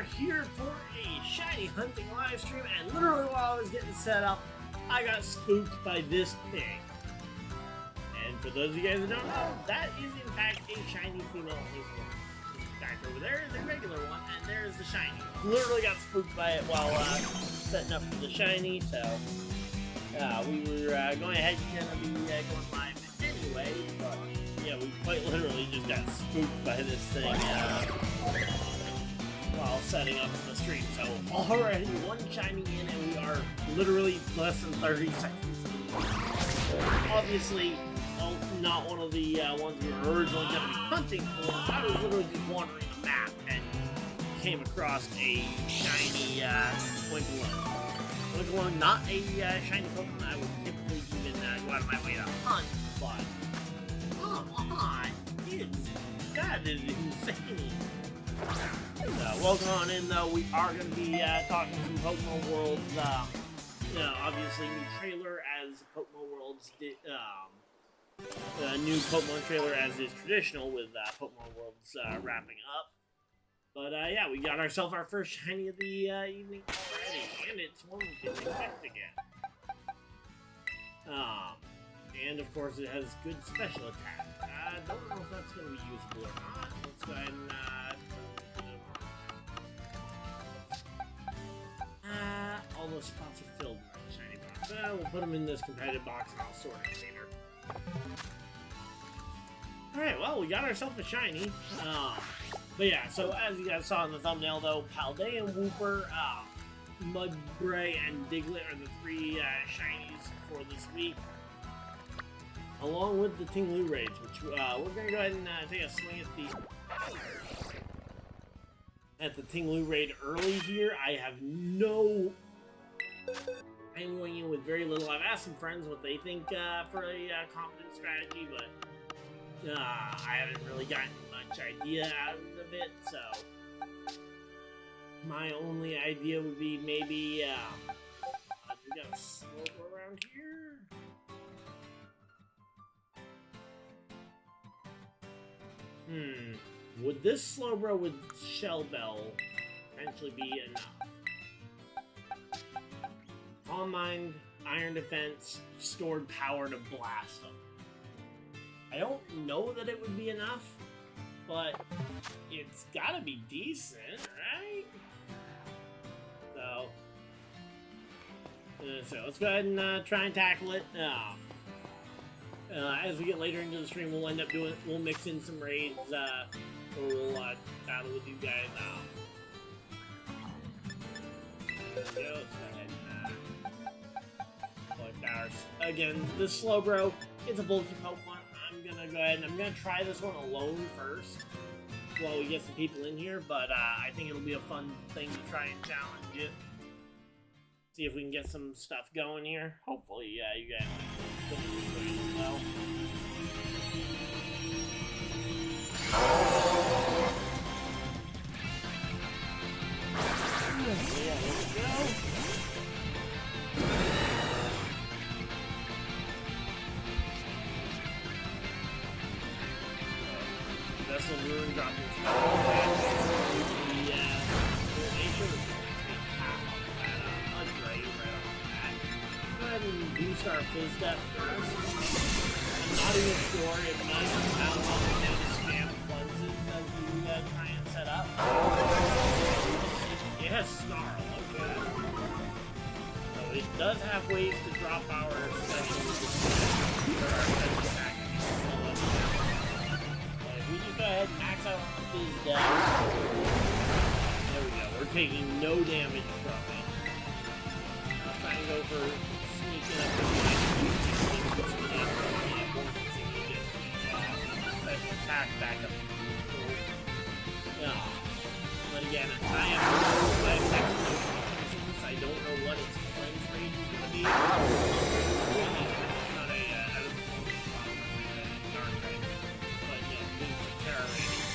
here for a shiny hunting live stream, and literally while I was getting set up, I got spooked by this pig. And for those of you guys that don't know, that is in fact a shiny female Pokemon. Back over there is a regular one, and there's the shiny. Literally got spooked by it while setting up for the shiny, so we were going ahead and gonna be going live anyway, but yeah, we quite literally just got spooked by this thing while setting up the stream. So already one shiny in, and we are literally less than 30 seconds. Obviously, not one of the ones we were originally going to be hunting for. I was literally just wandering the map and came across a shiny Winkalone. Winkalone, not a shiny Pokemon I would typically even go out of my way to hunt, but come on, that is insane. Welcome on in, though. We are going to be talking some Pokemon Worlds. Obviously, new trailer as Pokemon Worlds did. New Pokemon trailer as is traditional with Pokemon Worlds wrapping up. But yeah, we got ourselves our first shiny of the evening already, and it's one we didn't expect to get. And of course, it has good special attack. I don't know if that's going to be usable or not. Let's go ahead and all those spots are filled with shiny box. We'll put them in this competitive box and I'll sort it later. Alright, well, we got ourselves a shiny. But yeah, so as you guys saw in the thumbnail, though, Paldean, Wooper, Mudbray, and Diglett are the three shinies for this week. Along with the Tinglu raids, which we're going to go ahead and take a swing at the Tinglu raid early here. I have I'm going in with very little. I've asked some friends what they think for a competent strategy, but I haven't really gotten much idea out of it, so my only idea would be maybe we got a Slowbro around here. Would this Slowbro with Shell Bell potentially be enough? Calm Mind, Iron Defense, stored power to blast them. I don't know that it would be enough, but it's gotta be decent, right? So let's go ahead and try and tackle it. As we get later into the stream, we'll mix in some raids, or we'll battle with you guys. There we go. Let's go ahead and collect ours. Again, this Slowbro, it's a bulky Pokemon. I'm gonna go ahead and I'm gonna try this one alone first while we get some people in here, but I think it'll be a fun thing to try and challenge it. See if we can get some stuff going here. Hopefully, you guys will enjoy it as well. Yeah, there we go. Vessel Ruin dropping and boost our Fizz Death first. I'm not even sure if none of how long we can spam cleanses as we try and set up. It has Snarl, okay. So it does have ways to drop our special attack. But if we just go ahead and max out Fizz Death, there we go. We're taking no damage from it. I'll try and go for attack back up. But again, I don't know what its cleanse range is going to be. Not a dark type, but the Terra rating.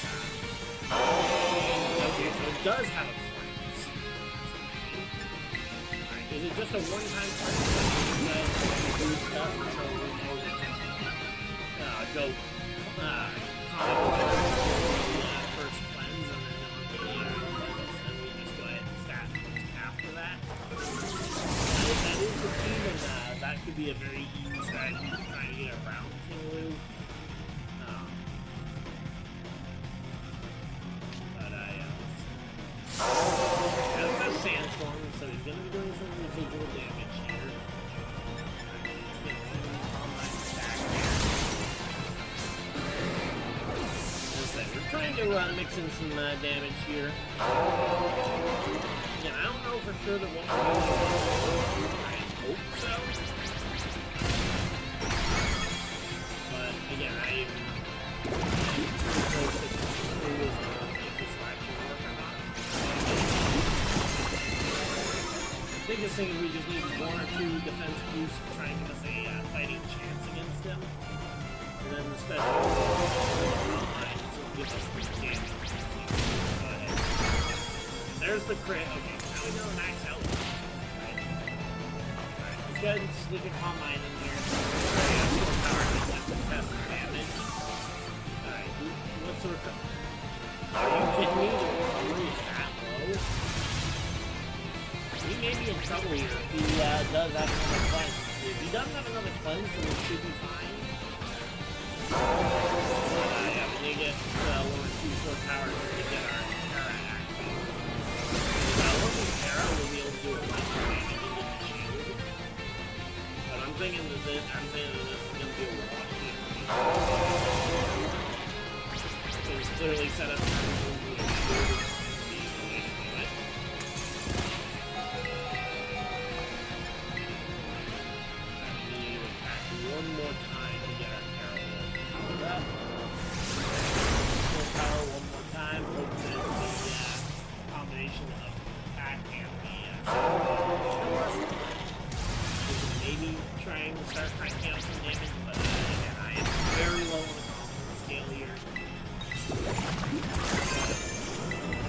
Okay, so it does have a cleanse. Alright, is it just a one-time cleanse? Go first cleanse and then we just be a very easy strategy to try to get around Kingaloo. But that's a sandstorm, so he's going to be doing some residual damage here. Let's get some online stack here. We're trying to mix in some damage here. Again, I don't know for sure that what we're doing. I hope so. But again, I'm pretty close to this if this will actually work or not. The biggest thing is we just need 1 or 2 defense boosts to try and give us a fighting chance against him. And then the special online will give us the damage. Go ahead. There's the crit. Okay, now we know max out. Right. Alright, let's go ahead and sneak a Calm Mind in here. More power to let them test the damage. Alright, what sort of... Are you kidding me? The recovery is that low? He may be in trouble here if he does have another cleanse. If he doesn't have another cleanse, then we should be fine. Yeah, we need to get 1 or 2 short powers to get our Terra active. Working Terra will be able to do a lot more damage into the shield. But I'm thinking that this is going to be a wash here. It's clearly set up for a shield. One more time to get our Terra powered up. Full power one more time. Hope that the combination of attack and the maybe trying to start cranking out some damage, but again, I am very low on the confidence scale here.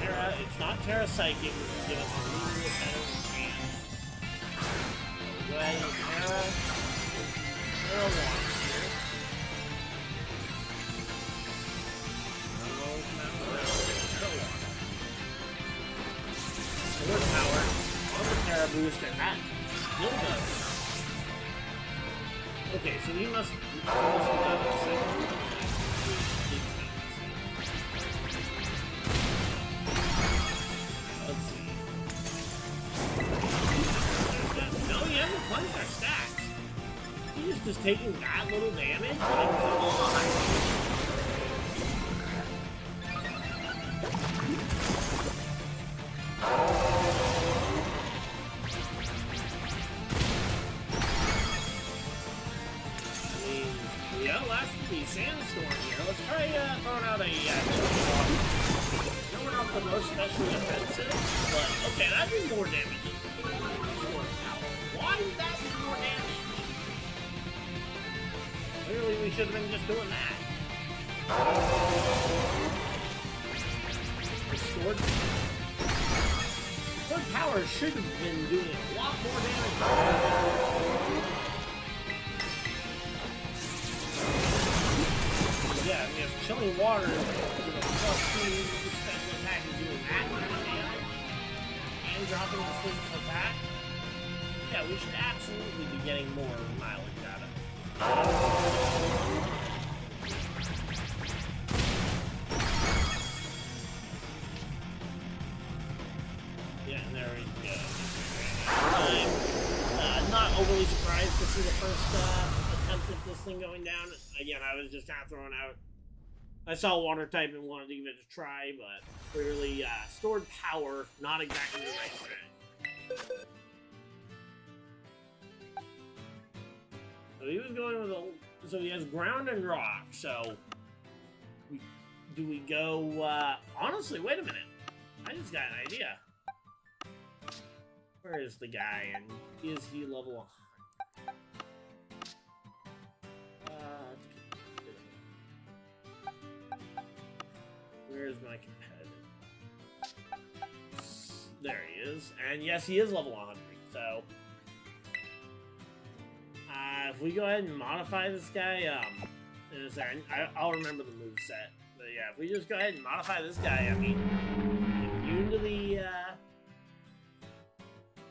Terra, it's not Terra Psychic, which will give us a little bit better chance. Go ahead and Terra. Terra Water here. Solar power on the Terra boost, and that still does. Okay, so we must have done it second. Let's see. No, he hasn't cleansed our stacks. He's just taking that little damage? Like, come on! I mean, we outlasted the sandstorm here. Let's try throwing out a water. No, we're not the most specially offensive, but okay, that did more damage. Why did that do more damage? Clearly, we should have been just doing that. Restored power should have been doing a lot more damage. Yeah, I mean, if chilling water with a +2 special attack is doing that much damage, and dropping the sleep attack, yeah, we should absolutely be getting more mileage out of it. Yeah, and there we go. I'm not overly surprised to see the first attempt at this thing going down. Again, I was just kind of throwing out. I saw water type and wanted to give it a try, but clearly stored power, not exactly the right strategy. So he was going with so he has ground and rock, so do we go, honestly, wait a minute. I just got an idea. Where is the guy, and is he level 100? Where's my competitive? There he is, and yes, he is level 100, so... if we go ahead and modify this guy, in a second, I'll remember the moveset. But yeah, if we just go ahead and modify this guy, I mean, immune to the,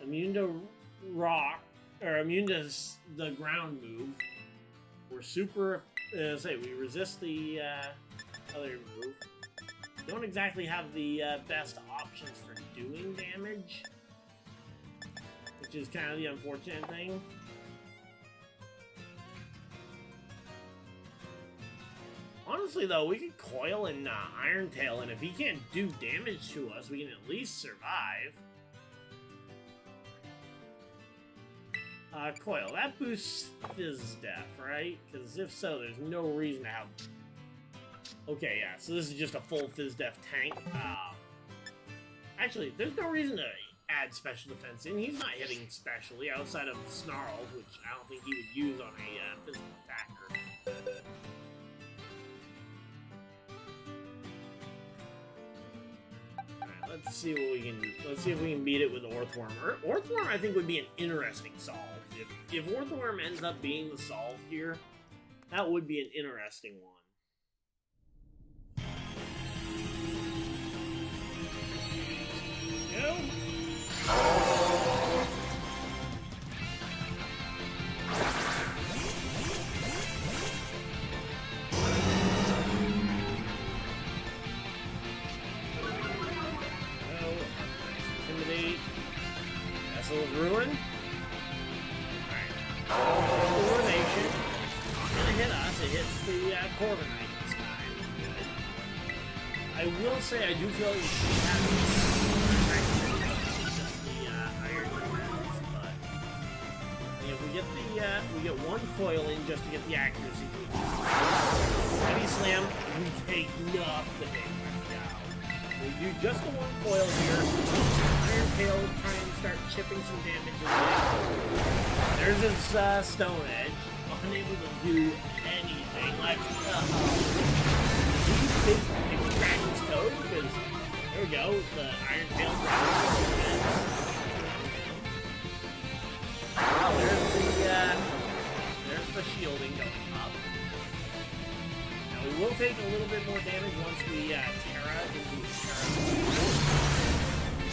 immune to rock, Or immune to the ground move. We're super. We resist the other move. Don't exactly have the best options for doing damage, which is kind of the unfortunate thing. Honestly, though, we could Coil and Iron Tail, and if he can't do damage to us, we can at least survive. Coil, that boosts Fizz Def, right? Because if so, there's no reason to have... Okay, yeah, so this is just a full Fizz Def tank. Actually, there's no reason to add special defense in. He's not hitting specially outside of Snarl, which I don't think he would use on a physical attacker. Alright, let's see what we can do. Let's see if we can beat it with Orthworm. Orthworm, I think, would be an interesting solve. If Orthworm ends up being the solve here, that would be an interesting one. Go. Intimidate. Castle of Ruin. Alright. Ruination. Not gonna hit us. It hits the Corviknight this time. Good. I will say I do feel like we should have just the Iron Defense, but if we get one coil in just to get the accuracy. Heavy Slam, we take nothing. We do just the one coil here. Iron Tail trying to start chipping some damage away. There's his Stone Edge. Unable to do anything. Let's pick the Dragon's Code because there we go. The Iron Tail there's the shielding going up. Now we will take a little bit more damage once we Terra into Terra.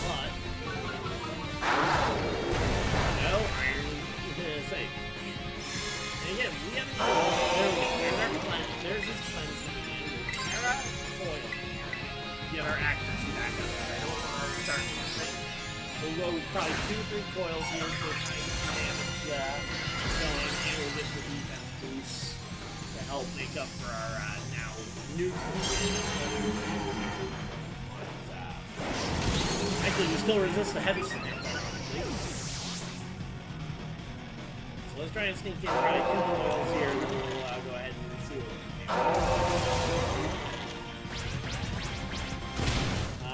But no Iron safe. And again, we haven't there we go. There's our cleanse. There's his cleanse coming in. Terra Coil. Get our accuracy back up. I don't want to start anything. We'll go probably 2-3 coils here for damage going, and we'll get the defense boost to help make up for our now neutral. Actually, we still resist the heavy slam. So let's try and sneak in, try 2 coils here, and then we'll go ahead and see what we can do.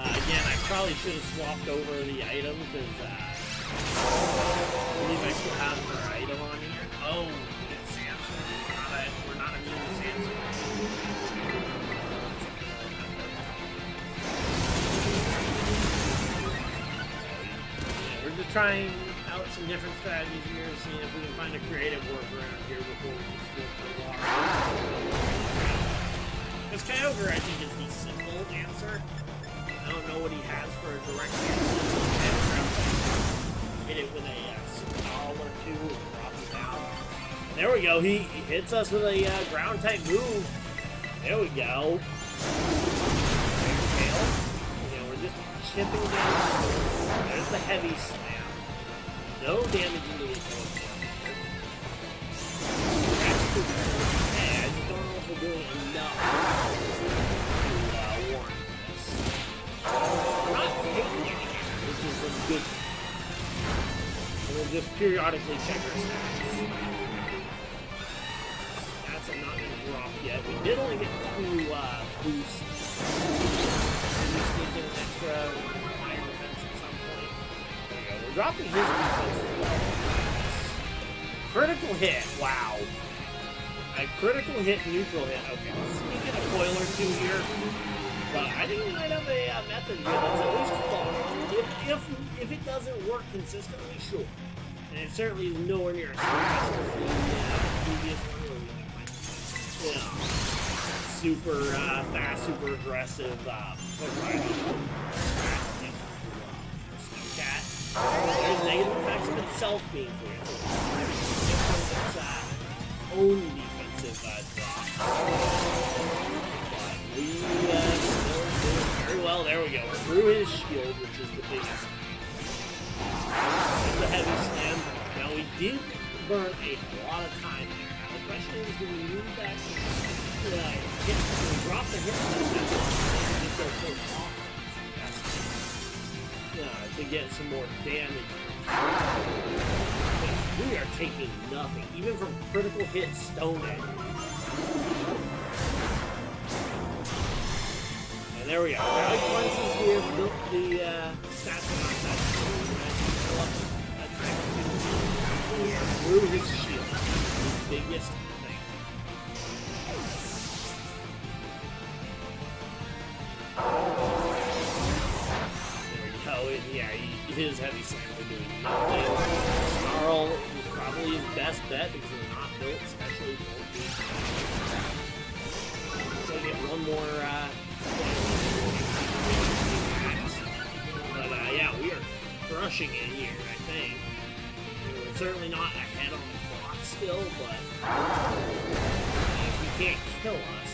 Again, I probably should have swapped over the item because I believe I still have her item on here. Oh, we get Sandstorm. We're not immune to Sandstorm. Yeah, we're just trying out some different strategies here, seeing if we can find a creative workaround here before we just go for water. Because Kyogre, I think, is the simple answer. I don't know what he has for a direct answer. Hit it with a Snarl or 2 and drop it down. And there we go. He hits us with a ground type move. There we go. Tail. Yeah, we're just chipping down. There's the heavy slam. No damage into the tail. Hey, I just don't know if we're doing enough to warrant this. We're not taking any damage, which is a good thing. We'll just periodically check our stats. Stats are not going to drop yet. We did only get 2 boosts. We sneak in an extra iron defense at some point. There we go. We're dropping his defense as well. Critical hit. Wow. A critical hit, neutral hit. Okay, let's sneak in a coil or 2 here. But I think we might have a method here that's at least fun. If it doesn't work consistently, sure. And it certainly is nowhere near as fast as the previous one where we went super fast, super aggressive Snowcat. There's negative effects of it itself being cleared. Its own defensive drop. But we still doing very well. There we go. We're through his shield, which is the biggest. The heavy slam. Now we did burn a lot of time there. Now the question is, do we move back to hit? Do we drop the hit? Just go full offense. To get some more damage. We are taking nothing, even from critical hit Stone Edge. And there we go. Rally Cleanses here built the stats on our side. Through his shield. His biggest thing. Yeah, his heavy slams are doing nothing. Snarl is probably his best bet because he's not built, especially for so get one more but yeah, we are crushing it here, I think. We're certainly not ahead on the clock still, but if he can't kill us,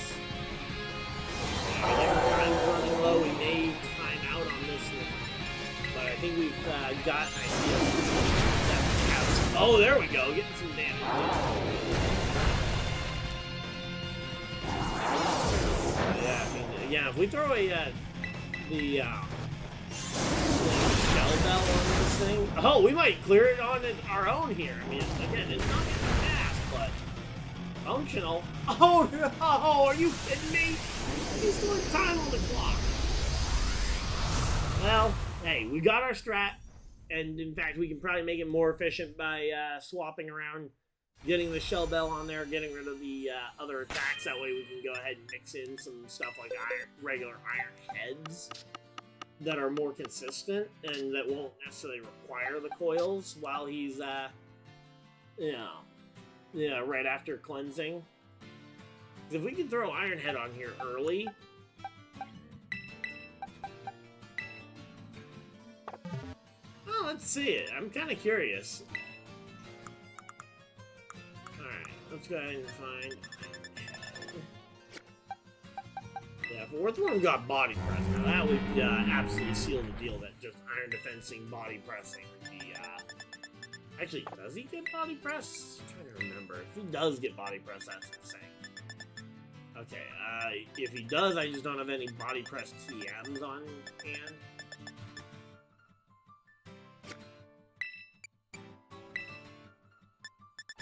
time's running low, we may time out on this one. But I think we've got an idea. Oh, there we go. Getting some damage. Yeah, I mean, yeah. If we throw the shell bell on this thing, oh, we might clear it on our own here. I mean, again, it's not fast, but functional. Oh no! Are you kidding me? He's still time on the clock. Well. Hey, we got our strat, and in fact, we can probably make it more efficient by swapping around, getting the shell bell on there, getting rid of the other attacks. That way we can go ahead and mix in some stuff like regular iron heads that are more consistent and that won't necessarily require the coils while he's, right after cleansing. If we can throw Iron Head on here early... Let's see it. I'm kind of curious. Alright, let's go ahead and find... Yeah, if Earthworm got body press, now that would absolutely seal the deal that just iron defensing body pressing would be, Actually, does he get body press? I'm trying to remember. If he does get body press, that's insane. Okay, if he does, I just don't have any body press TMs on hand.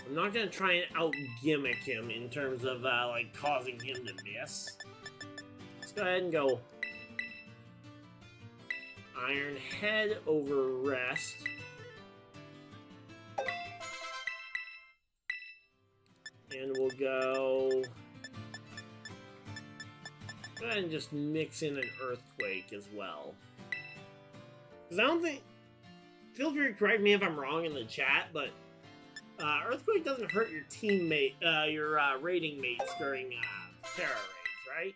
I'm not going to try and out-gimmick him in terms of, like, causing him to miss. Let's go ahead and go Iron Head over Rest. And we'll go ahead and just mix in an Earthquake as well. Because I don't think... Feel free to correct me if I'm wrong in the chat, but... Earthquake doesn't hurt your teammate, your raiding mates during Terra raids, right?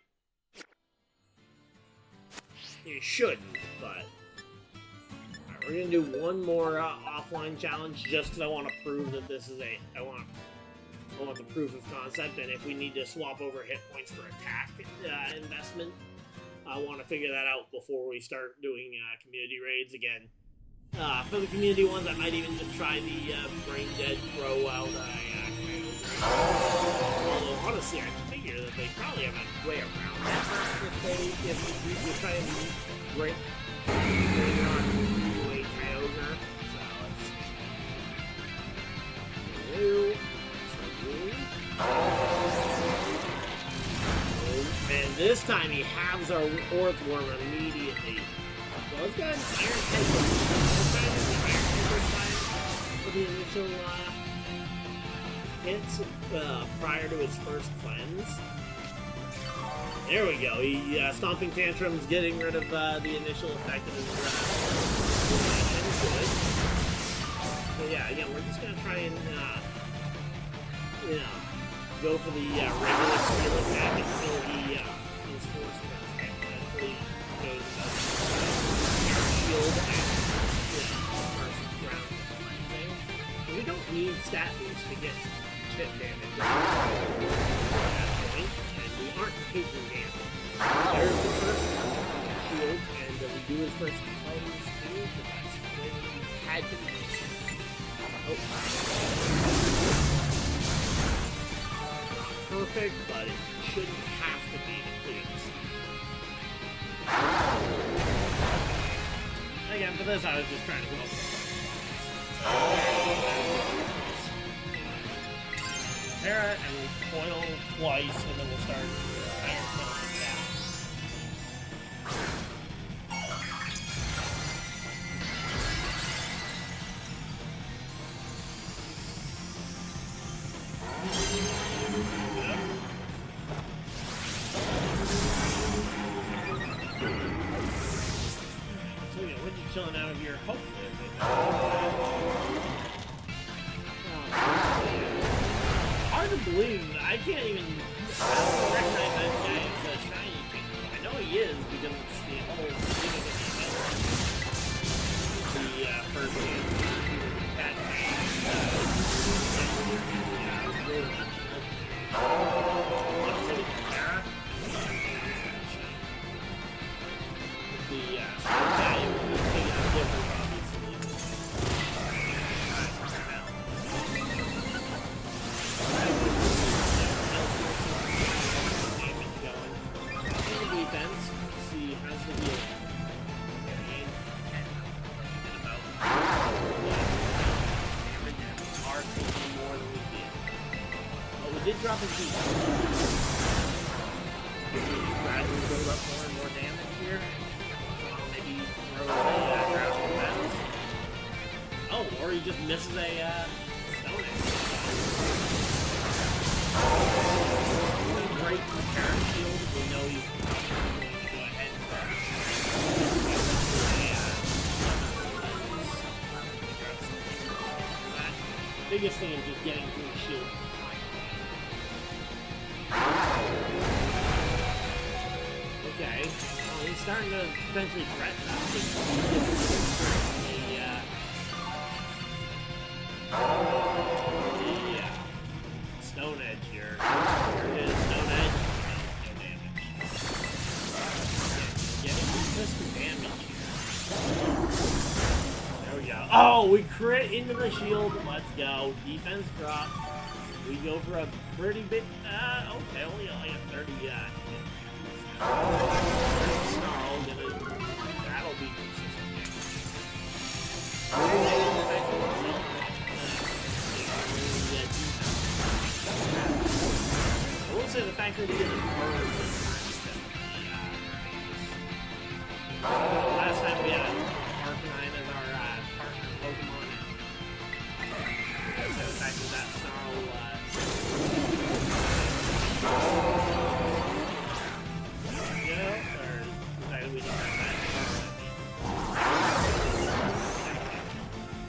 You shouldn't, but... Alright, we're gonna do one more offline challenge just because I want to prove that this is I want the proof of concept, and if we need to swap over hit points for attack investment, I want to figure that out before we start doing community raids again. For the community ones, I might even just try the Brain Dead throw wild although, honestly, I figure that they probably have a way around that if we try and break on Way Kyogre. So, let's see. And this time he halves our Earthworm immediately. Well, let's go ahead and Iron Head. For the initial hits prior to his first cleanse. There we go. He Stomping Tantrum's getting rid of the initial effect of his good. So yeah, again, we're just gonna try and go for the regular skill attack until he is forced to attack. Hopefully goes shield and first round cleansing. stat boost to get chip damage at that point, and we aren't taking damage. There's the first shield, and we do his first close too, but that's when we had to be. Oh. Not perfect, but it shouldn't have to be, please. Again, for this, I was just trying to come up with Terra, and we'll coil twice, and then we'll start iron penalty down. So yeah, we're just chilling out here, hopefully. Hard to believe. I can't even recognize that guy as a shiny Pokémon. I know he is because it's the whole beginning of the first game. Cat drop his heat. Gradually build up more and more damage here. Maybe throw a ground defense. Oh, or he just misses a stone egg. Break the parent shield. We know he's going to go ahead and biggest thing is just getting through the shield. Okay, well, he's starting to potentially threaten us with the Stone Edge here. Here it is, Stone Edge. No damage. Getting consistent damage here. There we go. Oh, we crit into the shield. Let's go. Defense drop. We go for a pretty big, okay, only a 30, Snarl, that'll be consistent. I will say the fact that he didn't burn this time. Last time we had Arcanine as our partner Pokemon. So the fact that that Snarl,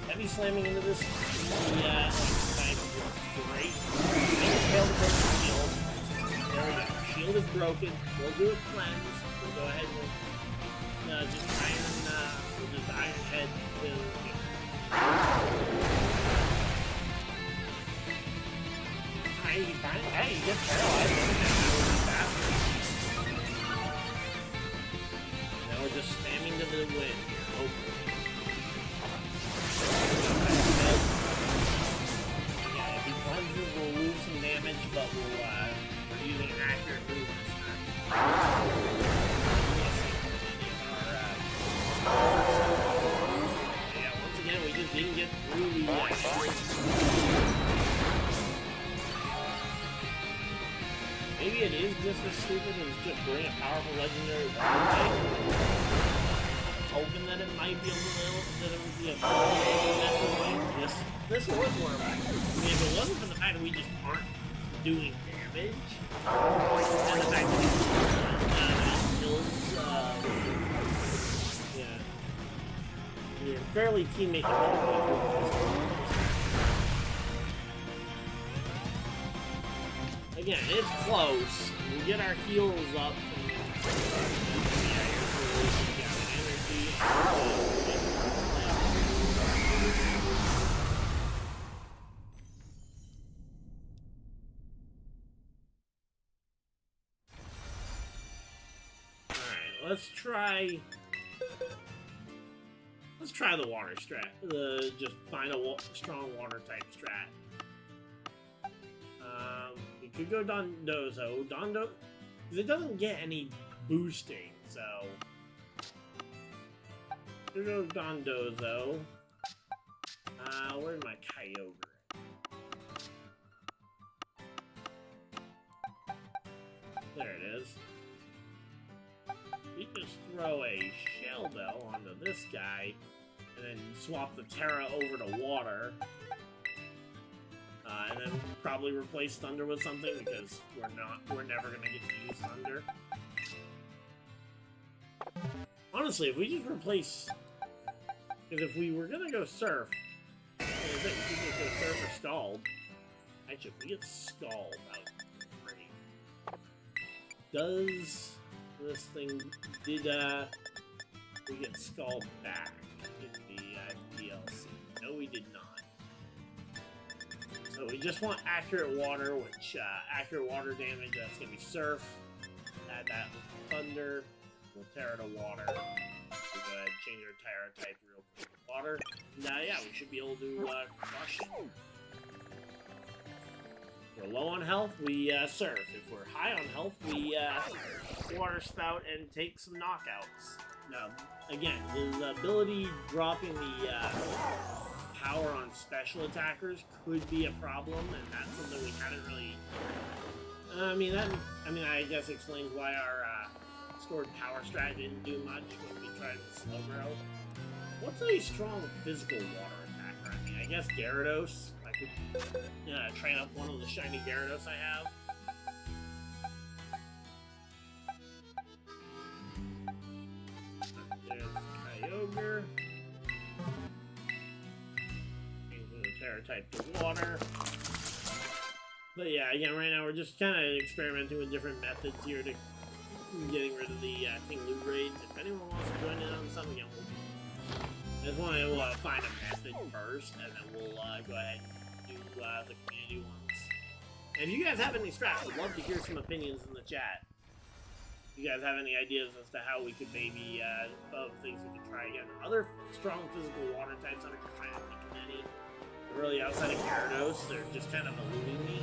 heavy slamming into this fight was great. Failed to break the shield. There we go. Shield is broken. We'll do a cleanse. We'll go ahead and just iron head to Hey, you get paralyzed. Now we're just spamming to the wind here, hopefully. Yeah, if he plunges, we'll lose some damage, but we're using an accurate move this time. Yeah, once again, we just didn't get through the maybe it is just as stupid as just bring a powerful legendary Worm, hoping that it might be able to, that it would be a method like this was Worm. I mean, if it wasn't for the fact that we just aren't doing damage, and the fact that it kills, yeah, fairly teammate dependent. Again, it's close. We get our heals up. let's try the water strat. Just find a strong water type strat. We could go Dondozo. Because it doesn't get any boosting, so we'll go Dondozo. Where's my Kyogre? There it is. We just throw a Shell Bell onto this guy, and then swap the Terra over to water. And then probably replace Thunder with something, because we're never gonna get to use Thunder. Honestly, if we just replace, because if we were gonna go Surf, we could just go Surf or Scald. Actually, if we get Scald, that would be great. Does this thing, did we get Scald back in the DLC? No, we did not. So we just want accurate water, which accurate water damage, that's gonna be Surf. Add that Thunder, we'll Terra to water. We'll go ahead and change our Terra type real quick to water. Now, yeah, we should be able to crush it. If we're low on health, we Surf. If we're high on health, we Water Spout and take some knockouts. Now, again, his ability dropping the power on special attackers could be a problem, and that's something we haven't really. I guess explains why our scored power strat didn't do much when we tried the slow grow. What's a strong physical water attacker? I mean, I guess Gyarados. I could train up one of the shiny Gyarados I have. There's Kyogre. Terra type to water. But yeah, again, right now we're just kind of experimenting with different methods here to getting rid of the King Lou raids. If anyone wants to join in on something, again, I just want to find a method first, and then we'll go ahead and do the community ones. And if you guys have any strats, I'd love to hear some opinions in the chat. If you guys have any ideas as to how we could maybe, of things we could try again. Other strong physical water types, I'm just trying to think of any. Really, outside of Gyarados, they're just kind of eluding me.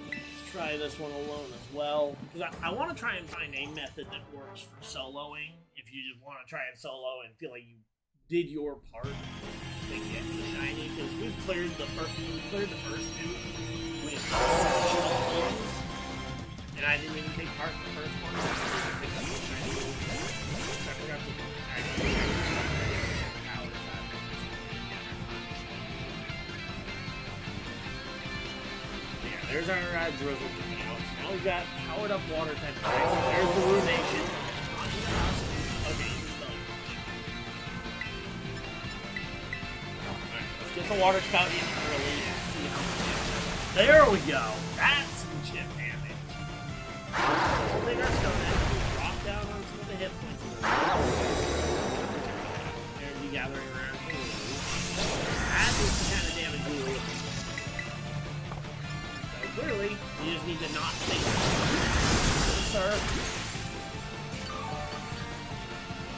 Let's try this one alone as well. Because I want to try and find a method that works for soloing. If you just want to try and solo and feel like you did your part to get the shiny. Because we've cleared the first two. We have and I didn't even take part in the first one. Yeah, there's our Drizzle coming out. Now we've got powered up water type guys. There's the Ruination. Okay, he's spelling. Alright, let's get the water spout in early and see how much damage. There we go. That's some chip damage. We'll take our stone edge. We'll drop down on some of the hit points. Energy gathering around. That is the kind of damage we were looking for. So clearly, you just need to not think. Sir.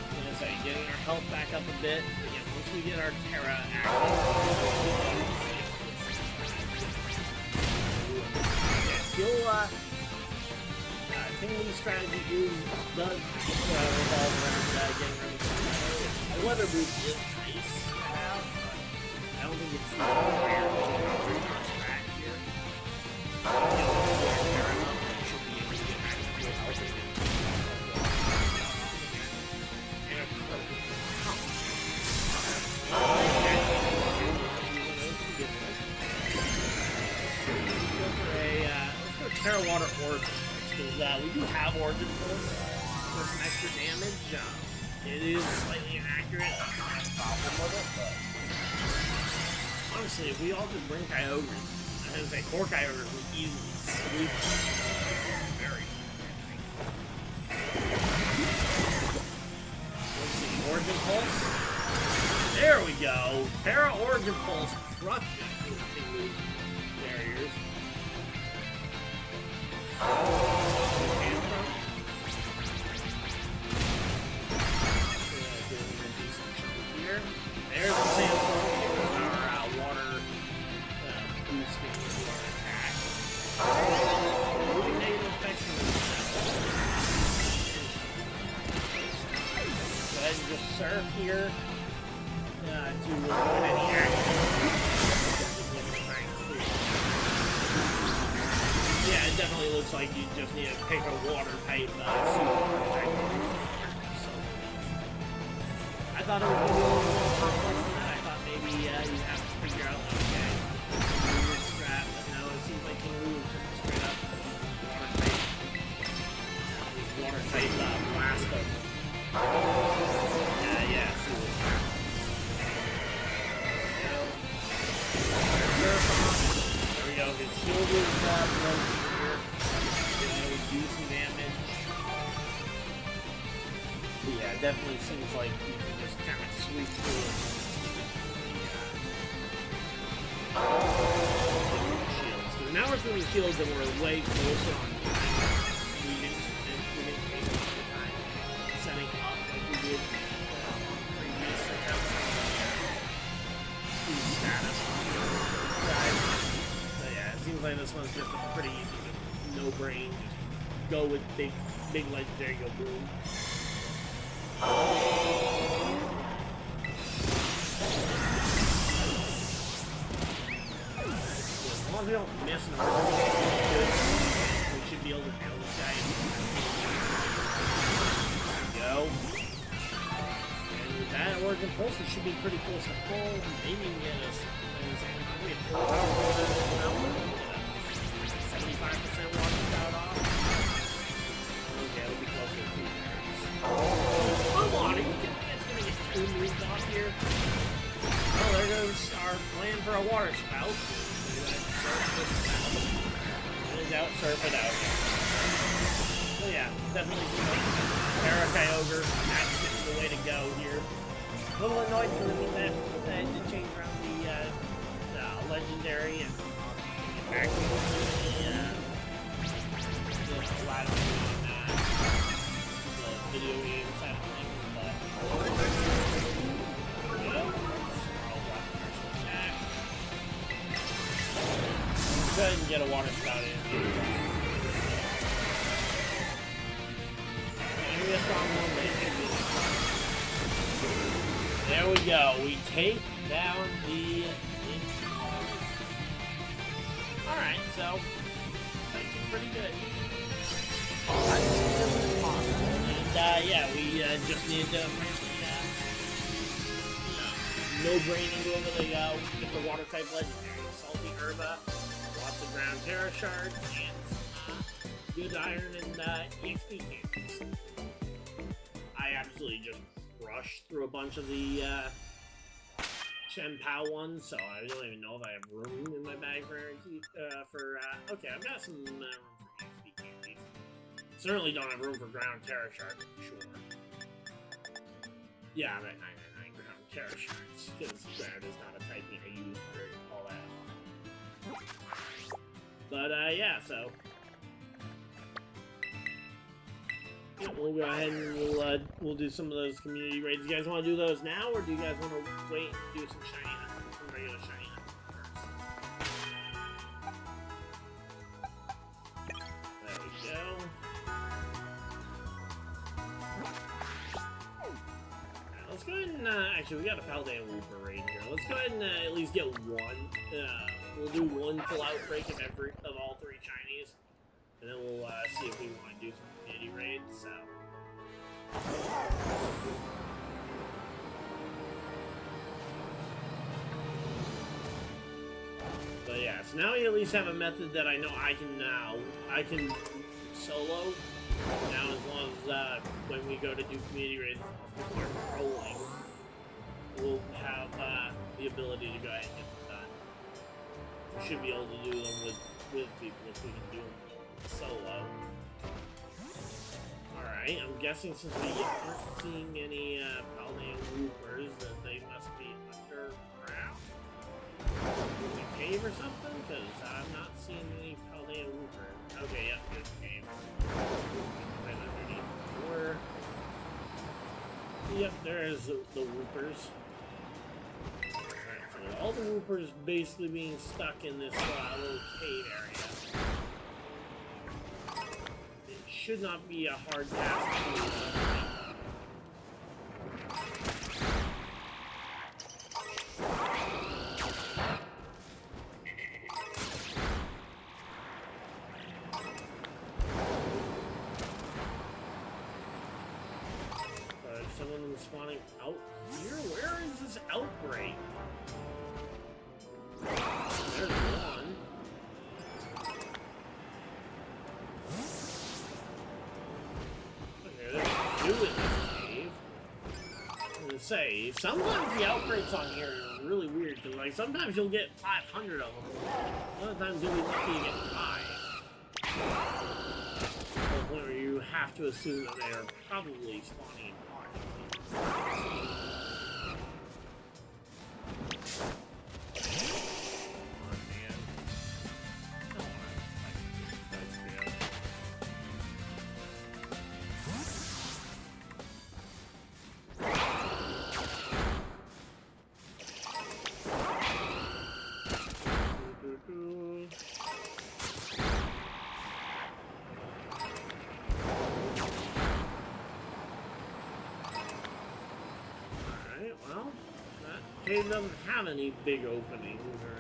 I'm gonna say, getting our health back up a bit. Again, once we get our Terra active. King Lee's strategy does revolve around getting rid of the weather boost is nice to have, but I don't think it's the rare strat here. Should be able to get back to full health let's go Terra Water Origin. Because we do have Origin Pulse for some extra damage. It is slightly inaccurate. I don't have a problem with it, but honestly, if we all just bring Kyogre, I was going to say 4 Kyogres would easily sweep very let's see, Origin Pulse. There we go. Terra Origin Pulse crushed it with King Lou's barriers. There's the Sandstorm, our water boosting attack. Moving negative effects from the go ahead and just surf here to avoid any action. Yeah, it definitely looks like you just need to pick a water type I thought it was going to be a little more complex than that. I thought maybe you'd have to figure out, okay, weird strat, but no, it seems like King Lou is just straight up water type blast him. Yeah, see what's happening. There we go, his shield is broken here. Do some damage. But yeah, it definitely seems like you can just kind of sweep through it. Shields. So now we're doing shields and we're way closer on time. We didn't take much time setting up like we did on previous attempts. Status side. But yeah, it seems like this one's just a pretty easy, no brain. Just go with big legendary, go boom. As long as we don't miss an we should be able to nail this guy. There we go. And with that origin pulse, it should be pretty close to full. Maybe we can get us 75% water spout off. Okay, it'll be closer to 2 turns. Come on, are you kidding me? It's gonna get 2 moves off here. Oh, there goes our plan for a water spout. And out, surf it out. So yeah, definitely Kyogre. That's the way to go here. A little annoyed for me that I had to change around the legendary and get back to the ladder the video game side of things, but go ahead and get a water spout in. Maybe a strong one, but it should be. There we go. We take down the. Alright, so that's pretty good. And yeah, we just need to no brain into over the just a water type legendary. Salty Herba, lots of ground Terra shards, and good iron and EXP candies. I absolutely just rushed through a bunch of the Chen Pao ones, so I don't even know if I have room in my bag for okay, I've got some room for EXP candies. Certainly don't have room for ground Terra shards, for sure. Yeah, I'm at 999 ground Terra shards, because ground is not a type I use for all that. But yeah, so yeah, we'll go ahead and we'll do some of those community raids. You guys want to do those now, or do you guys want to wait and do some shiny hunting, some regular shiny hunting first? There we go. Right, let's go ahead and actually we got a Paldean Wooper raid here. Let's go ahead and at least get one. We'll do one full outbreak of all 3 shinies, and then we'll see if we want to do some community raids. So. But yeah, so now we at least have a method that I know I can solo. Now as long as when we go to do community raids, as long as people are rolling, we'll have the ability to go ahead and get them done. We should be able to do them with people if we can do them solo. Alright, I'm guessing since we aren't seeing any Paldean Woopers, that they must be underground? In a cave or something? Because I'm not seeing any Paldean Woopers. Okay, yep, good game. Right underneath the door. Yep, there's the Whoopers. Alright, so all the Whoopers basically being stuck in this little cave area. It should not be a hard task to do. Someone spawning out here? Where is this outbreak? There's one. Okay, there's two in this cave. I'm gonna say, sometimes the outbreaks on here are really weird, because like sometimes you'll get 500 of them. Other times you'll be lucky to get 5. To the point where you have to assume that they are probably spawning in parties. Oh, man. Well, that cave doesn't have any big openings or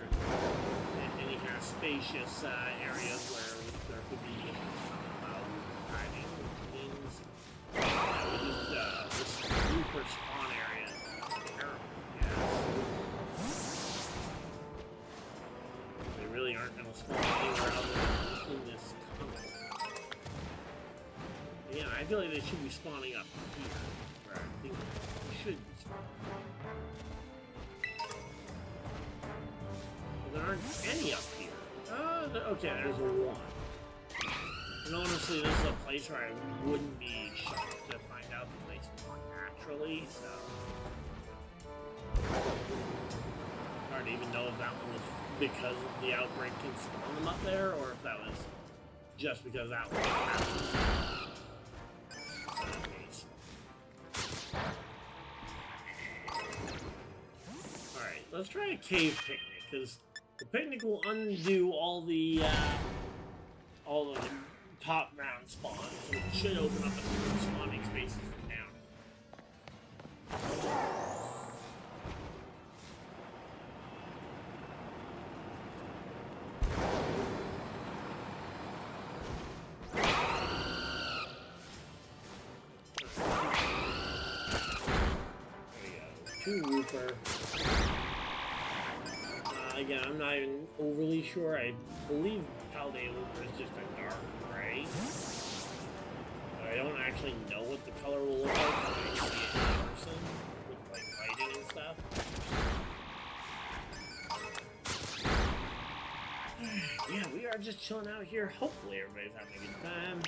any kind of spacious areas where there could be issues about hiding, which means we just, this Whooper spawn area is terrible, yes. They really aren't going to spawn anywhere else in this tunnel. Yeah, I feel like they should be spawning up here, where I think they should be spawning. There aren't any up here. Okay, there's one. And honestly, this is a place where I wouldn't be shocked to find out that they spawn naturally, so... Hard to even know if that one was because the outbreak can spawn them up there, or if that was just because that one happens. Alright, let's try a cave picnic, because the picnic will undo all the top ground spawns, so it should open up a few spawning spaces from down. There we go. 2 Whooper. Again, I'm not even overly sure. I believe Paldea Whooper is just a dark gray. But I don't actually know what the color will look like when I see it in person, with like lighting and stuff. Yeah, we are just chilling out here. Hopefully everybody's having a good time.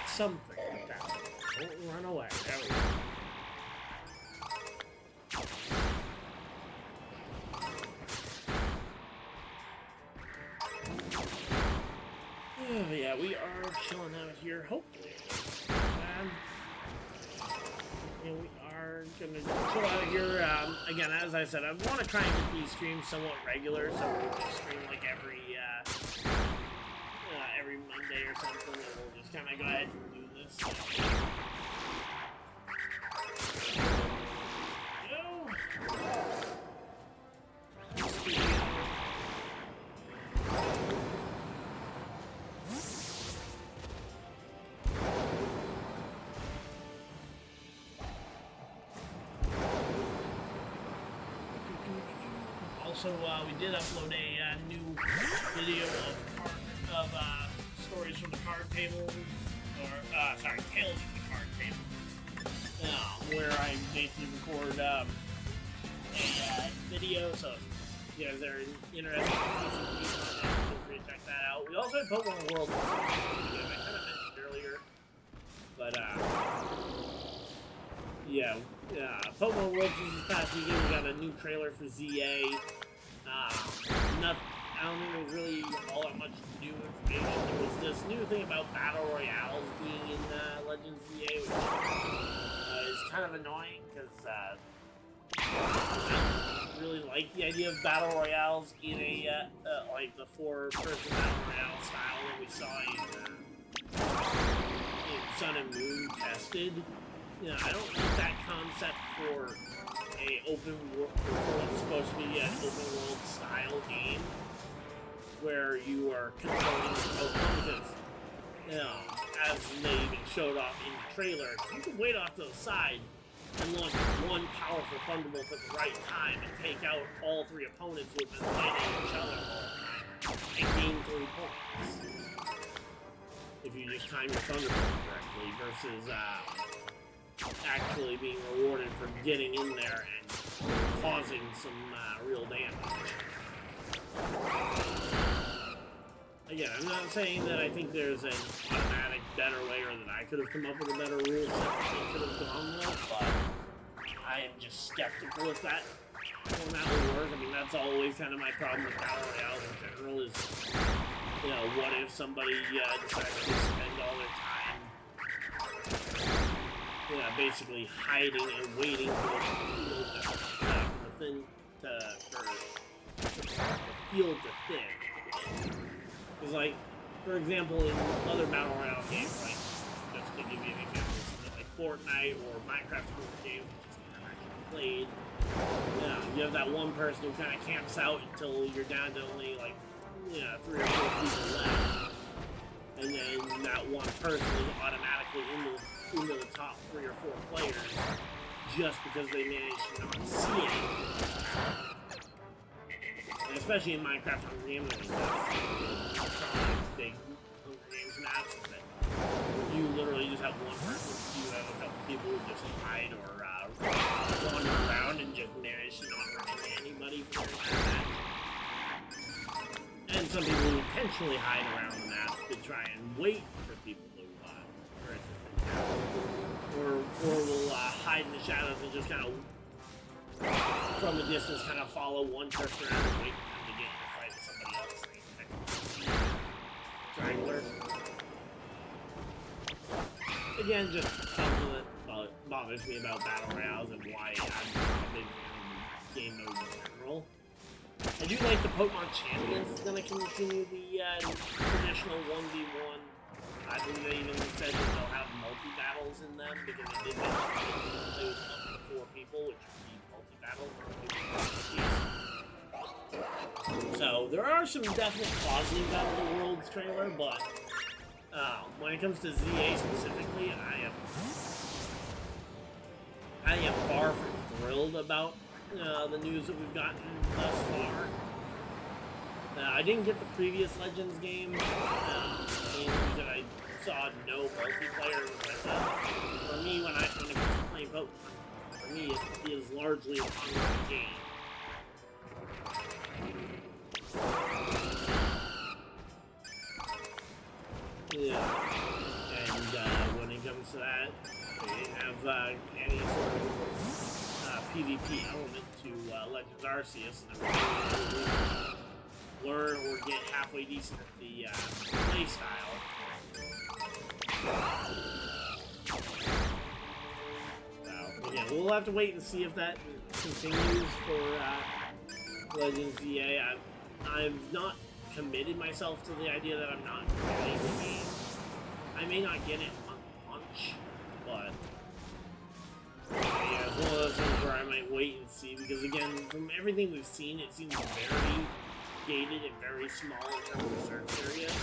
Something like that. Don't run away. There we go. Oh, yeah, we are chilling out here, hopefully. Yeah, we are gonna chill out here. Again, as I said, I want to try and get these streams somewhat regular, so we'll just stream like every Monday or something, and we'll just kind of go ahead and do this. Also, we did upload a new video of stories from the card table, or sorry, tales from the card table, where I basically record a video. So if you guys are interested in some feel free to check that out. We also had Pokemon Worlds, I kind of mentioned earlier, but yeah, Pokemon Worlds this past weekend. We got a new trailer for ZA. I don't think there was really all that much new information. There was this new thing about Battle Royales being in Legends ZA, which is kind of annoying because I don't really like the idea of Battle Royales in a, like the 4-person Battle Royale style that we saw in Sun and Moon tested. You know, I don't like that concept for a open world, for what's supposed to be an open world style game, where you are controlling the Pokemon, because, you know, as they even showed off in the trailer, you can wait off to the side and launch one powerful Thunderbolt at the right time and take out all 3 opponents who have been fighting each other all the time and gain 3 points. If you just time your Thunderbolt correctly, versus actually being rewarded for getting in there and causing some real damage. Again, I'm not saying that I think there's an automatic better way or that I could have come up with a better rule set that they could have gone with, but I am just skeptical if that format will work. I mean, that's always kind of my problem with Battle Royale in general is, you know, what if somebody decides to spend all their time, basically hiding and waiting for the field to thin. Because, like, for example, in other Battle Royale games, like, just to give you an example, something like Fortnite or Minecraft games, which is I've actually played, you have that one person who kind of camps out until you're down to only, like, 3 or 4 people left. And then that one person is automatically into the top 3 or 4 players just because they managed to not see anything. And especially in Minecraft Hunger Games, big Hunger Games maps, that you literally just have one person. You have a couple people who just hide or wander around and just manage to not run into anybody for their entire match. And some people who intentionally hide around the map to try and wait for people to or will hide in the shadows and just kind of from a distance kind of follow one person around and wait for them to get in a fight with somebody else. Triangler. Again, just something that bothers me about Battle Royales and why I'm not a big fan of game mode in general. I do like the Pokemon Champions is going to continue the traditional 1v1. I believe they even said that they'll have multi-battles in them, because they did mention it was up to 4 people, which would be multi-battles. So there are some definite positives out of the Worlds trailer, but when it comes to ZA specifically, I am far from thrilled about the news that we've gotten thus far. I didn't get the previous Legends game, that I saw no multiplayer. But for me, when it comes to playing Pokemon, for me it is largely an online game. Yeah, and when it comes to that, they didn't have any sort of PvP element to Legends Arceus, and everything. Learn or get halfway decent at the play style. So, yeah, we'll have to wait and see if that continues for Legends ZA. I've not committed myself to the idea that I'm not getting the game. I may not get it on launch, but yeah, it's one of those things where I might wait and see, because again, from everything we've seen, it seems very gated and very small in terms of search areas,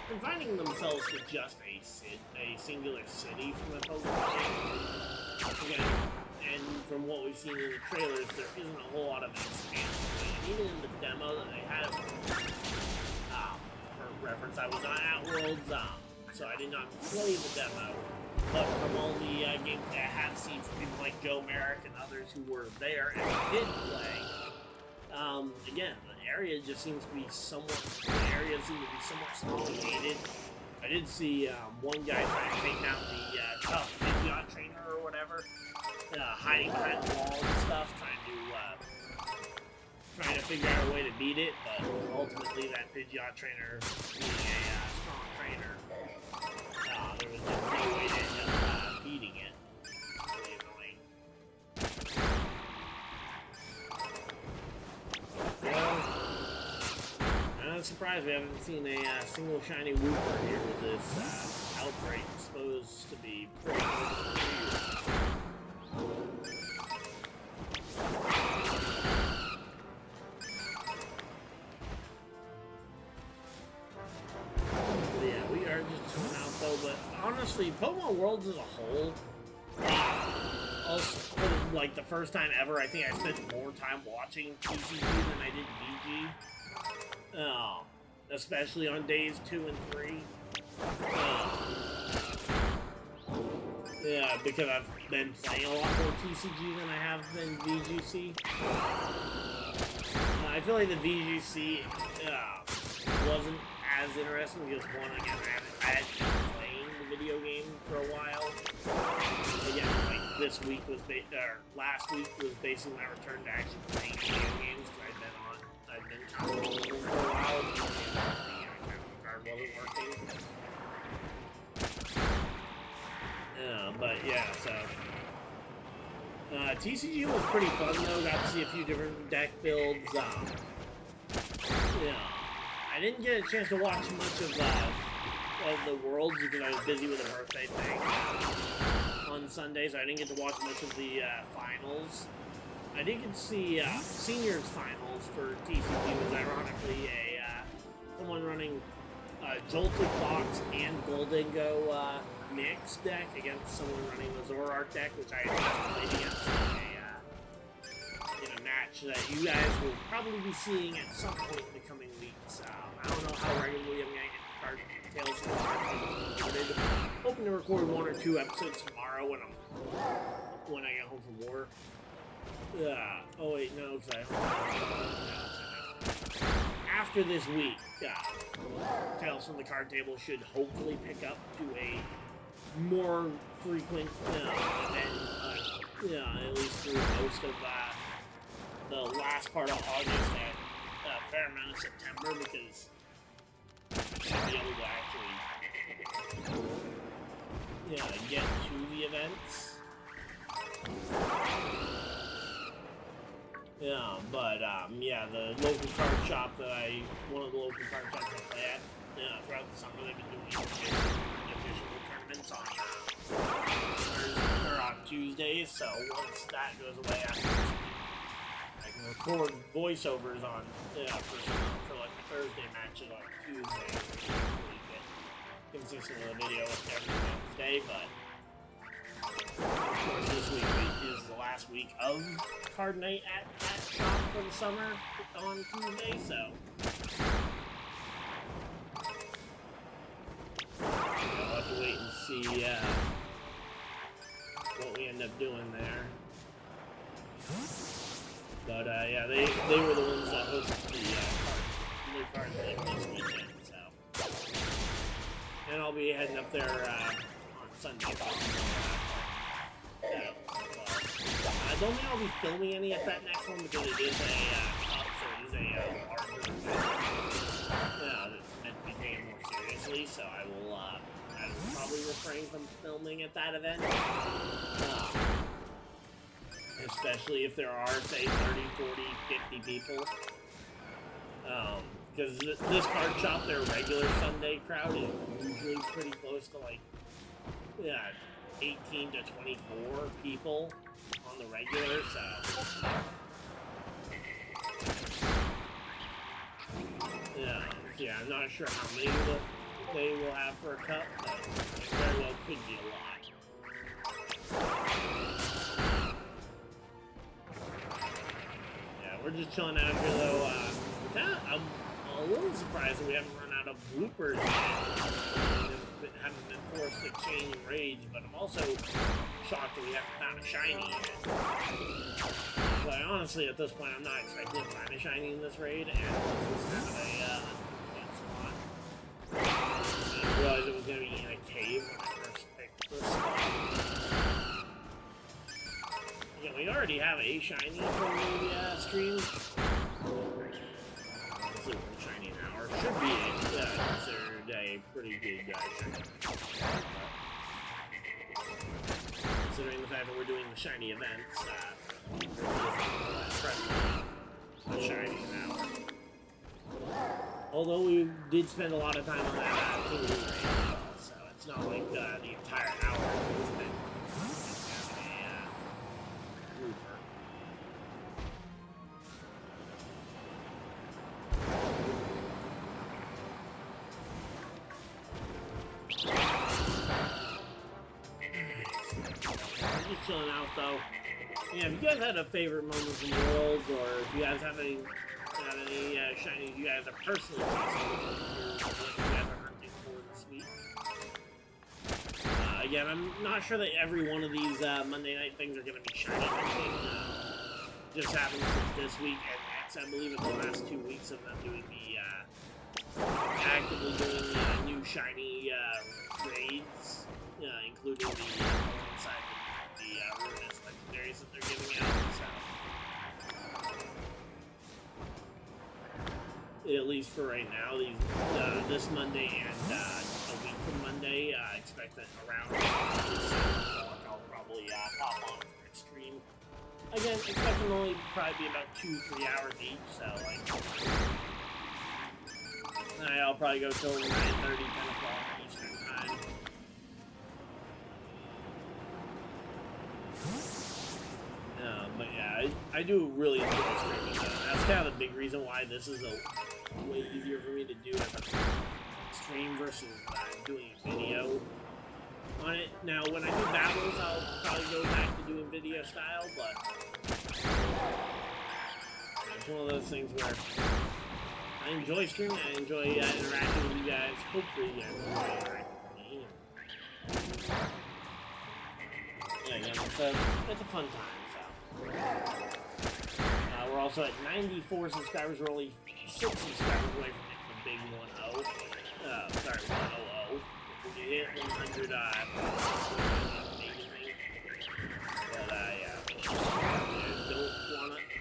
confining themselves to just a singular city from a Pokemon game. Again, and from what we've seen in the trailers, there isn't a whole lot of expansion. And even in the demo that they had, for reference, I was not at Worlds, so I did not play the demo. But from all the gameplay I have seen from people like Joe Merrick and others who were there and did play, Again, the area just seems to be somewhat. The area seems to be somewhat elongated. I did see one guy trying to take down the tough Pidgeot trainer or whatever, hiding behind the wall and stuff, trying to figure out a way to beat it. But ultimately, that Pidgeot trainer being a strong trainer, there was just no way to end up beating it. Really annoying. I'm not surprised we haven't seen a single shiny Wooper here with this outbreak. It's supposed to be pretty close. Yeah, we are just chilling out though, but honestly, Pokemon Worlds as a whole, also, for like the first time ever, I think I spent more time watching TCG than I did VG. Especially on days 2 and 3. Yeah, because I've been playing a lot more TCG than I have been VGC. I feel like the VGC wasn't as interesting because one, again, I had been playing the video game for a while. Again, like this week was last week was basically my return to actually playing video games because I've been kind of rolling for a while. The card wasn't working. But yeah, so TCG was pretty fun though. Got to see a few different deck builds. Yeah, I didn't get a chance to watch much of the Worlds because I was busy with a birthday thing on Sunday, so I didn't get to watch much of the finals. I did get to see seniors finals for TCG was ironically someone running Jolted Box and Goldingo mix deck against someone running the Zoroark deck, which I played against in a match that you guys will probably be seeing at some point in the coming weeks. I don't know how regularly I'm going to get card details from the card. I'm hoping to record 1 or 2 episodes tomorrow when I get home from work. Oh wait, no, because after this week, Tales from the Card Table should hopefully pick up to a more frequent event, at least through most of the last part of August and a fair amount of September, because I should be able to actually get to the events. Yeah, but the local card shop one of the local card shops I play at, throughout the summer they've been doing official tournaments on Tuesdays. So once that goes away, I can record voiceovers on for like the Thursday matches on Tuesday. Get consistent with a video every Wednesday, but. Of course, this week is the last week of Card Night at that shop for the summer on Tuesday, so I'll have to wait and see what we end up doing there. But yeah, they were the ones that hosted the Card Night this weekend, so. And I'll be heading up there on Sunday. I don't think I'll be filming any at that next one because it is a larger event. It's meant to be taken more seriously, so I will probably refrain from filming at that event. Especially if there are, say, 30, 40, 50 people. Because this card shop, their regular Sunday crowd is usually pretty close to, like, 18 to 24 people on the regular, so yeah, I'm not sure how many they will have for a cup, but it very well could be a lot. Yeah, we're just chilling out here though. I'm a little surprised that we haven't run out of bloopers yet. haven't been forced to change raids, but I'm also shocked that we haven't found a shiny yet. But honestly, at this point, I'm not expecting to find a shiny in this raid, and this is kind of a spot. I didn't realize it was going to be in a cave when I first picked this spot. Yeah, we already have a shiny from the stream. Let's see what shiny an hour should be considered a pretty good shiny. Considering the fact that we're doing the shiny events, a shiny an hour. Although we did spend a lot of time on that King Louie raid as well, so it's not like the entire hour was spent grouper. Just chilling out though. Yeah, if you guys had a favorite moment from Worlds, or if you guys have any shinies you guys are personally chasing, what you guys are hunting for this week. Again, I'm not sure that every one of these Monday night things are going to be shiny hunting. Just happens this week and next. I believe in the last 2 weeks of them doing the actively doing the new shiny raids, including the inside the ruinous legendaries that they're giving out. So, at least for right now, these this Monday and a week from Monday, I expect that around I'll probably pop on for a stream. Again, expect them only probably be about 2-3 hours each, so like I'll probably go till 9:30, 10 o'clock Eastern time. But yeah, I do really enjoy streaming. That's kind of the big reason why this is a way easier for me to do as a stream versus doing a video on it. Now, when I do battles, I'll probably go back to doing video style, but it's one of those things where I enjoy streaming, I enjoy interacting with you guys. Hopefully, you guys enjoy interacting with me. Yeah, again, it's a fun time. We're also at 94 subscribers. We're only 6 subscribers away from the big 1-0. Sorry, 100. If we hit 100, amazing. But yeah, if you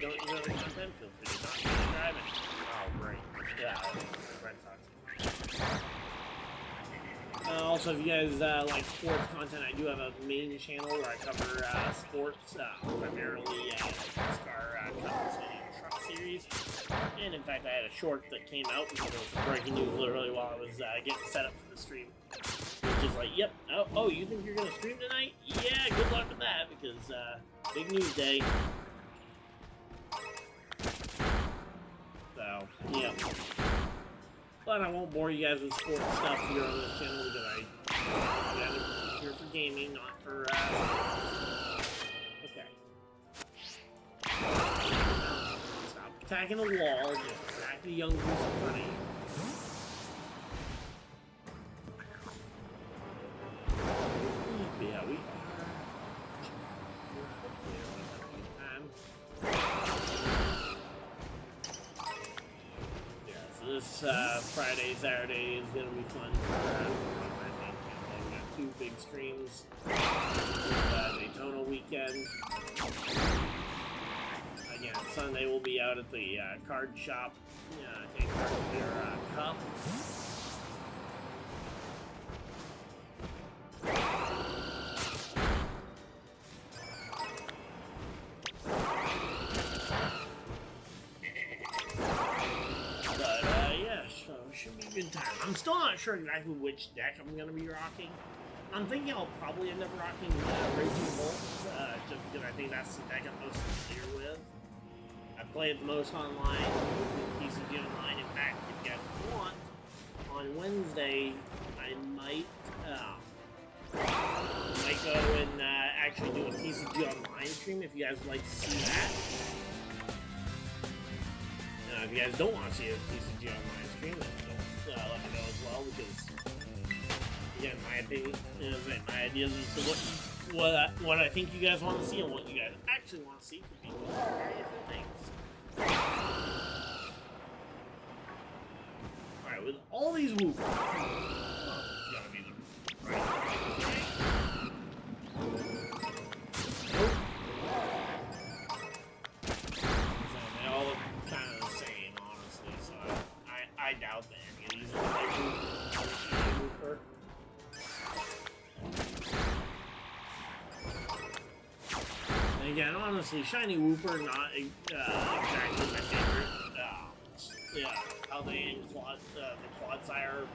guys don't enjoy the content, feel free to not subscribe. Oh, great. Yeah, Red Sox. Also, if you guys like sports content, I do have a main channel where I cover sports, primarily NASCAR Cup Truck Series. And in fact, I had a short that came out because there was some breaking news literally while I was getting set up for the stream. It was just like, yep, oh, you think you're going to stream tonight? Yeah, good luck with that, because big news day. So, yeah. But I won't bore you guys with sports stuff here on this channel because I'm here for gaming, not for, okay. Stop attacking the wall, just attack the young goose in front of you. Yeah, we this Friday, Saturday is going to be fun for I think. We got 2 big streams. Daytona weekend. Again, Sunday we'll be out at the card shop. Take part in their cup. Should be a good time. I'm still not sure exactly which deck I'm going to be rocking. I'm thinking I'll probably end up rocking Raging Bolt, just because I think that's the deck I'm most familiar with. I play it the most online, with TCG Online. In fact, if you guys want, on Wednesday, I might go and actually do a TCG Online stream if you guys would like to see that. If you guys don't want to see a TCG Online stream, then let me know as well, because again, my opinion, my ideas as to what I think you guys want to see and what you guys actually want to see could be very different things. Alright, with all these whoopers, it's gotta be the right thing. They all look kind of the same, honestly, so I doubt that any of these are whooper. And again, honestly, Shiny Wooper not exactly my favorite. Yeah, how they the Clodsire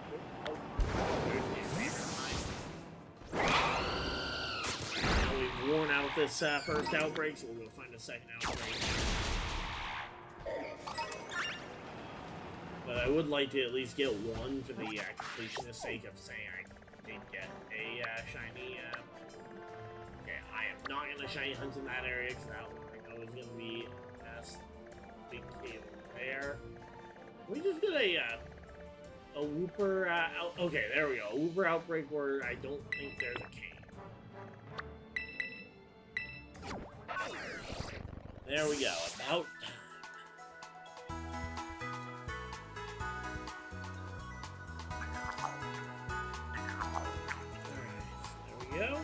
now we've worn out this first outbreak, so we'll go find a second outbreak. But I would like to at least get one for the completionist sake of saying I did get a shiny. Okay, I am not going to shiny hunt in that area because that one I know is going to be a big deal there. We just get a Wooper okay, there we go. A Wooper outbreak where I don't think there's a cave. There we go. About go.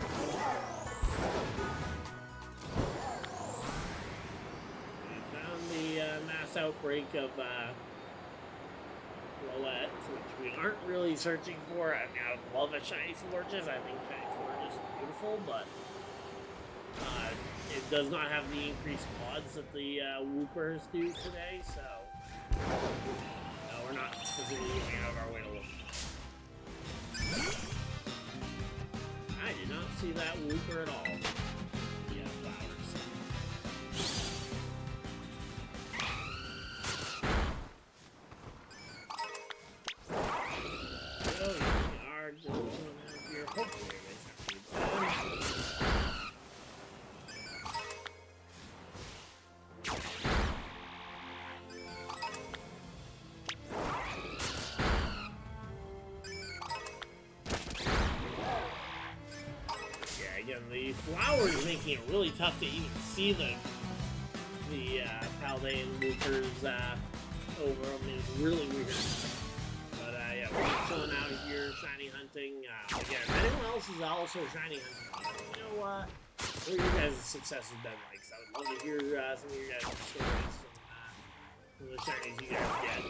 We found the mass outbreak of Roulette, which we aren't really searching for. I mean, I would love a Shiny Forges. I think Shiny Forges is beautiful, but it does not have the increased odds that the Woopers do today, so no, we're not specifically going out of our way to look. I did not see that Wooper at all. Yeah, flowers. So, we are just going out here. Hopefully, the flowers making it really tough to even see the Paldean Woopers over them. It's really weird. But yeah, we're chilling out here, shiny hunting. Again, if anyone else is also shiny hunting, you know what your guys' success has been like. So I would love to hear some of your guys' stories from the shinies you guys get.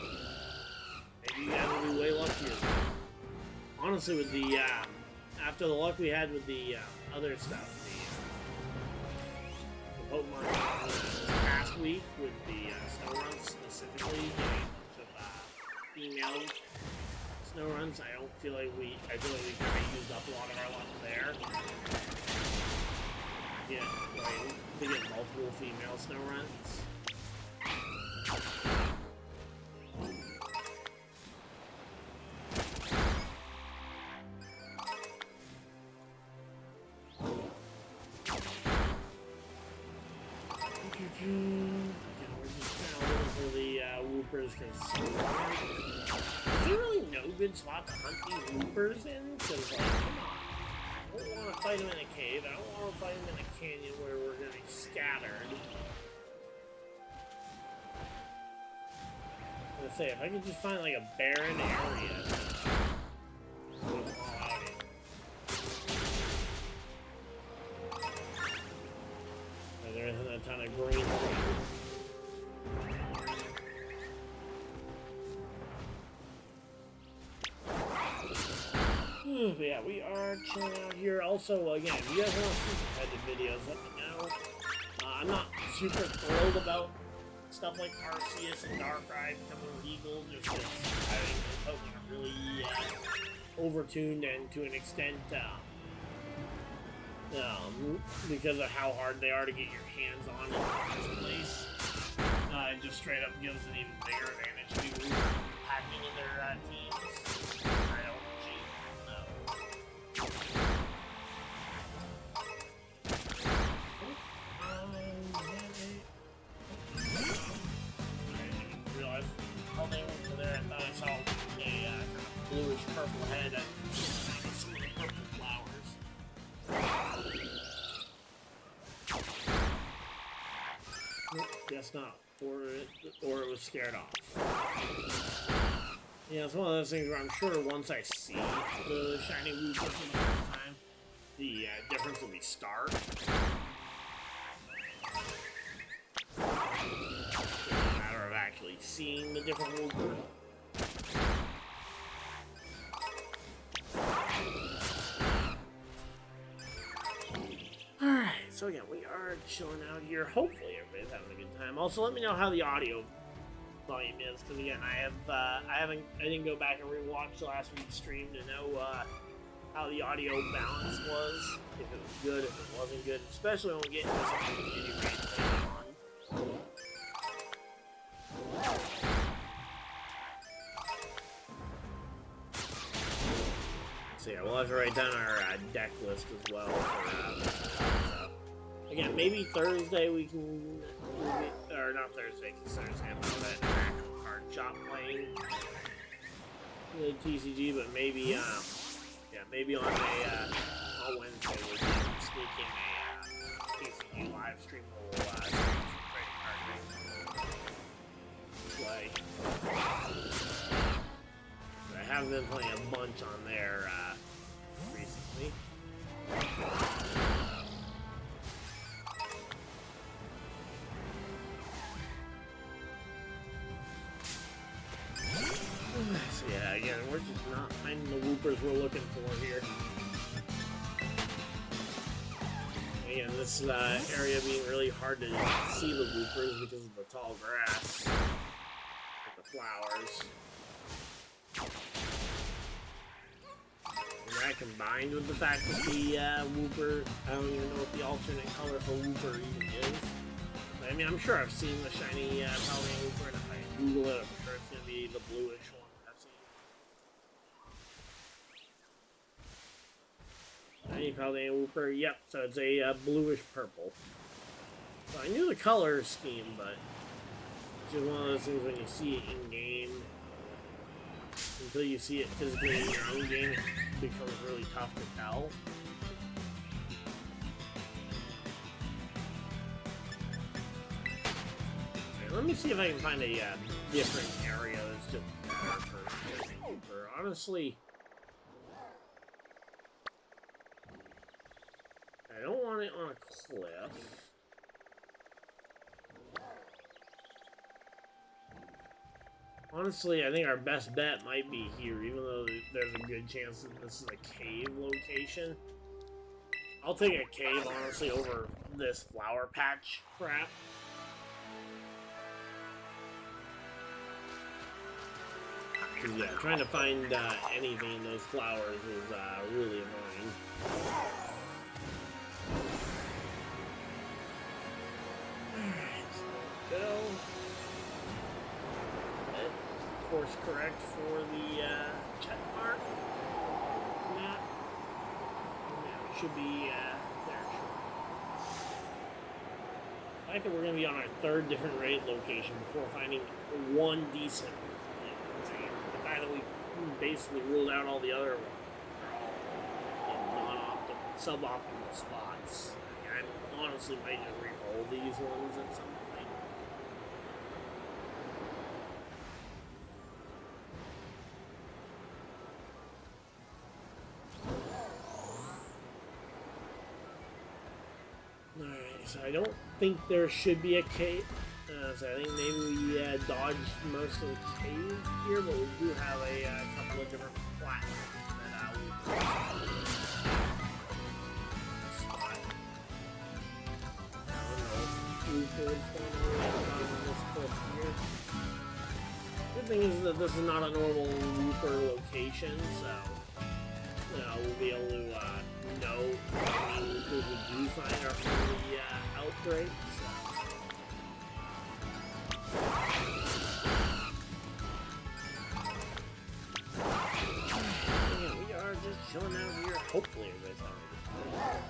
Maybe you guys will be way luckier. Honestly, with the after the luck we had with the other stuff, the Pokemon this past week with the snow runs specifically, getting a bunch of female snow runs, I feel like we kind of used up a lot of our luck there. To get multiple female snow runs. We're just kind of looking for the Woopers because is there really no good spot to hunt these Woopers in? Because, like, come on. I don't want to fight them in a cave. I don't want to fight them in a canyon where we're going to be scattered. I was gonna say, if I could just find like a barren area. There isn't a ton of green. But yeah, we are chilling out here. Also, again, if you guys want to see competitive videos, let me know. I'm not super thrilled about stuff like Arceus and Darkrai becoming legal, just because I think the Pokemon are really overtuned and to an extent, because of how hard they are to get your hands on in the first place. It just straight up gives an even bigger advantage to people packing in their teams. I don't I realized how they went to there. I thought I saw a kind of bluish purple head. Guess not. Or it was scared off. Yeah, it's one of those things where I'm sure once I see the shiny Wooper for the first time, the difference will be stark. It's a matter of actually seeing the different Wooper. Alright, so again, we are chilling out here. Hopefully everybody's having a good time. Also, let me know how the audio volume is, because again, I didn't go back and rewatch last week's stream to know how the audio balance was, if it was good, if it wasn't good, especially when we get into some community rates later on. So yeah, we'll have to write down our deck list as well. So, again, maybe Thursday we can, or not Thursday, because Thursday I'm out at an card shop playing the TCG, but maybe, yeah, maybe on Wednesday we'll sneak in a TCG live stream. We'll stream some trading card games play. I have been playing a bunch on there recently. So yeah, again, we're just not finding the Woopers we're looking for here. Again, this area being really hard to see the Woopers because of the tall grass with the flowers. And that combined with the fact that the Wooper, I don't even know what the alternate color for Wooper even is. I mean, I'm sure I've seen the shiny Paldean Wooper, and if I Google it, I'm sure it's going to be the bluish one I've seen. Shiny Paldean Wooper, yep, so it's a bluish purple. So I knew the color scheme, but it's just one of those things when you see it in game, until you see it physically in your own game, it becomes really tough to tell. Okay, let me see if I can find a different area that's just better for Wooper. Honestly, I don't want it on a cliff. Honestly, I think our best bet might be here, even though there's a good chance that this is a cave location. I'll take a cave, honestly, over this flower patch crap. Because, yeah, trying to find anything in those flowers is really annoying. Alright, so go. Course correct for the check mark map. Yeah, it should be there. I think we're going to be on our third different raid location before finding one decent one. The fact that we basically ruled out all the other ones are all in non-optimal, suboptimal spots. I mean, I honestly might just re-roll these ones at some point. So I don't think there should be a cave. So I think maybe we dodged most of the cave here, but we do have a couple of different platforms that we spot. I don't know if Wooper is going on this cliff here. Good thing is that this is not a normal Wooper location, so we'll be able to know how many Woopers we do find are from the outbreak. So yeah, we are just chilling out here. Hopefully everybody's having a good time.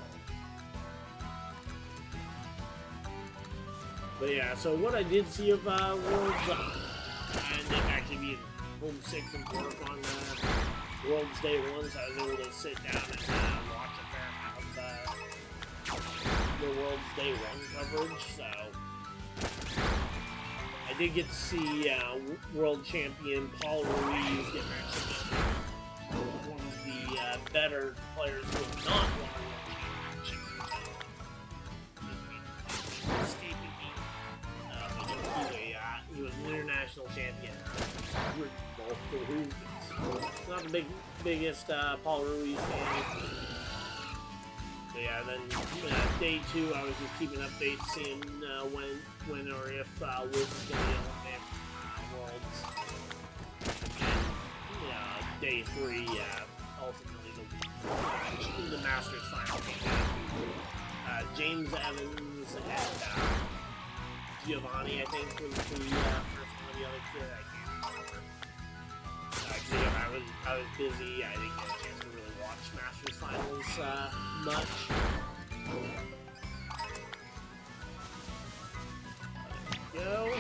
But yeah, so what I did see of Worlds, I ended up actually being homesick from work on Worlds Day 1, so I was able to sit down and watch a fair amount of the Worlds Day 1 coverage, so did get to see world champion Paul Ruiz get matched up one of the better players who have not won a world championship. Escaping me. But he was an international champion. Not the biggest Paul Ruiz fan. But yeah, then day 2, I was just keeping updates, seeing when or if Wolf is going to be on the Worlds. And day 3, ultimately the Masters final. James Evans and Giovanni, I think, was the first one of the other kid. I can't remember. I was busy. I didn't get a chance to really watch Masters finals much. There we go.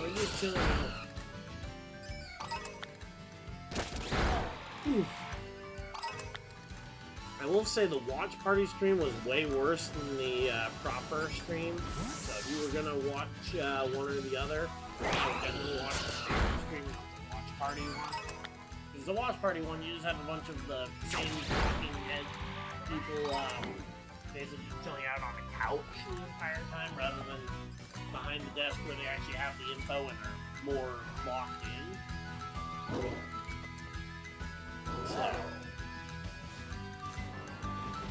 We're just chilling out. I will say the watch party stream was way worse than the proper stream. So if you were gonna watch one or the other, I would definitely watch the proper stream, not the watch party one. Because the watch party one, you just have a bunch of the same talking head people basically chilling out on the couch the entire time, rather than behind the desk where they actually have the info and are more locked in. So.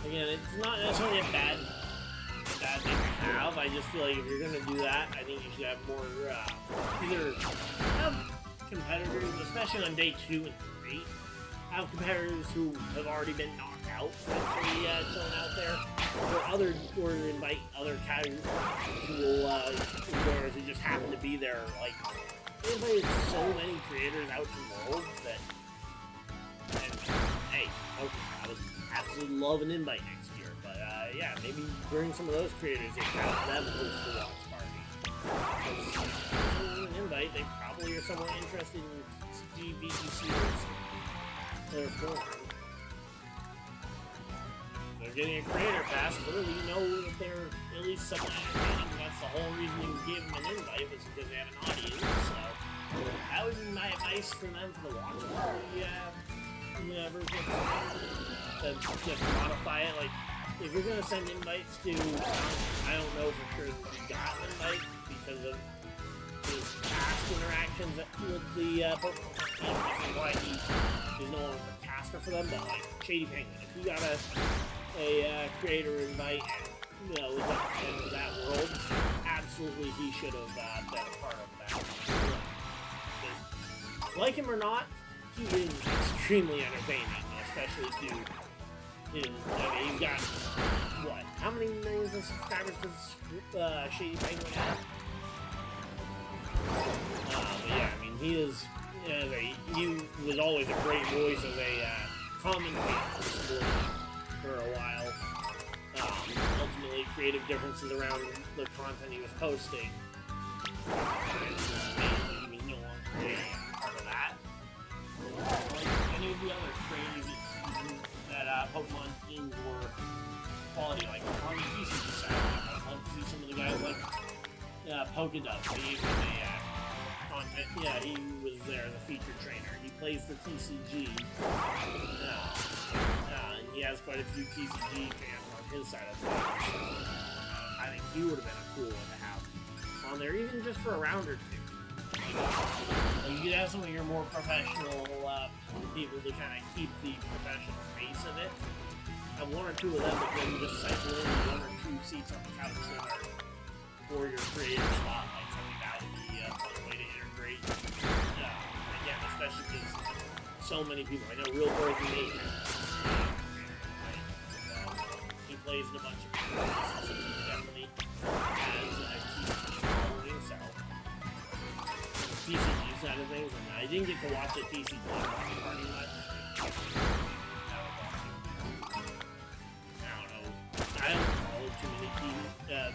Again, it's not necessarily a bad thing to have. I just feel like if you're going to do that, I think you should have more, either have competitors, especially on day 2 and 3, have competitors who have already been knocked out, actually chilling out there, or invite other casual joiners who just happen to be there. Like, they invited so many creators out to Worlds that, and hey, okay, I would absolutely love an invite next year, but yeah, maybe bring some of those creators in, have them host the watch party. Because if an invite, they probably are somewhat interested in VGC or their form. If they're getting a creator pass, clearly you know that they're at least somewhat entertaining. That's the whole reason you gave them an invite, was because they have an audience. So that would be my advice for them for the watch party. Version. To just modify it, like, if you're gonna send invites to, I don't know for sure that he got an invite because of his past interactions with the Pokemon team, which is why he's no longer a caster for them, but like, Shady Penguin, if he got a creator invite and, with that world, absolutely he should have been a part of that. Like him or not, he is extremely entertaining, especially to his, I mean, he's got, what, how many millions of subscribers does Shady Penguin have? But yeah, I mean, he was always a great voice as a commentator for a while. Ultimately, creative differences around the content he was posting. He was no longer part of that. Like any of the other creators that Pokemon teams were quality, like on the TCG side, I'd love to see some of the guys like Pokédub being a content. Yeah, he was there as a featured trainer. He plays the TCG, and he has quite a few TCG fans on his side of things. So, I think he would have been a cool one to have on there, even just for a round or two. You could have some of your more professional people to kind of keep the professional face of it. Have one or two of them, but then just cycle in one or two seats on the couch that are for your creative spotlights. I think that would be a fun way to integrate. Again, especially because so many people. I know Real Breaking Eight he plays in a bunch of people. So he definitely has a TCG following, so TCG side of things, and I didn't get to watch the TCG party much. I don't follow too many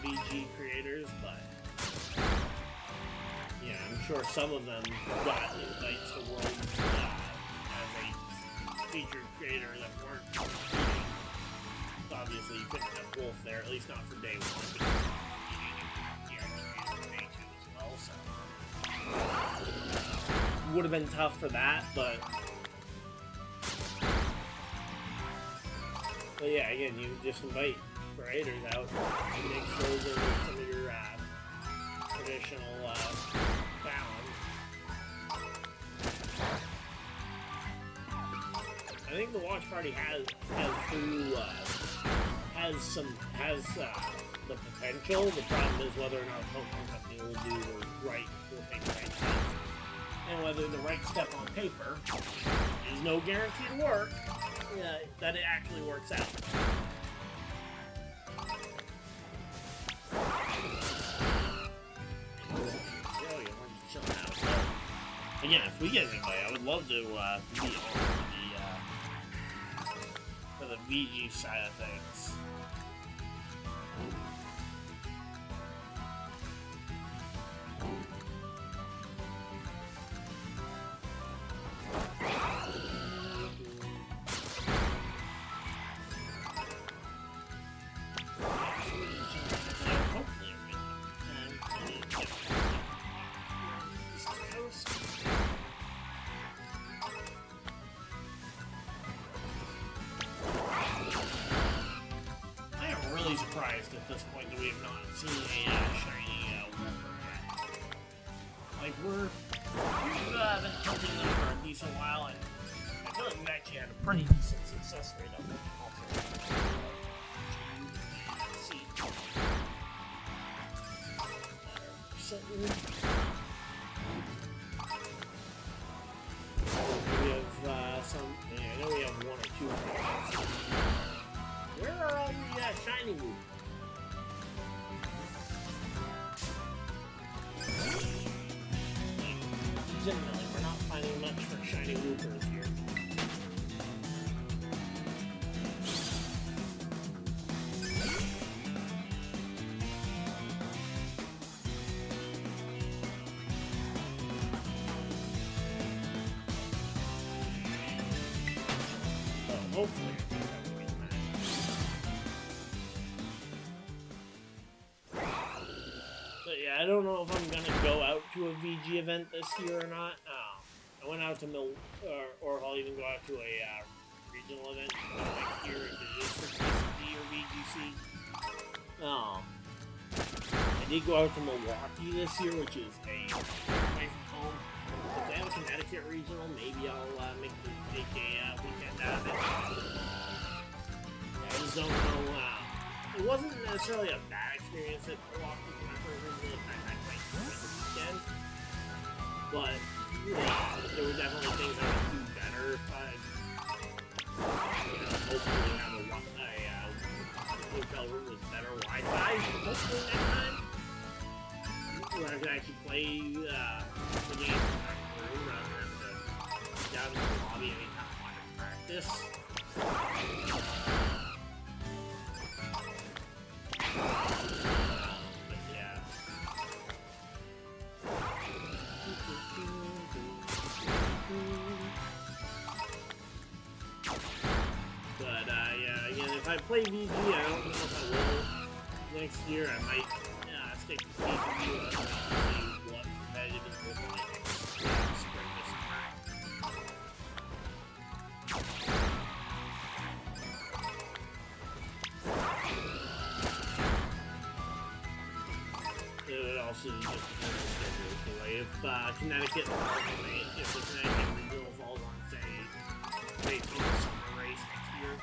VG creators, but yeah, I'm sure some of them got invites to Worlds as featured creator that weren't. Obviously, you couldn't have both there, at least not for day one. Yeah, day two as well, so. Would have been tough for that, but yeah, again, you just invite creators out and mix those in with some of your traditional balance. I think the watch party has the potential. The problem is whether or not Pokemon Company will do the right step, and whether the right step on paper is no guaranteed work. That it actually works out. Again, if we get anybody, I would love to be on for the VG side of things. Surprised at this point that we have not seen a shiny Wooper yet. Like, we've been hunting them for a decent while, and I feel like we've actually had a pretty decent success rate on them also. See. We have some. I know we have one or two. Where are all the shiny Woopers? Generally, we're not finding much for shiny Woopers here. So, hopefully. I don't know if I'm gonna go out to a VG event this year or not. I went out to or I'll even go out to a regional event next year if it is for TCG or VGC. I did go out to Milwaukee this year, which is away from home. If they have a Connecticut regional, maybe I'll make a weekend out of it. I just don't know. It wasn't necessarily a bad experience at Milwaukee. But there were definitely things I would do better if I, hopefully have a hotel room with better Wi-Fi. Hopefully next time, where I could actually play the game in my room rather than down in the lobby anytime I wanted to practice. If I play VG, I don't know if I will. Next year, I might stick to PvP and see what competitive is looking like next spring this time. It would also just depend on schedule. Like if Connecticut falls on me, if the Connecticut regional falls on, say, Daytona summer race next year,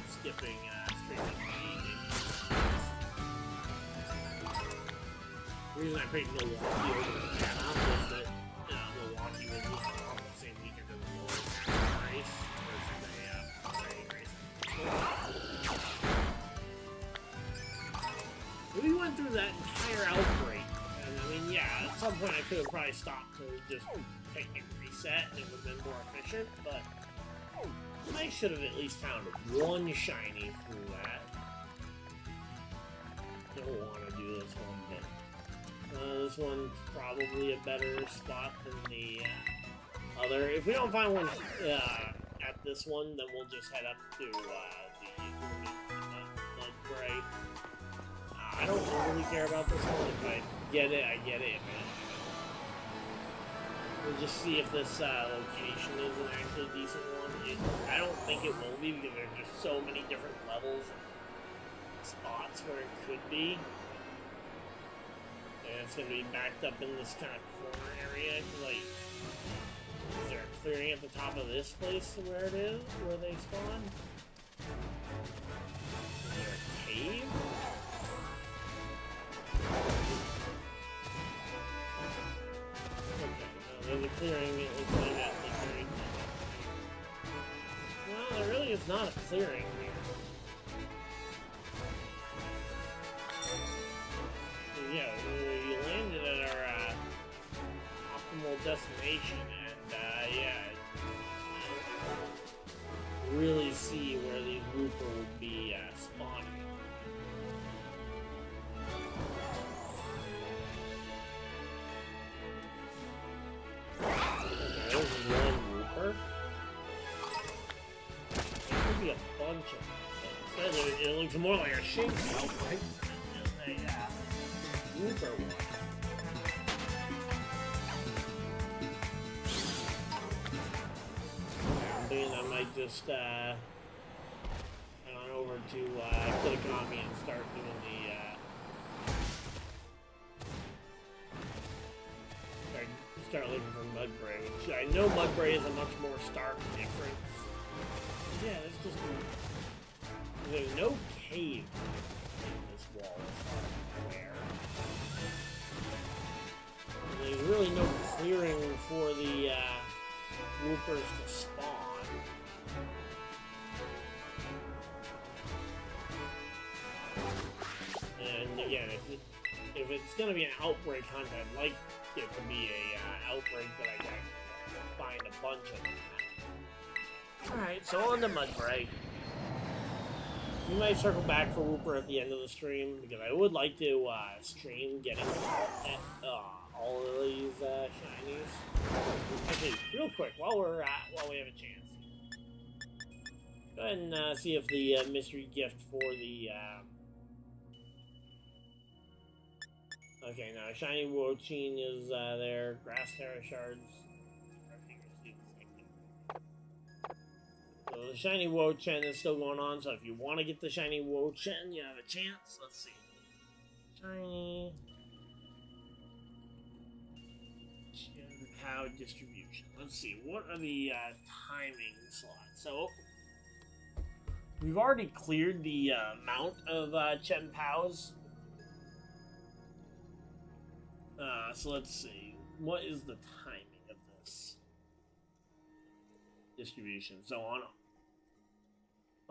skipping straight up the evening. The reason I picked Milwaukee over Atlanta was that Milwaukee was on the same weekend as the Worlds race versus a exciting race. We went through that entire outbreak, and I mean, yeah, at some point I could have probably stopped to just take a reset and it would have been more efficient, but I should have at least found one shiny through that. Don't want to do this one, but this one's probably a better spot than the other. If we don't find one at this one, then we'll just head up to the Mudbray. I don't really care about this one. If I get it, I get it. We'll just see if this location is an actually decent one. I don't think it will be because there's just so many different levels and spots where it could be. And it's going to be backed up in this kind of corner area. Like, is there a clearing at the top of this place where it is, where they spawn? Is there a cave? Okay, no, there's a clearing. It looks like that. Well, there really is not a clearing here. Yeah, we landed at our optimal destination, and yeah, I don't really see where these Wooper would be spawning. There's one Wooper. There could be a bunch of them. It looks more like a Shiny Pokémon. Wooper one. I'm thinking I might just head on over to Kitakami and start doing start looking for Mudbray, which I know Mudbray is a much more stark difference. Yeah, there's no cave in this wall as far as I'm aware. There's really no clearing for the Woopers to spawn. And again, if it's going to be an outbreak hunt, I'd like it to be a outbreak that I can find a bunch of them. Alright, so on to Mudbray. We might circle back for Wooper at the end of the stream, because I would like to stream getting all of these shinies. Actually, real quick, while we have a chance, go ahead and see if the mystery gift for the okay, now Shiny Wochin is there. Grass Terra Shards. So the Shiny Wochin is still going on, so if you want to get the Shiny Wochin, you have a chance. Let's see. Shiny Pow distribution. Let's see, what are the timing slots? So we've already cleared the amount of Chen Pows. So let's see, what is the timing of this distribution? So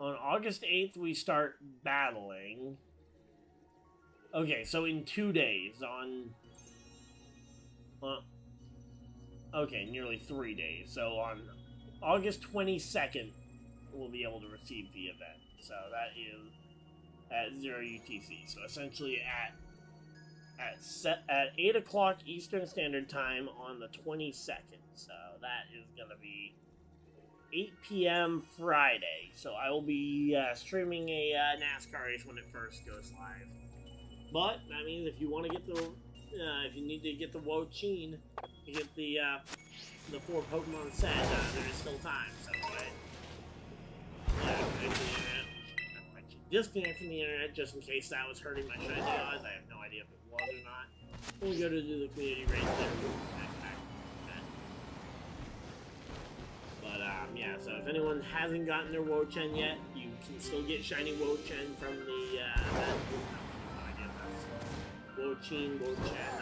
on August 8th, we start battling. Okay, so in 2 days, okay, nearly 3 days. So on August 22nd, we'll be able to receive the event. So that is at 0 UTC. So essentially at 8 o'clock Eastern Standard Time on the 22nd. So that is going to be 8 p.m. Friday. So I will be streaming a NASCAR race when it first goes live. But that means if you want to get the, if you need to get the Wochin, to get the 4 Pokemon set, there is still time. So disconnect from the internet just in case that was hurting my shiny odds. I have no idea if it was or not. When we go to do the community race there, but yeah, so if anyone hasn't gotten their Wochin yet, you can still get Shiny Wochin from the Wochin, I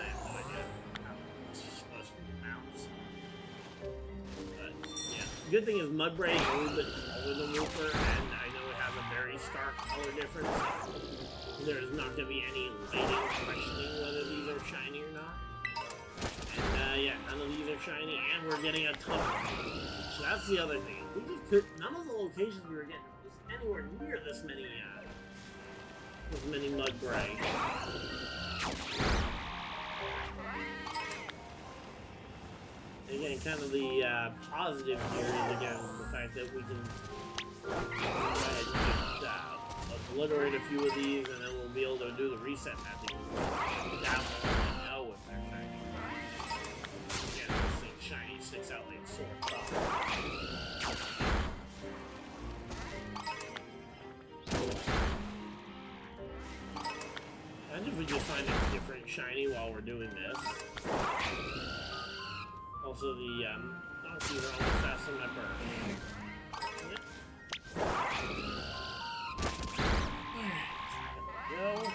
have no idea how it's supposed to be pronounced. But yeah, the good thing is Mudbray is a little bit smaller than Wooper, and I know it has a very stark color difference. There's not going to be any lighting questioning whether these are shiny or not. And yeah, none of these are shiny, and we're getting a ton of them. So that's the other thing. We just could, none of the locations we were getting was anywhere near this many Mudbray. And again, kind of the positive here is, again, the fact that we can go ahead and just obliterate a few of these, and then we'll be able to do the reset method. That one, know if they're shiny. Again, this thing shiny sticks out like a sore thumb. And if we just find a different shiny while we're doing this. Also, the donkeys are almost fast in my bird. There we go.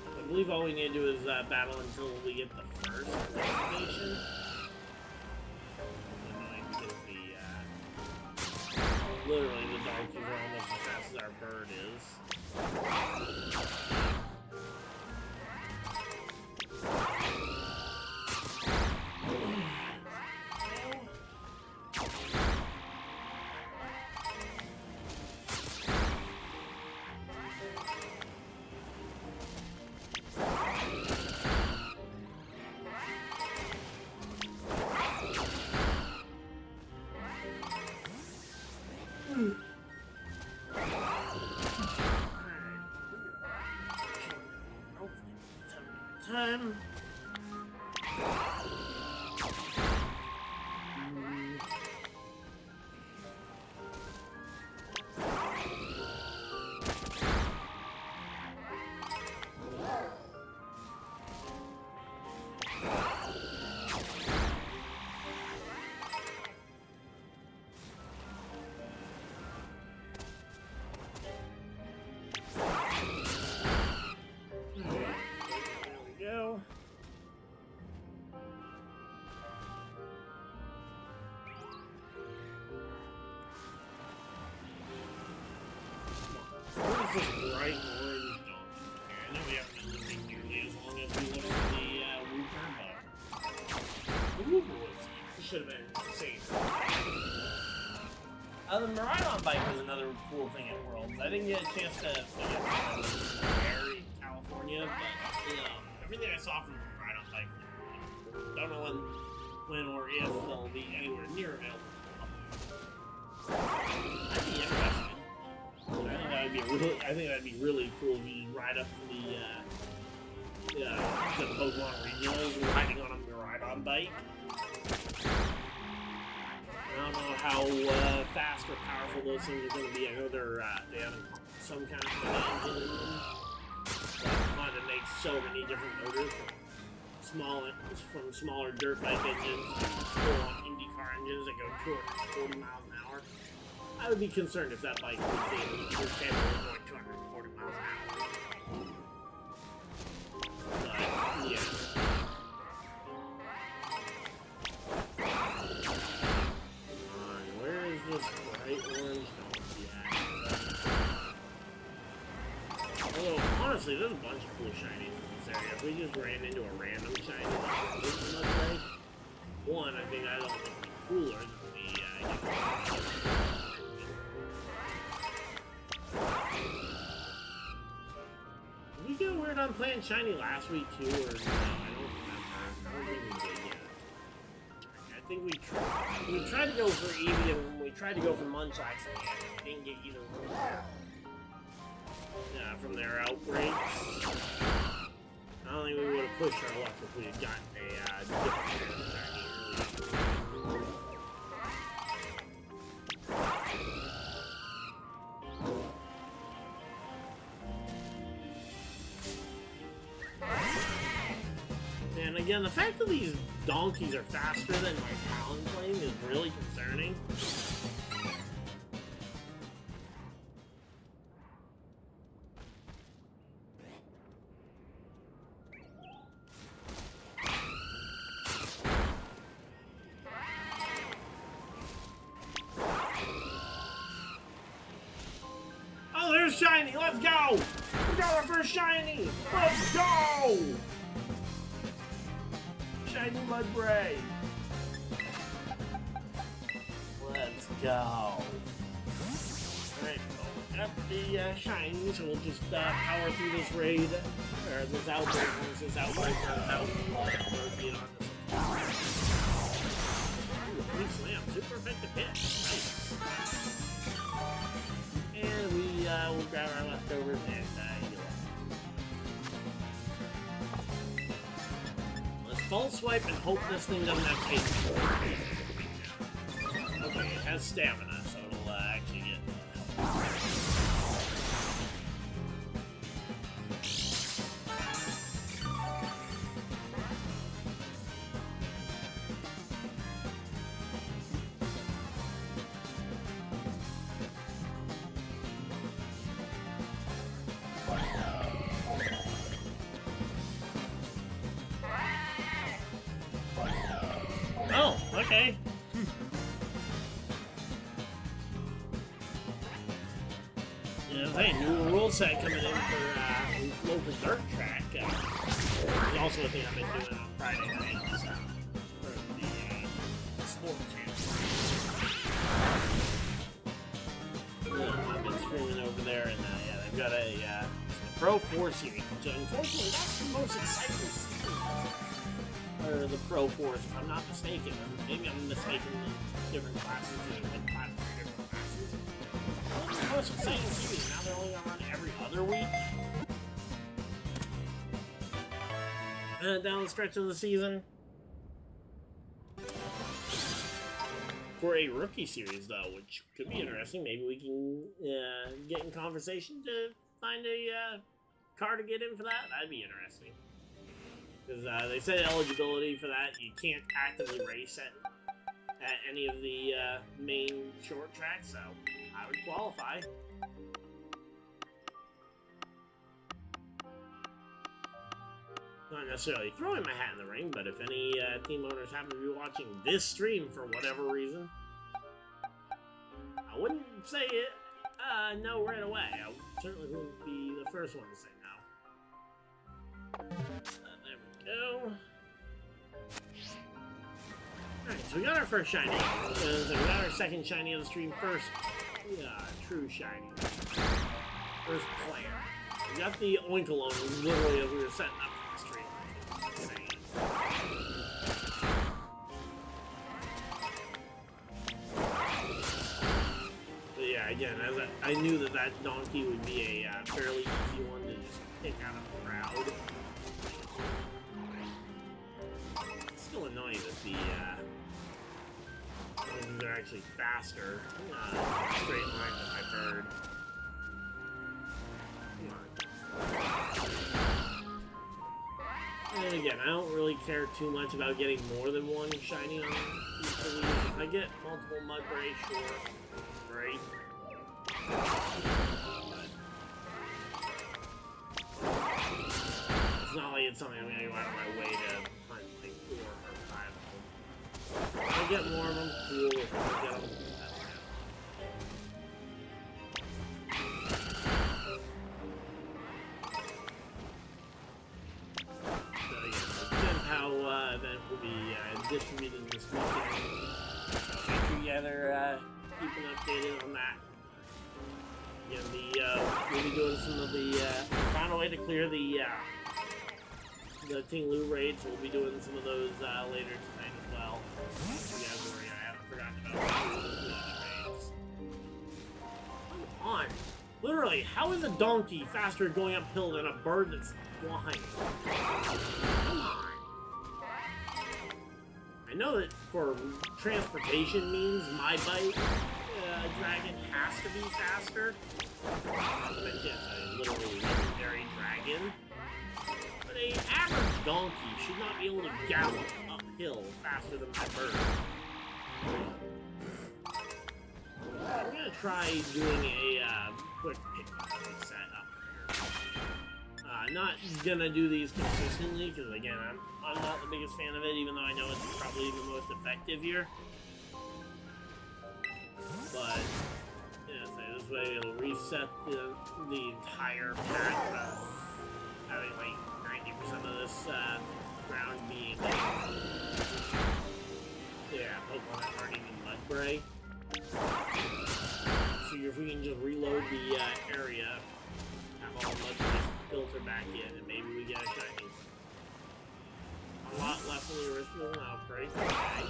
I believe all we need to do is battle until we get the first destination. It's annoying because literally the donkeys are almost as fast as our bird is. Time. This bright orange donkey. I know we haven't been living nearly as long as we looked at the Wooper, but the Wooper should have been insane. The Miraidon bike was another cool thing at Worlds. I didn't get a chance to get there in California, but everything I saw from the Miraidon bike was really cool. Don't know when or if they'll be anywhere near available. That'd be interesting. I think that'd be really cool if you ride up to the Pokemon regionals riding on a Miraidon bike. I don't know how fast or powerful those things are going to be. I know they have some kind of engine in them. But it makes so many different motors from smaller dirt bike engines to full-on IndyCar engines that go 240 miles an hour. I would be concerned if that bike was capable of going 240 miles an hour. But, yeah. Alright, where is this bright orange donkey at? Although, honestly, there's a bunch of cool shinies in this area. If we just ran into a random shiny that doesn't look like, one, I think I don't think it'd be cooler than Did we get weird on playing shiny last week too, or no? I don't remember. I don't think we did yet. I think we tried to go for Eevee and we tried to go for Munchlax in the end. We didn't get either one. Yeah, from their outbreaks. I don't think we would have pushed our luck if we had gotten a different shiny earlier. And again, the fact that these donkeys are faster than my Talonflame is really concerning. shiny! Let's go! We got our first shiny! Let's go! Shiny Mudbray! Let's go! Alright, we got the shinies, so we'll just power through this raid, or this outbreak, once this outbreak runs out. Rotate on this one. Ooh, free slam, super effective hit. Nice. And we'll grab our leftovers and heal up. Let's false swipe and hope this thing doesn't have taste. Okay, it has stamina, so it'll actually get help. Oh, okay. Yeah, hey, new rule set coming in for local dirt track. It's also a thing I've been doing on Friday nights for the sport channel. I've been streaming over there, and yeah, they've got a Pro 4 series, which unfortunately that's the most exciting series. Or the Pro 4s, if I'm not mistaken. Maybe I'm mistaken the different classes, like 5 different classes. It's the most exciting series. Now they're only gonna run every other week. Down the stretch of the season. For a rookie series, though, which could be interesting. Maybe we can get in conversation to find a car to get in for that. That'd be interesting. Because they said eligibility for that, you can't actively race at any of the main short tracks, so I would qualify. Not necessarily throwing my hat in the ring, but if any team owners happen to be watching this stream for whatever reason, I wouldn't say it no right away. I certainly wouldn't be the first one to say no. There we go. Alright, so we got our first shiny. We got our second shiny of the stream. First, true shiny. First player. We got the Oinkalone literally as we were setting up for the stream. Insane. But yeah, again, as I knew that donkey would be a fairly easy one to just pick out of the crowd. It's still annoying that the they're actually faster. Straight line than I've heard. And again, I don't really care too much about getting more than one shiny on each of these. If I get multiple Mudbray, sure, great. It's not like it's something I'm gonna go out of my way to hunt like 4 or 5 of them. If I get more of them, cool. If I get them, event will be distributed this weekend. Make sure you guys are keeping updated on that. Again, we'll be doing some of the found a way to clear the Ting Lu raids. So we'll be doing some of those later tonight as well. So you guys worry, I haven't forgotten about the raids. Come on. Literally, how is a donkey faster going uphill than a bird that's flying? Come on. I know that for transportation means my bike dragon has to be faster. But yes, a literally legendary dragon. But an average donkey should not be able to gallop uphill faster than my bird. I'm gonna try doing a quick pick set up here. Not gonna do these consistently because again, I'm not the biggest fan of it, even though I know it's probably the most effective here. But yeah, so this way it'll reset the entire path, having like 90% of this ground being Pokemon that aren't even Mudbray. So if we can just reload the area, have all Mudbrays filter back in, and maybe we get a shiny. A lot less than the original outbreak. Okay.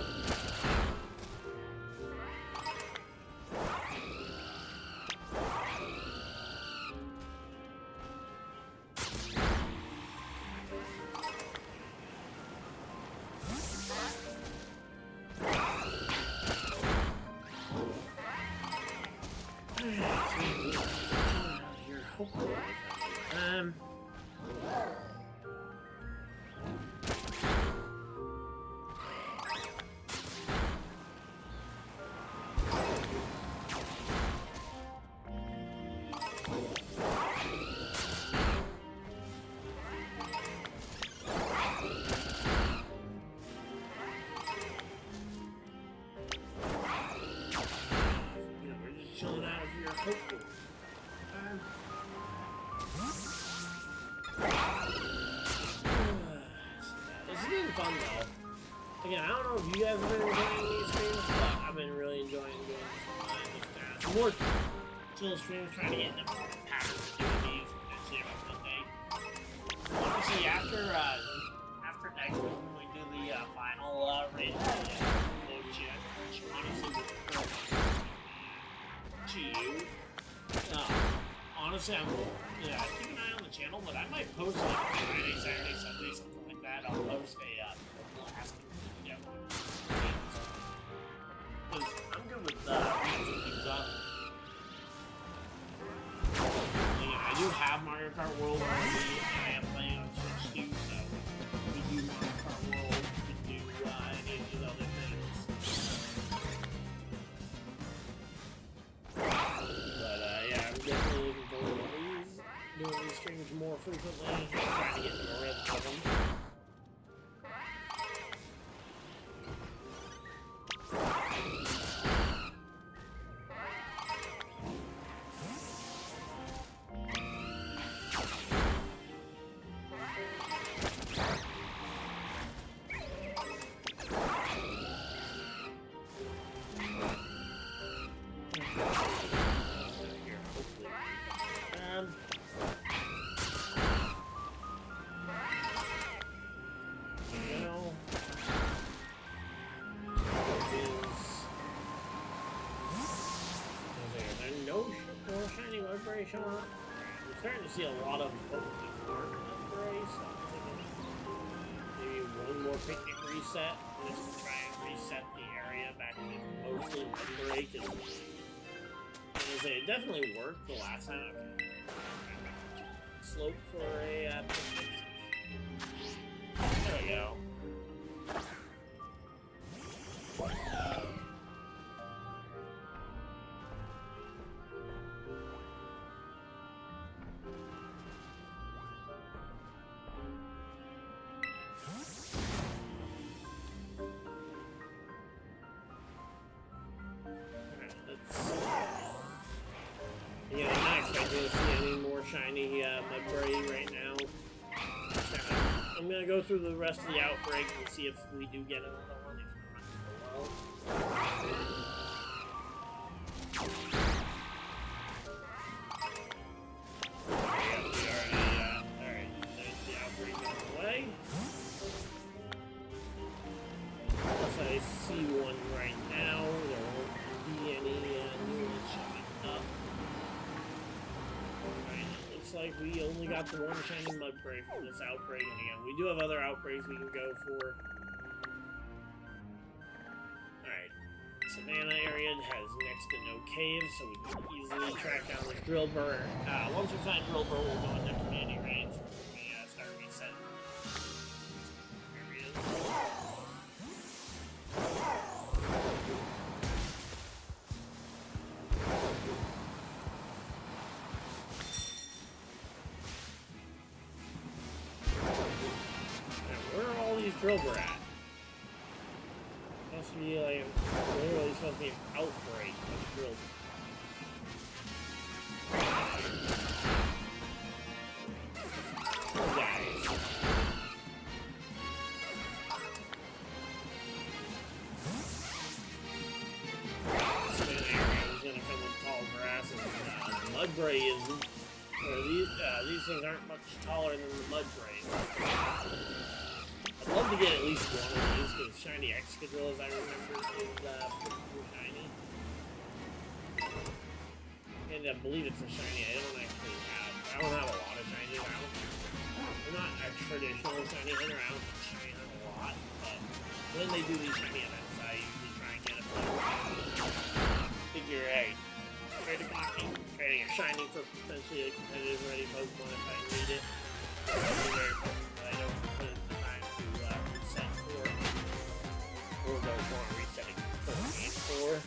Fun though. Again, I don't know if you guys have been enjoying these streams, but I've been really enjoying doing some more chill streams, trying to get into more patterns of doing these potentially every Monday. Honestly, after next week when we do the final raid, honestly, to you. Honestly, I'm keep an eye on the channel, but I might post like Friday, Saturday, Sunday, something like that. I'll post a last video. Because I'm good with mixing things up. I do have Mario Kart World already, and I am playing on Switch too, so we do Mario Kart World, we do any of these other things. But yeah, I'm definitely looking forward to doing these streams more frequently, trying to get more rhythm of them. Showing up. We're starting to see a lot of Pokemon Mudbray, so I'm thinking maybe one more picnic reset, just to try and reset the area back to mostly Mudbray, because it definitely worked the last time. Slope for a picnic. There we go. Yeah, I'm not expecting to see any more shiny Mudbray right now. I'm gonna go through the rest of the outbreak and see if we do get another one. If not, alright, there's the outbreak on the way. Unless I see one right now, there won't be any new ones showing up. Like we only got the one shiny Mudbray from this outbreak, and again, we do have other outbreaks we can go for. Alright, Savannah area has next to no caves, so we can easily track down this Drillbur. Once we find Drillbur, we'll go into community raids before we start resetting areas. Drillbur at? Supposed to be like literally supposed to be an outbreak of Drillbur. Guys. Gonna come with tall grass and Mudbray isn't. These things aren't much taller than the Mudbray. I'd love to get at least one of these because Shiny Excadrill, as I remember, is pretty shiny. And I believe it's a shiny I don't actually have. I don't have a lot of shinies. I'm not a traditional shiny hunter. I don't shiny hunt a lot, but when they do these shiny events, I usually try and get a figure, hey, trading a shiny for potentially a competitive ready Pokemon if I need it. I don't put in the time to reset for, or don't want resetting for game 4.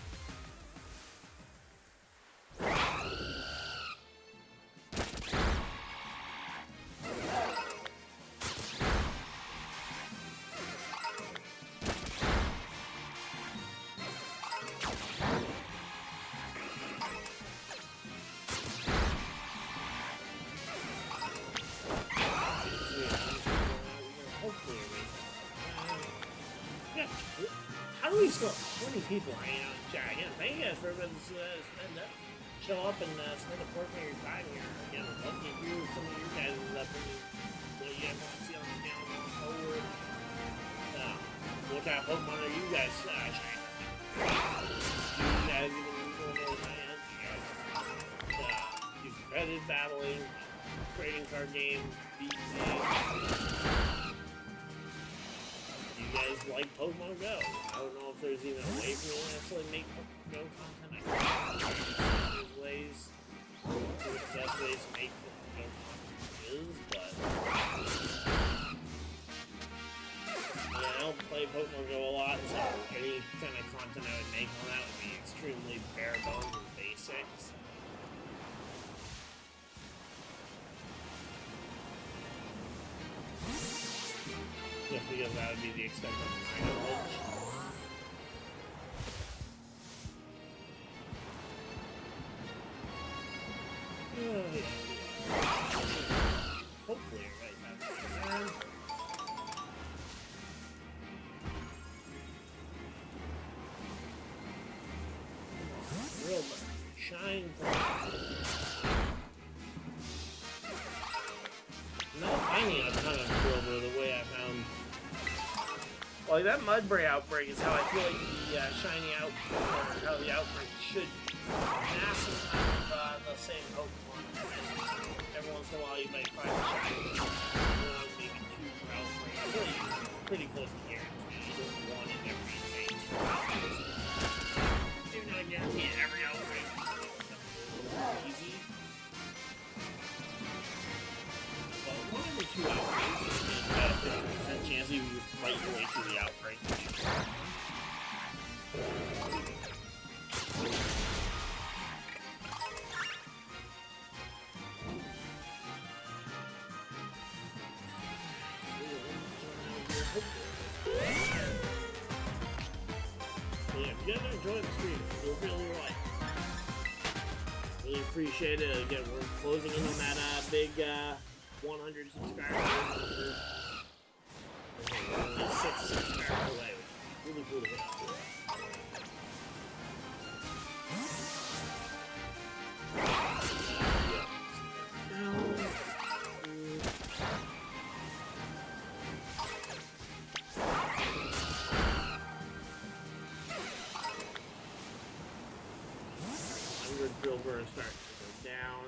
How do we still 20 people hanging out in chat? Again, thank you guys for everybody show up and spend a portion of your time here. Again, I'd love to hear some of your guys' opinions. What you guys want to see on the channel moving forward. What kind of Pokemon are you guys shining? You guys even know what I am? You guys do competitive battling, trading card game, you guys like Pokemon Go? I don't know if there's even a way for you to actually make Pokemon Go content. There's ways, the best ways to make Pokemon Go content is, but yeah, I don't play Pokemon Go a lot, so any kind of content I would make on that would be extremely bare bones and basic. So. Just because that would be the extent of my knowledge. Hopefully everybody's having a good time. Real shine. Not finding a ton of Silver the way I found. Like that Mudbray outbreak is how I feel like the shiny outbreak, or how the outbreak should be. Massive amount of the same Pokemon, and then every once in a while you might find a shiny. Maybe 2 per outbreak. I feel like you're pretty close to guaranteed. 1 in every phase. Even though I guarantee every outbreak is easy. But 1 every 2 outbreaks. Got a 50% chance you can fight your way through the outbreak. So yeah, if you guys are enjoying the stream, feel really right. Really appreciate it. Again, we're closing in on that big 100 subscribers. We're only 6 subscribers away. Really cool to hit up. Silver is starting to go down.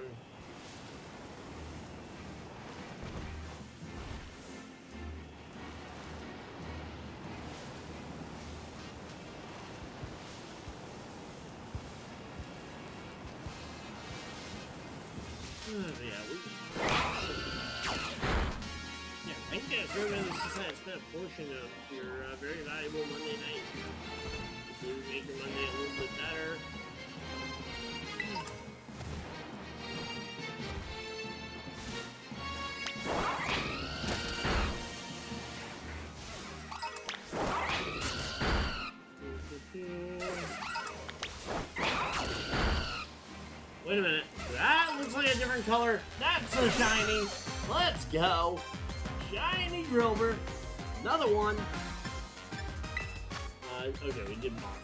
Thank you guys for everyone that's decided to spend a portion of your very valuable Monday night. Hopefully we make your Monday a little bit better. Wait a minute. That was looks like a different color. That's so shiny. Let's go. Shiny Drilbur. Another one. Okay, we did box.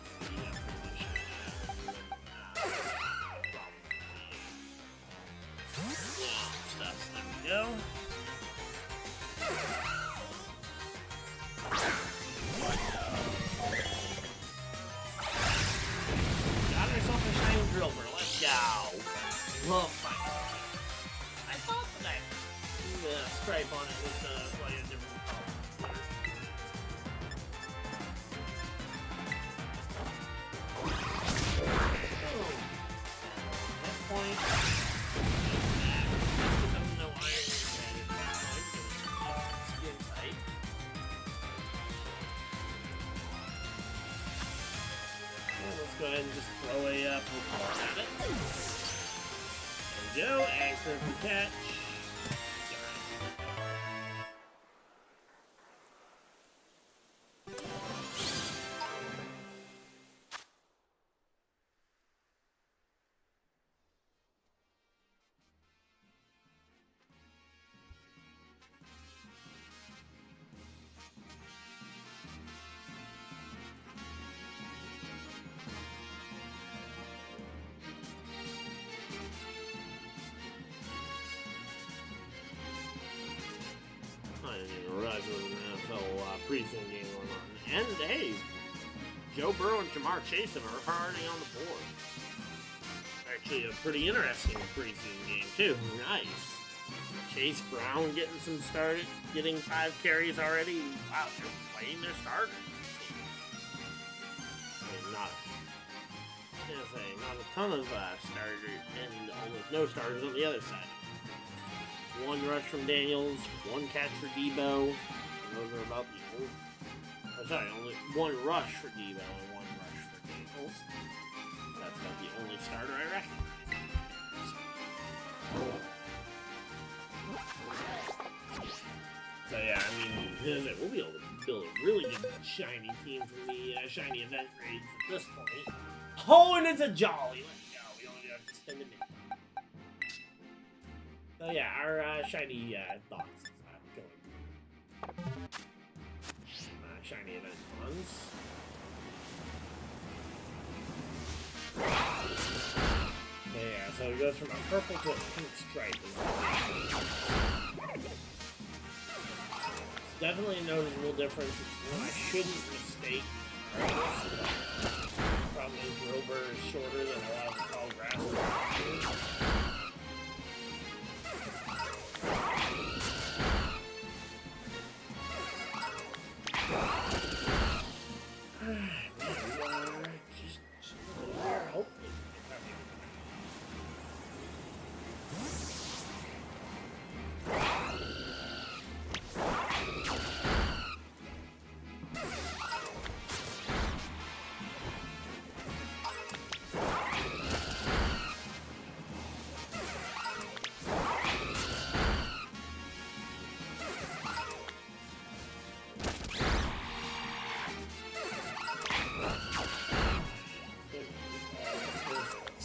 Yeah, stuff. There we go. Got ourselves a shiny Drilbur. Let's go. Love fight. I thought that stripe on it was like a different color. That point. No iron skin tight. Let's go ahead and just throw a Pokemon at it. There we go, anchor for catch. I didn't even realize there was an NFL preseason game going on. And hey, Joe Burrow and Jamar Chase are already on the board. Actually, a pretty interesting preseason game too. Nice. Chase Brown getting some started, getting 5 carries already. Wow, they're playing their starters. I mean, not a ton of starters and almost no starters on the other side. 1 rush from Daniels, 1 catch for Debo. And those are about the only. Only 1 rush for Debo and 1 rush for Daniels. That's about the only starter I recognize. So yeah, I mean, we'll be able to build a really good shiny team from the shiny event raids at this point. Oh, and it's a Jolly. Let's go. We don't have to spend a minute. So yeah, our shiny box is going. Shiny event ones. Yeah, so it goes from a purple to a pink stripe. It's definitely a noticeable difference. It's one I shouldn't mistake. Probably Drilbur is shorter than a lot of the tall grass.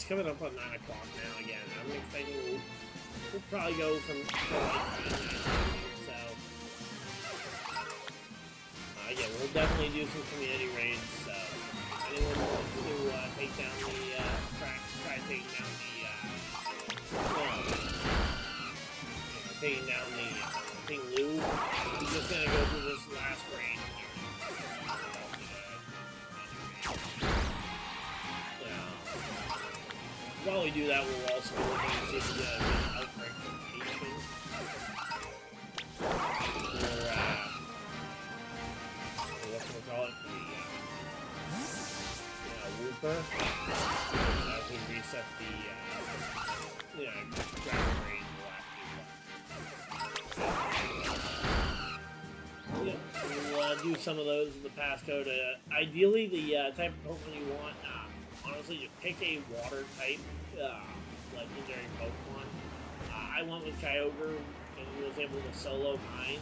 Coming up on 9 o'clock now again. I'm expecting we'll probably go from so again, we'll definitely do some community raids. So if anyone wants to take down the try taking down the King Lou, I'm just gonna go through this last raid here. While we do that, we'll also be looking to see if we get an outbreak location. Or, what can we call it? The, Wooper. As we reset the, dragon raid will we'll do some of those in the passcode. Ideally, the type of Pokemon you want, honestly, just pick a water type legendary Pokemon. I went with Kyogre and was able to solo mine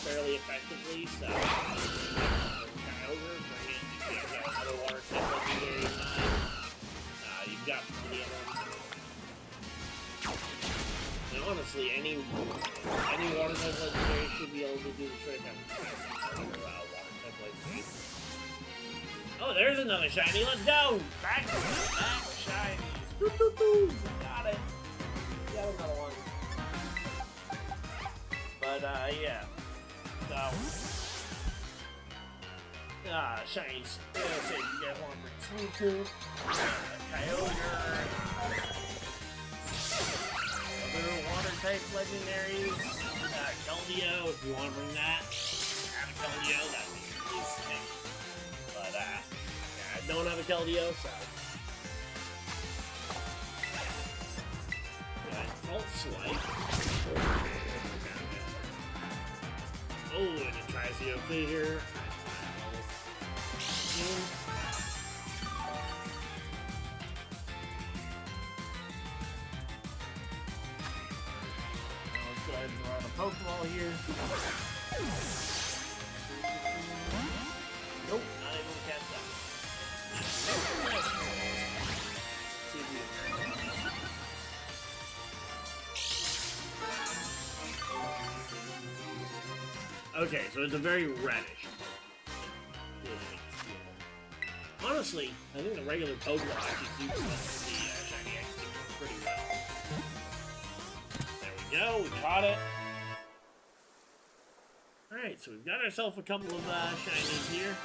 fairly effectively. So, Kyogre, bring it. You can't get another water type legendary mine. You've got plenty of them. honestly, any water type legendary should be able to do the trick. Water type legendary. Oh, there's another shiny. Let's go! Back shinies. Woo-hoo-hoo. Got it. Got another one. But yeah. So shinies. Say you guys want to bring Sneaku, Kyogre, other water type legendaries, Keldeo, if you want to bring that. Have a Keldeo, that'd be really sick. But yeah, I don't have a Keldeo, so Volt Swipe. Oh, and it tries to go here. Let's go ahead and run a Pokeball here. Nope, not able to catch that. Okay, so it's a very reddish. Honestly, I think the regular Pokemon actually suits the Shiny X pretty well. There we go, we caught it. Alright, so we've got ourselves a couple of Shinies here.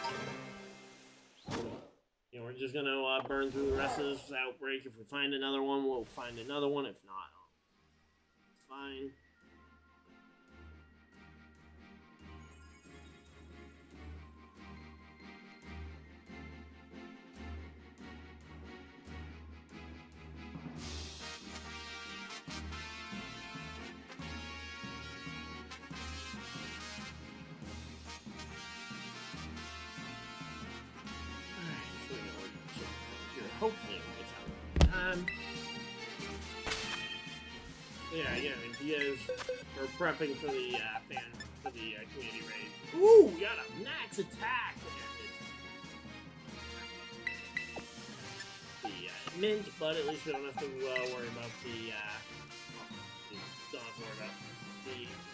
You know, we're just gonna burn through the rest of this outbreak. If we find another one, we'll find another one. If not, it's fine. Hopefully it's out of time. Yeah, again, if you guys are prepping for the community raid. Ooh, we got a max attack! The mint, but at least we don't have to worry about the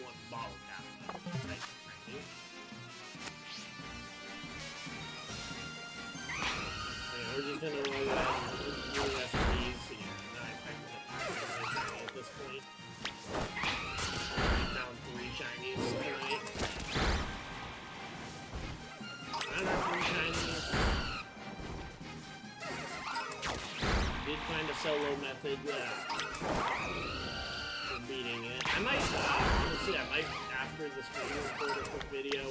one bottle cap. Right? We're just gonna roll that and do the rest of these. So, yeah, not expecting something at this point. We found 3 shinies tonight. Found our 3 shinies. Did find a solo method for beating it. I might, honestly, after the stream, record a quick video,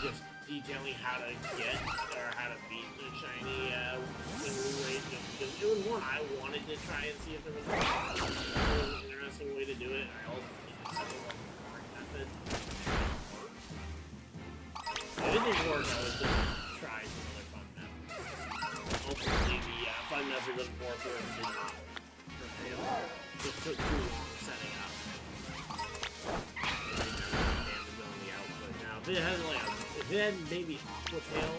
just detailing how to get or how to beat the shiny raid, because it was one I wanted to try and see if there was an interesting way to do it. I also think it's a different method. If it didn't work, I was going to try some other fun methods. Ultimately, the fun method doesn't work or it did not fail. It took too long setting up. If it had maybe Aqua Tail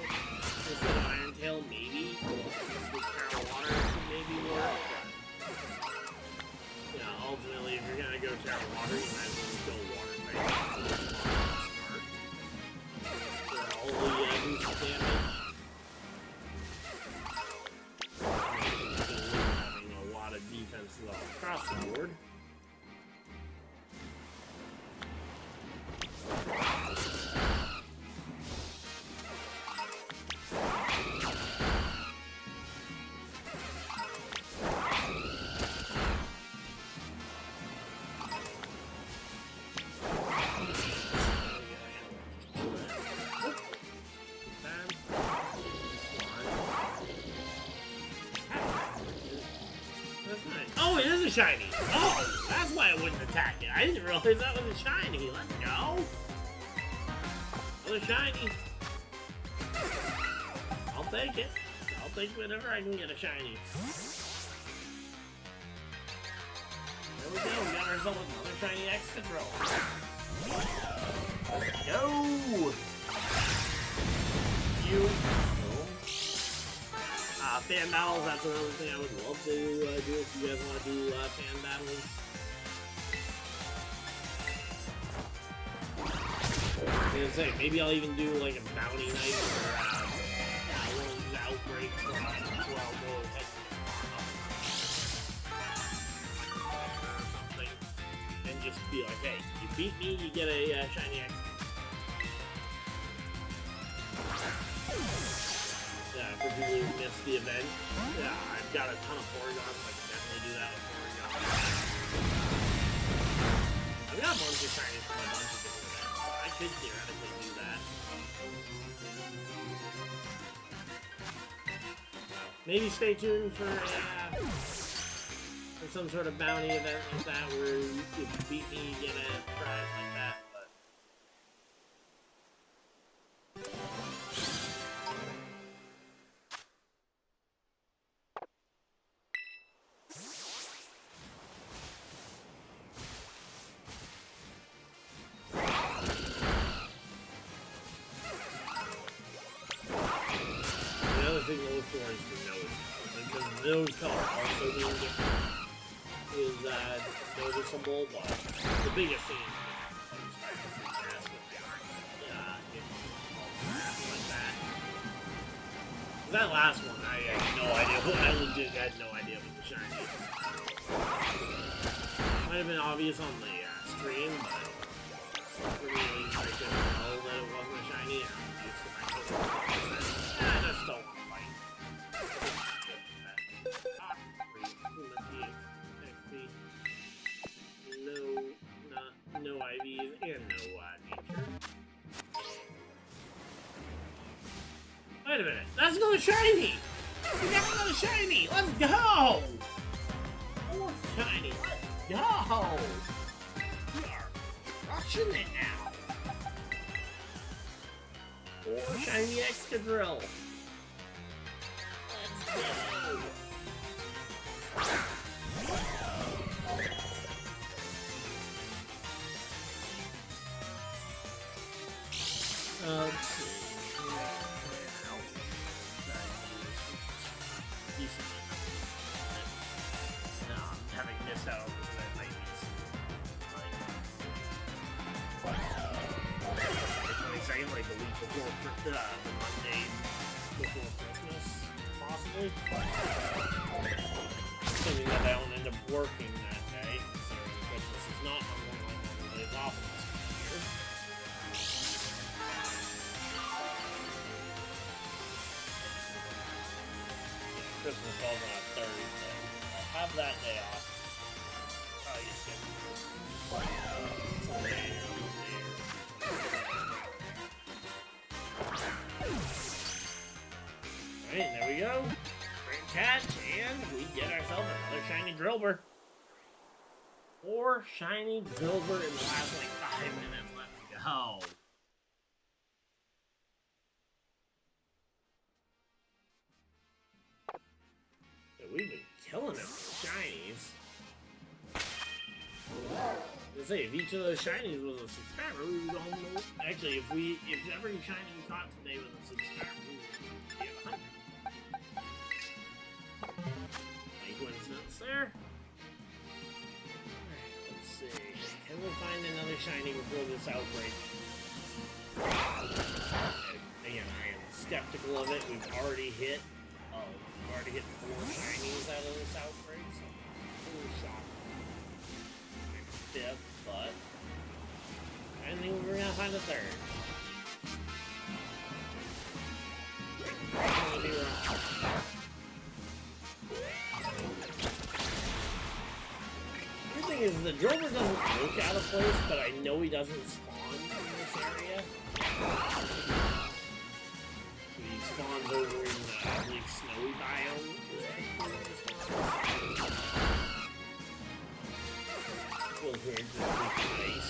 instead of Iron Tail, maybe with Terra Water could maybe work. But yeah, ultimately, if you're gonna go Terra Water, you might as well just go Water type. For all the boost damage. Having a lot of defenses all across the board. Oh, it is a shiny! Oh, that's why I wouldn't attack it. I didn't realize that was a shiny. Let's go! Another shiny. I'll take it. I'll take whenever I can get a shiny. There we go. We got ourselves another shiny Excadrill. Let's go! You. Fan battles, that's another thing I would love to do if you guys want to do fan battles. was gonna say, maybe I'll even do like a bounty night or one of these outbreaks where I'll go ahead or something and just be like, hey, you beat me, you get a shiny X. Yeah, for people who missed the event, yeah, I've got a ton of Porygons, so I can definitely do that with Porygons. I've got a bunch of shinies from a bunch of different events, so I could theoretically do that. Maybe stay tuned for some sort of bounty event like that, where if you beat me, you get a prize like that. Thing to look for is the nose color, because the nose color also being different is noticeable, but the biggest thing is like that. That last one, I had no idea. I legit had no idea what the shiny is. Might have been obvious on the stream, but for me, I couldn't know that it wasn't a shiny. I just don't. No IVs and no nature. Wait a minute, let's go to shiny! We gotta go to shiny! Let's go! Fourth shiny, let's go! We are crushing it now! 4 shiny Excadrill! Let's go! Let's see. No, I'm having missed out on this event lately. Like the week before, the Monday before Christmas, possibly. Assuming that I don't end up working that day, so Christmas is not on one of my normal days off this year. Christmas falls on a Thursday. I'll have that day off. Probably just get Alright, there we go. Great catch, and we get ourselves another shiny Drillbur. 4 shiny Drillbur in the last like 5 minutes. Let's go. We've been killing it with shinies. Let's say if each of those shinies was a subscriber, we would almost actually if every shiny we caught today was a subscriber, we would be at 100. Any coincidence there? Alright, let's see. Can we find another shiny before this outbreak? Again, I am skeptical of it. We've already hit 4 shinies out of this outbreak, so I'm a little shocked. Maybe 5th, but I didn't think we were gonna find a 3rd. Probably be wrong. The thing is, the Drillbur doesn't look out of place, but I know he doesn't spawn in this area. He spawns over in the really snowy biome. Feels weird to leave the base,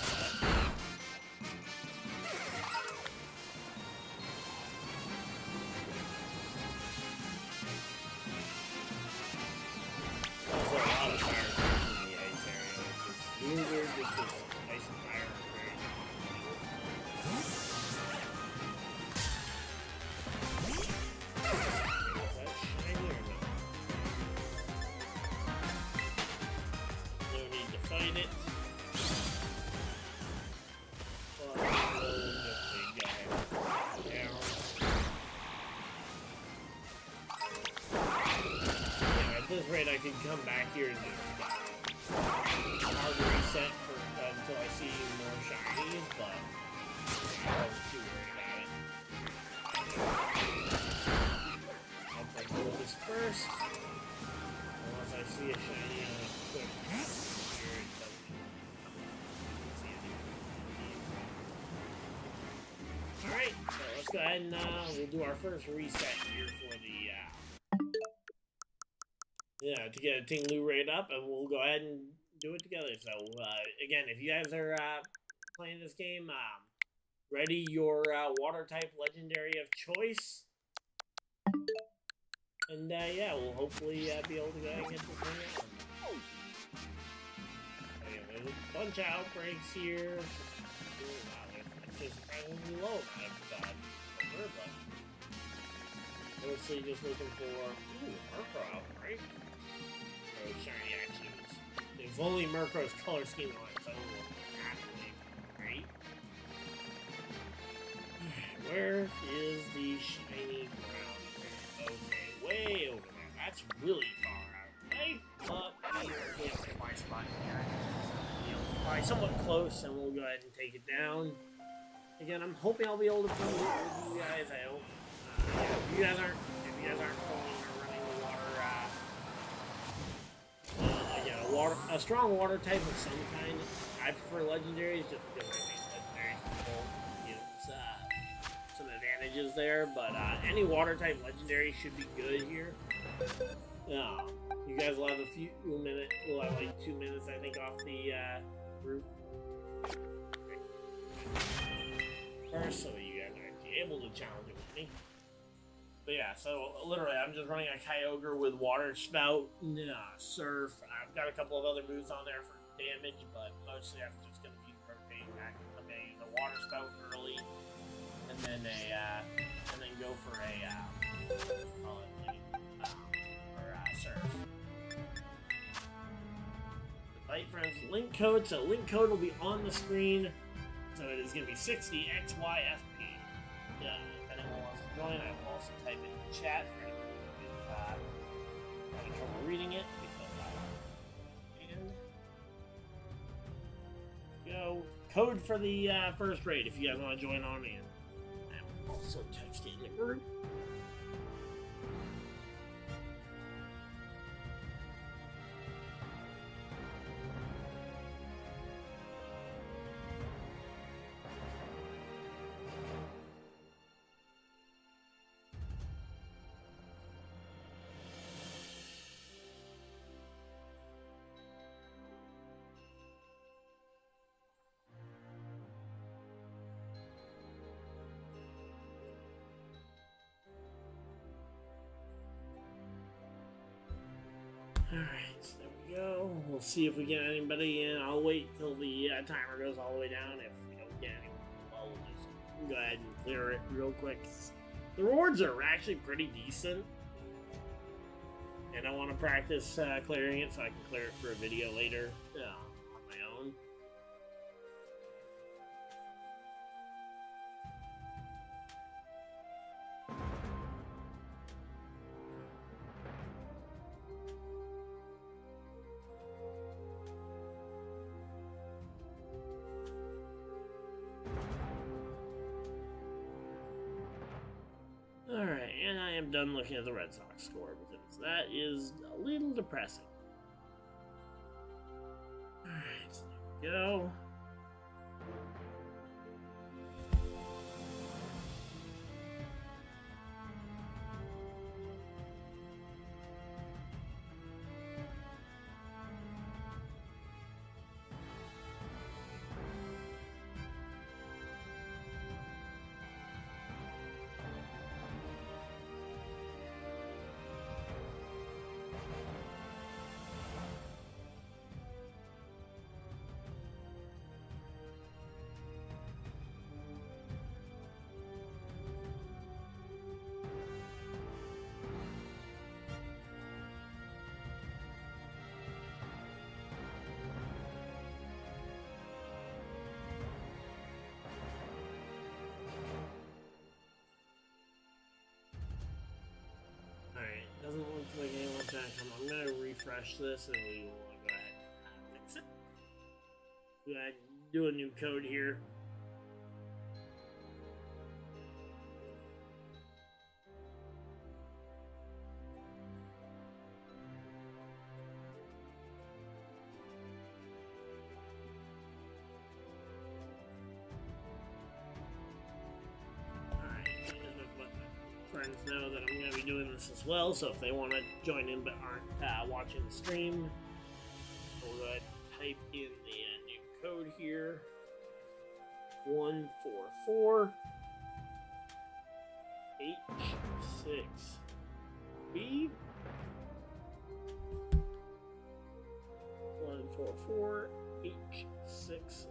but also a lot of fire in the ice area, which is really weird just because ice and fire are very fight it. Well, we'll just afraid I could come back here and just hard reset for, until I see more shinies, but I wasn't too worried about it. I'll take a little dispersed. Unless I see a shiny on a quick pass here, it doesn't see anything. Alright, so let's go ahead and we'll do our first reset here for the to get a Ting-Lu raid up, and we'll go ahead and do it together. So again, if you guys are playing this game, ready your water type legendary of choice. And yeah, we'll hopefully be able to go ahead and get this thing out. Again, there's a bunch of outbreaks here. Ooh, wow, there's just surprisingly low amount of but mostly just looking for Murkrow outbreak. Murkrow's shiny actually was. If only Murkrow's color scheme on its own was actually great. Where is the shiny ground? Okay, way over there. That's really far out. Way up here. Can't get my spot here. Probably somewhat close, and we'll go ahead and take it down. Again, I'm hoping I'll be able to film it with you guys. I hope. If you guys aren't pulling or running the water, a strong water type of some kind. I prefer legendaries just because I think legendaries gives some advantages there. But any water type legendary should be good here. You guys will have a few minutes. We'll have like 2 minutes, I think, off the route. First, so you guys are actually able to challenge it with me. But yeah, so literally, I'm just running a Kyogre with Water Spout, Surf. I've got a couple of other moves on there for damage, but mostly I'm just going to be rotating back. I'm going to use a Water Spout early, and then go for a Surf. Right, friends, link code. So link code will be on the screen. So it is going to be 60XYFP. Yeah, if anyone wants to join, I will also type it in the chat for anyone who is having trouble reading it. And go code for the first raid if you guys want to join on in. I will also text it in the group. Alright, so there we go. We'll see if we get anybody in. I'll wait till the timer goes all the way down. If we don't get anyone, well, we'll just go ahead and clear it real quick. The rewards are actually pretty decent. And I want to practice clearing it so I can clear it for a video later on my own. Alright, and I am done looking at the Red Sox score because that is a little depressing. Alright, so there we go. I'm gonna refresh this and we will go ahead and fix it. Go ahead and do a new code here. Friends know that I'm going to be doing this as well, so if they want to join in but aren't watching the stream, we'll go ahead and type in the new code here. 144 H6B 144 H6B.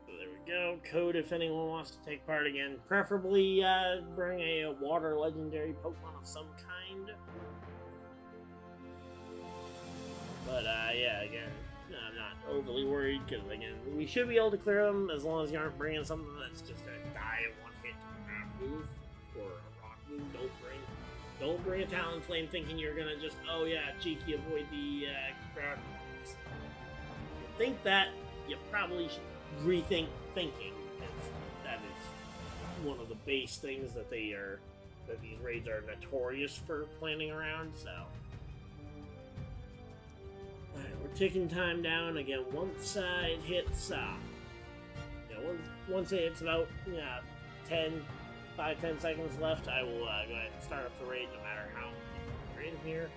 So there we go. Code if anyone wants to take part again. Preferably bring a water legendary Pokemon of some kind. But yeah, again, I'm not overly worried because again, we should be able to clear them as long as you aren't bringing something that's just gonna die in one hit to a ground move or a rock move. Don't bring a Talonflame thinking you're gonna just cheeky avoid the ground moves. Think that, you probably should rethink thinking, because that is one of the base things that these raids are notorious for planning around. So, alright, we're ticking time down again. Once it hits, once it hits about 5-10 seconds left, I will go ahead and start up the raid, no matter how we're in here.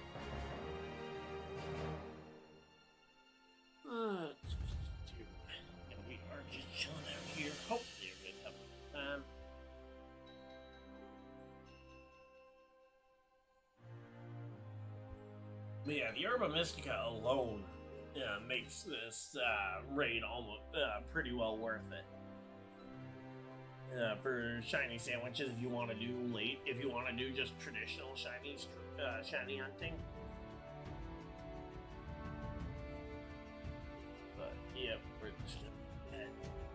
We are just chilling out here. Hopefully, we're gonna have time. But yeah, the Herba Mystica alone makes this raid almost pretty well worth it. For shiny sandwiches, if you want to do late, if you want to do just traditional shiny hunting. Yep, we're just gonna head.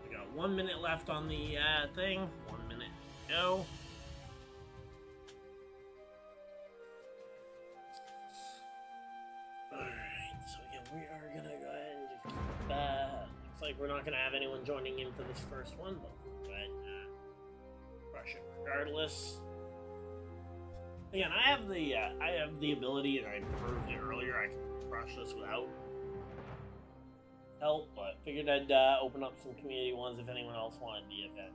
We got 1 minute left on the thing. 1 minute to go. Alright, so again, we are gonna go ahead and just keep, looks like we're not gonna have anyone joining in for this first one, but we'll go ahead and crush it regardless. Again, I have the ability, and I proved it earlier, I can crush this without help, but figured I'd open up some community ones if anyone else wanted the event.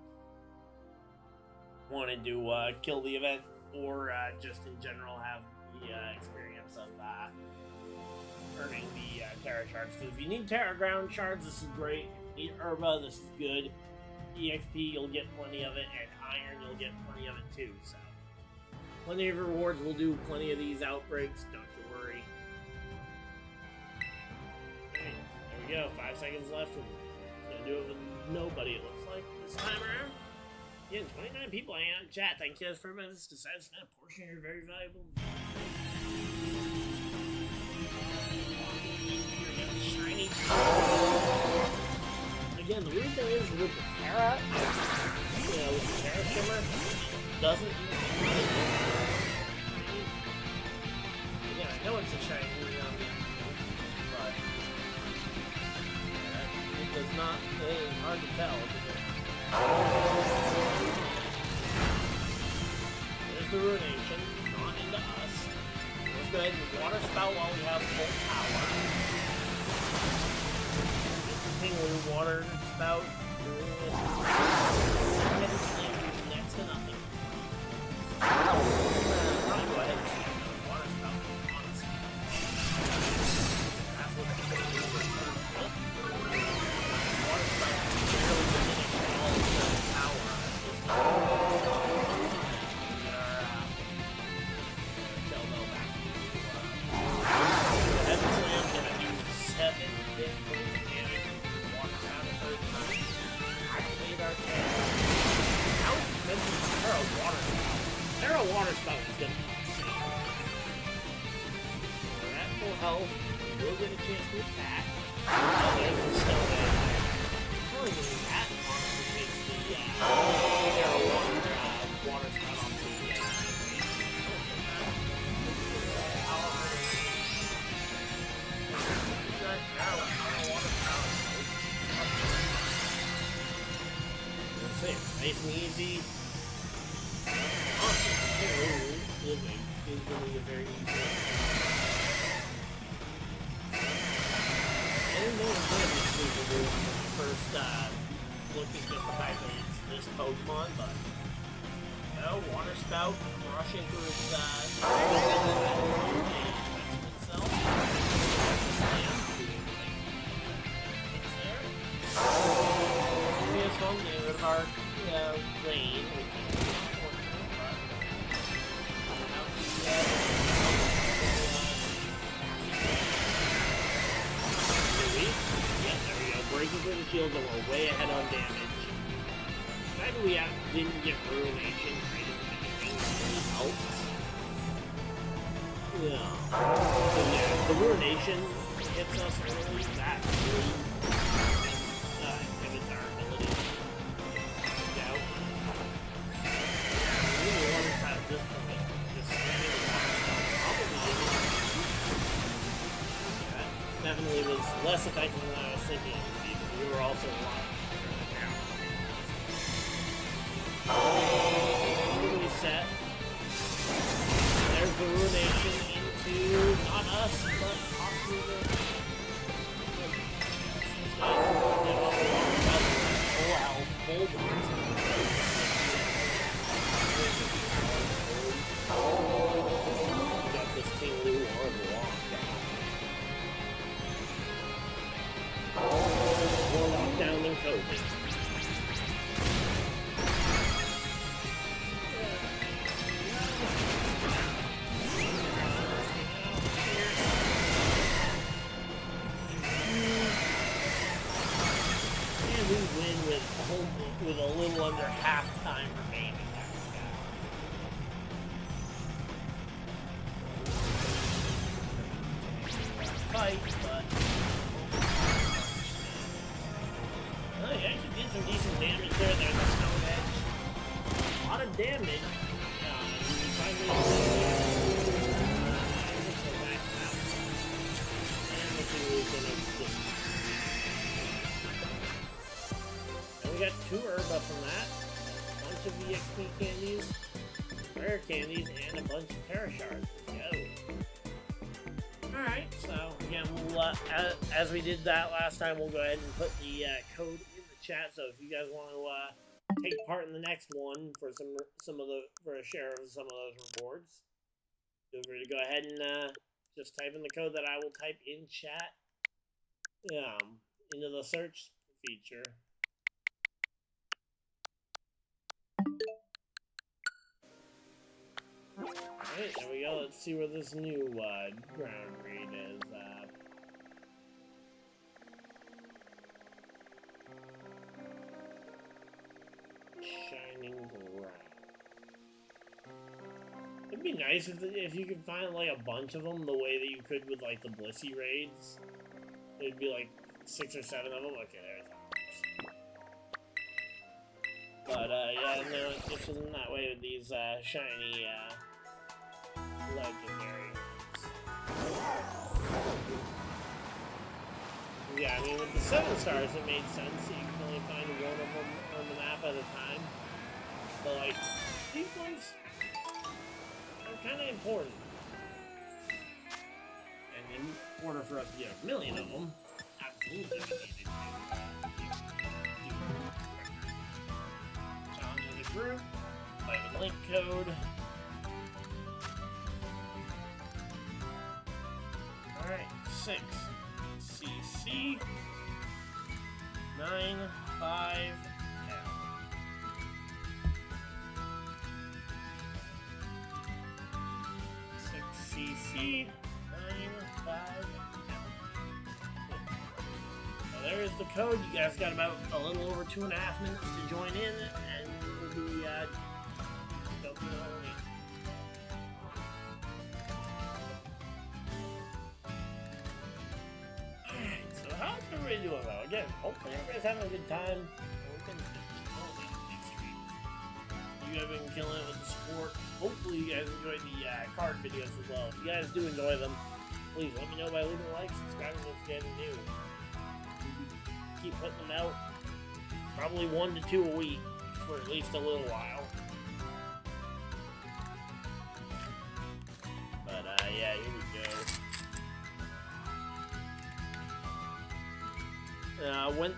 Wanted to kill the event, or just in general have the experience of earning the Terra Shards. Because if you need Terra Ground Shards, this is great. If you need Herba, this is good. EXP, you'll get plenty of it, and Iron, you'll get plenty of it too. So, plenty of rewards. We'll do plenty of these outbreaks, don't you worry. There we go, 5 seconds left. We're gonna do it with nobody, it looks like, this time around. Again, 29 people hanging out in chat. Thank you guys for everybody that's decided to spend a portion of your very valuable. Shiny. Again, the weird thing is with the Terra, with the Terra Shimmer, doesn't even. Again, I know it's a shiny, but it does not. It is hard to tell. There's the Ruination, not into us. Let's go ahead and water spout while we have full power. Tingling water spout. Next to nothing. I'll go ahead and see the water spout, honestly. That's what the water spout is barely diminishing all of the power. Shell Bell back to Heavy Slam, gonna do 7 hit points of damage. Water spout a third time. Activate our Terra. How expensive is Terra Water Spout? Terra Water Spout is gonna be insane. We're at full health. We'll get a chance to attack. Oh, there's the Stone Edge. That honestly makes quick, nice and easy. Is really a very easy one. I didn't know it was going to be super good when I first looked at just the fact that it's this Pokemon, but no, Water Spout rushing through its itself. It's from the end of our rain. Breaking through the shield, and we're way ahead on damage. The fact that we didn't get Ruination right at the beginning really helps. Yeah. So yeah, the Ruination hits us early, that really inhibits our ability to get out. We really want to try at this point, just spamming the water spell probably isn't. Definitely was less effective than I was thinking. We were also a lot down. Really set. There's the Ruination into not us, but possibly the full health, full burst. Got this King Lou on the lock more lockdown than COVID. And we win with a little under half time remaining. Fight, but you actually did some decent damage there. There's a Stone Edge. A lot of damage. And we got 2 Herba from that. A bunch of EXP candies, rare candies, and a bunch of Terra Shards. Let's go. Alright, so again, we'll, as we did that last time, we'll go ahead and put the code in the chat. So if you guys want to take part in the next one for for a share of some of those rewards, feel free to go ahead and just type in the code that I will type in chat into the search feature. Alright, there we go. Let's see where this new ground read is. Shining ground. It'd be nice if you could find like a bunch of them the way that you could with like the Blissey raids. It'd be like 6 or 7 of them. Okay, there's ours. But yeah, no, it just isn't that way with these shiny legendary ones. Yeah, I mean with the 7 stars it made sense that you can only find one of them on the map at a time. But like, these ones are kind of important. And in order for us to get 1 million of them, absolutely we needed to challenge as a group, play with link code. Alright, 6 CC 95 L. 6 CC 95 L. So there is the code. You guys got about a little over 2.5 minutes to join in, and we'll be jumping on in. How's everybody doing though? Again, hopefully everybody's having a good time. You have been killing it with the support. Hopefully you guys enjoyed the card videos as well. If you guys do enjoy them, please let me know by leaving a like, subscribing if you're new. Keep putting them out. Probably 1 to 2 a week. for at least a little while. But yeah, here we go. When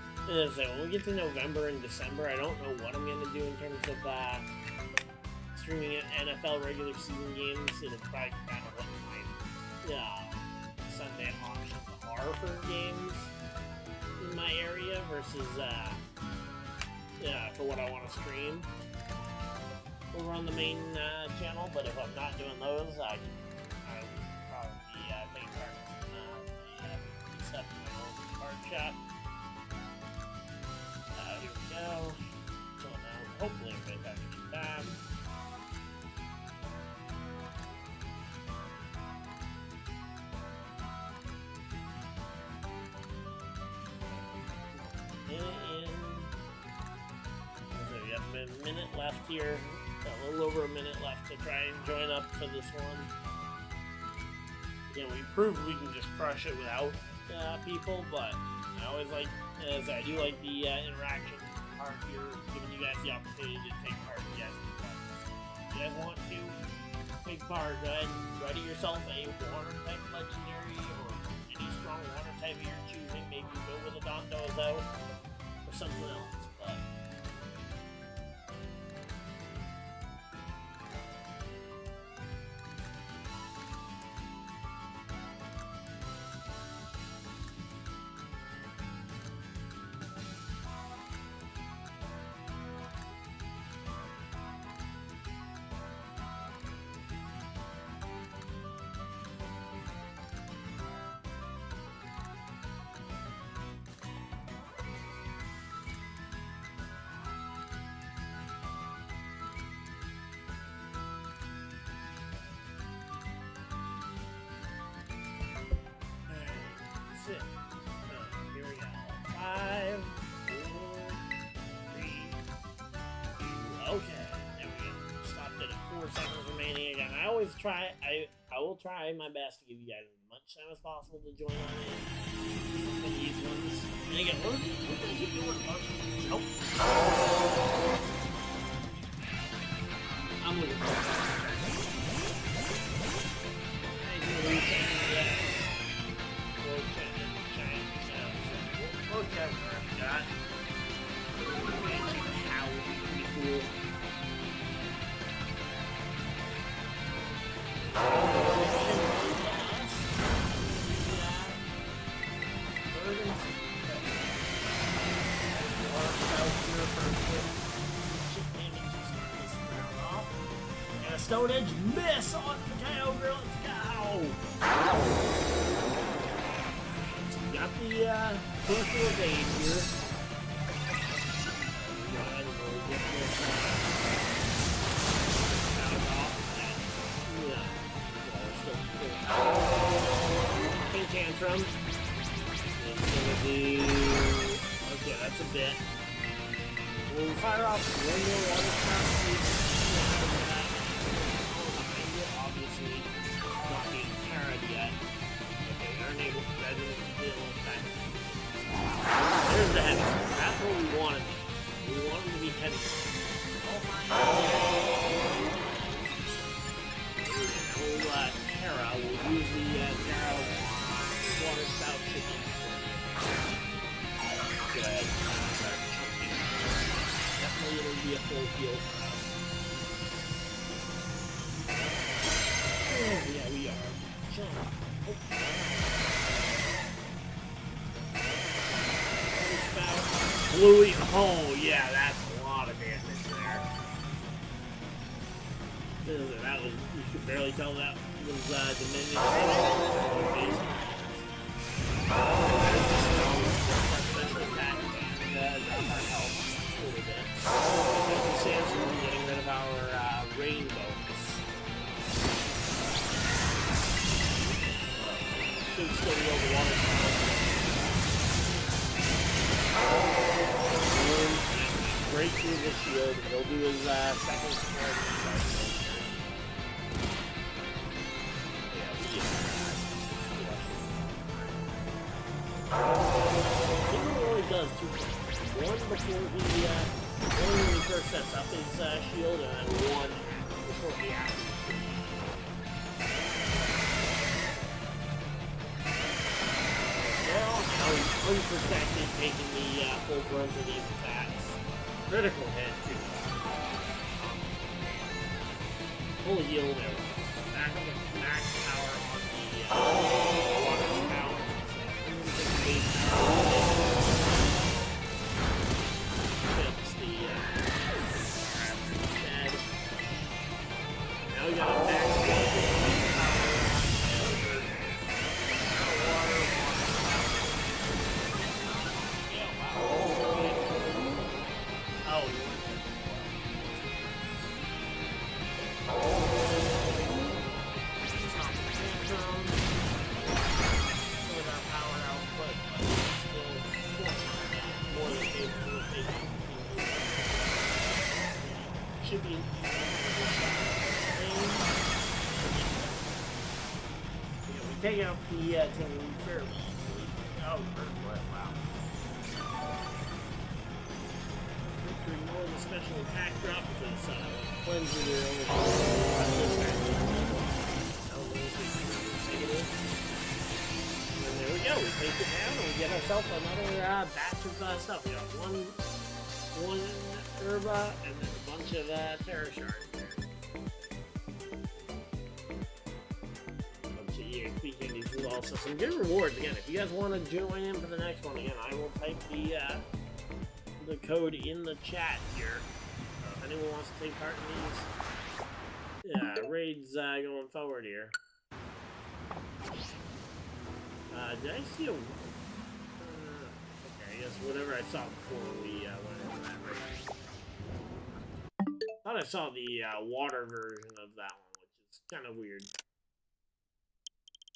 we get to November and December, I don't know what I'm gonna do in terms of streaming NFL regular season games. It'll probably depend on what my Sunday options are for games in my area versus for what I want to stream over on the main channel. But if I'm not doing those, I will probably take part in the stuff in my own card shop. Here we go. So now, hopefully everybody's having a good time. A minute left here, a little over a minute left to try and join up for this one. Again, we proved we can just crush it without people, but I always like, as I do like the interaction part here, giving you guys the opportunity to take part. If you guys want to take part, go ahead and ready yourself a water type legendary or any strong water type of your choosing. Maybe go with a Dondozo or something else. But here we go. 5, 4, 3, 2. Okay, there we go. Stopped it at 4 seconds remaining again. I always try. I will try my best to give you guys as much time as possible to join on in these ones. And again, we're gonna keep doing a bunch of these. Nope. I'm looking for it. Got how pretty cool. And a Stone Edge miss on the KO Girl. Let's go! Got the personal aid here. Go ahead and we'll get this out off. Yeah. Still tantrum. It's gonna be okay, that's a bit. We'll fire off one more water spout. Obviously not being carried yet. Unable to gradually deal with that. There's the heavy stuff. That's what we wanted. We want them to be heavy. Oh my god. Terra will use the Terra water spout chicken. Good. Definitely it'll be a full heal for us. Oh yeah, we are. Jump. Bluey, oh yeah, that's a lot of damage there. That was, you could barely tell that was Dominion. Special attack and our health a little bit. Samson getting rid of our rainbows. Should still be able to water break through the shield, and he'll do his second support. He really does two things. One, before he One when he first sets up his shield, and then one shortly after. Well, now he's unprotected, taking the full brunt of these attacks. Critical hit, too. Full heal there. Back on the max power on the water spout. Fix the dead. Now we got a max power. Should be we take out the team fairly easily. Oh, wow. Ignore the special attack drop because cleanser there only and there we go, we take it down and we get ourselves another batch of stuff. We got one Herba and then a bunch of Terra Shards there. Bunch of EXP candies with also some good rewards. Again, if you guys want to join in for the next one, again, I will type the code in the chat here. If anyone wants to take part in these raids going forward here. Did I see a... okay, I guess whatever I saw before we went into that raid. I thought I saw the water version of that one, which is kind of weird.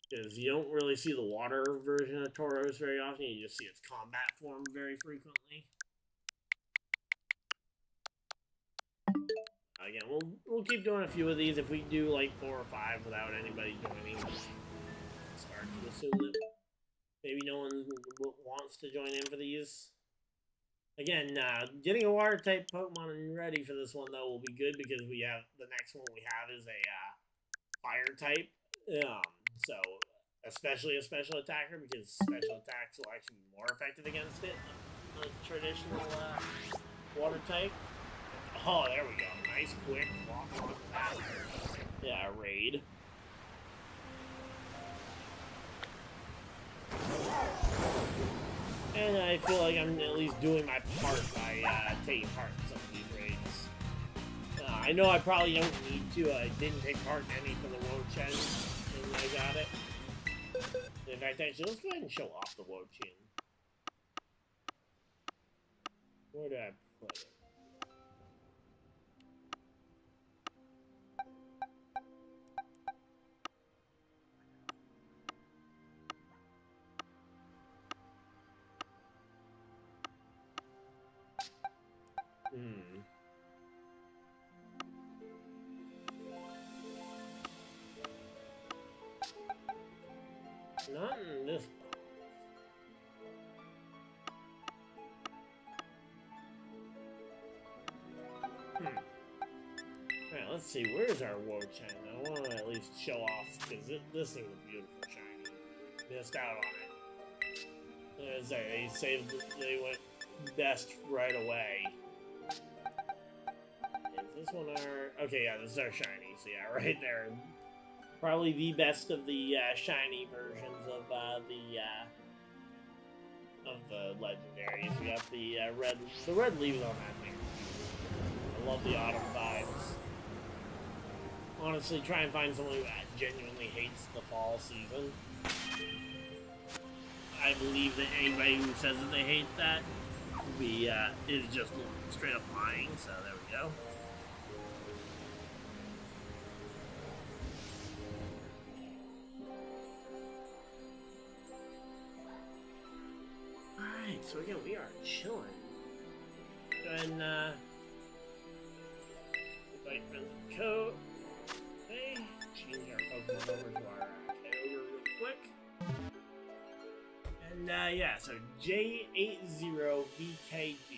Because you don't really see the water version of Tauros very often, you just see its combat form very frequently. Again, we'll keep doing a few of these. If we do like 4 or 5 without anybody joining, start to assume that maybe no one wants to join in for these. Again, getting a water type Pokemon ready for this one though will be good because we have the next one we have is a fire type. So especially a special attacker because special attacks will actually be more effective against it than the traditional water type. Oh, there we go. Nice quick walk on that. Yeah, raid. And I feel like I'm at least doing my part by taking part in some of these raids. I know I probably don't need to. I didn't take part in any for the Wo-Chen, and I got it. In fact, actually, let's go ahead and show off the Wo-Chen. Where did I put it? Not in this box. Alright, let's see. Where's our Wo-Chen? I want to at least show off because this thing is beautiful, shiny. Missed out on it. As they saved, they went best right away. Is this one our... okay, yeah, this is our shiny. So yeah, right there. Probably the best of the shiny versions of the legendaries. We got the red leaves on that thing. I love the autumn vibes. Honestly, try and find someone who genuinely hates the fall season. I believe that anybody who says that they hate that is just straight up lying. So there we go. So again, we are chilling. And invite friends with code. Okay, change our Pokemon over to our Kyogre real quick. And yeah, so J80VKG.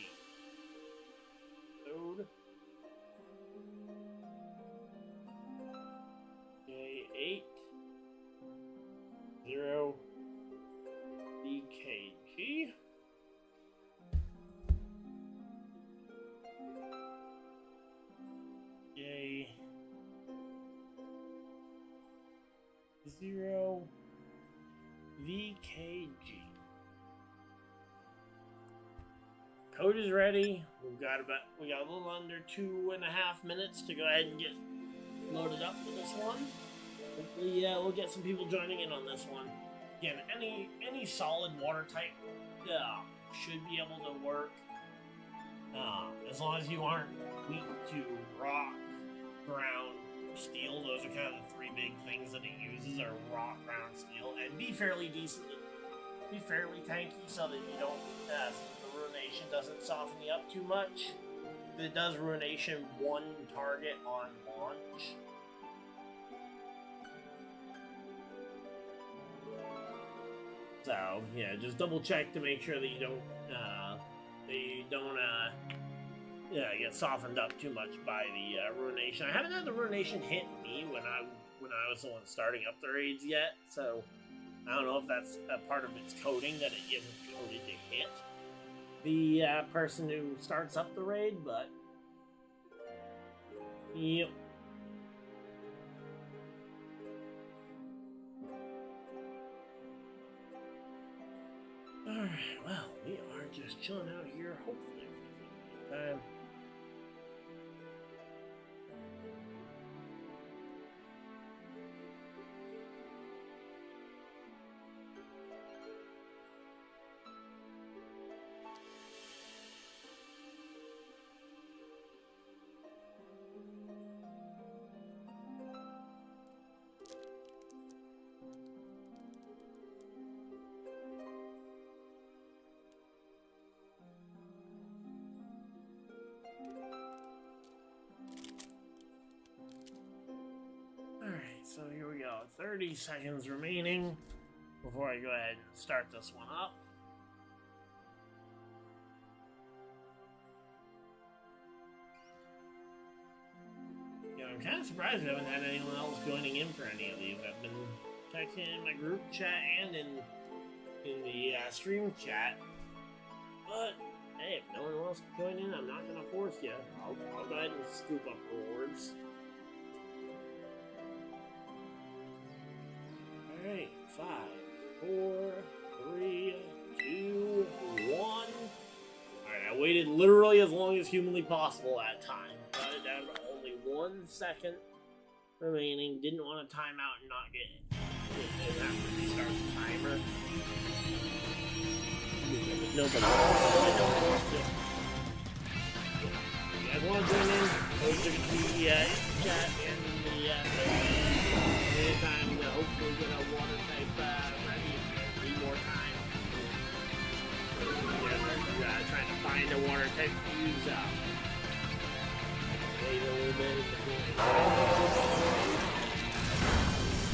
0 VKG. Code is ready. We got a little under 2.5 minutes to go ahead and get loaded up for this one. Hopefully, we'll get some people joining in on this one. Again, any solid water type should be able to work. As long as you aren't weak to rock, ground, steel. Those are kind of the three big things that it uses are rock, ground, steel, and be fairly decent, be fairly tanky so that you don't, the ruination doesn't soften you up too much. But it does ruination one target on launch. So yeah, just double check to make sure that you don't get softened up too much by the ruination. I haven't had the ruination hit me when I was the one starting up the raids yet, so I don't know if that's a part of its coding that it isn't coded to hit the person who starts up the raid, but yep. Alright, well, we are just chilling out here, hopefully for time. So here we go, 30 seconds remaining before I go ahead and start this one up. Yeah, I'm kind of surprised we haven't had anyone else joining in for any of these. I've been checking in my group chat and in the stream chat, but hey, if no one wants to join in, I'm not going to force you. I'll go ahead and scoop up rewards. Alright, 5, 4, 3, 2, 1. Alright, I waited literally as long as humanly possible that time. Got it down to only 1 second remaining. Didn't want to time out and not get it. Didn't have to restart the timer. Nobody. You guys want to join in? Those are the chat and the anytime to hopefully get a water type ready if you need more time. Trying to find a water type to use up. Wait a little bit in between.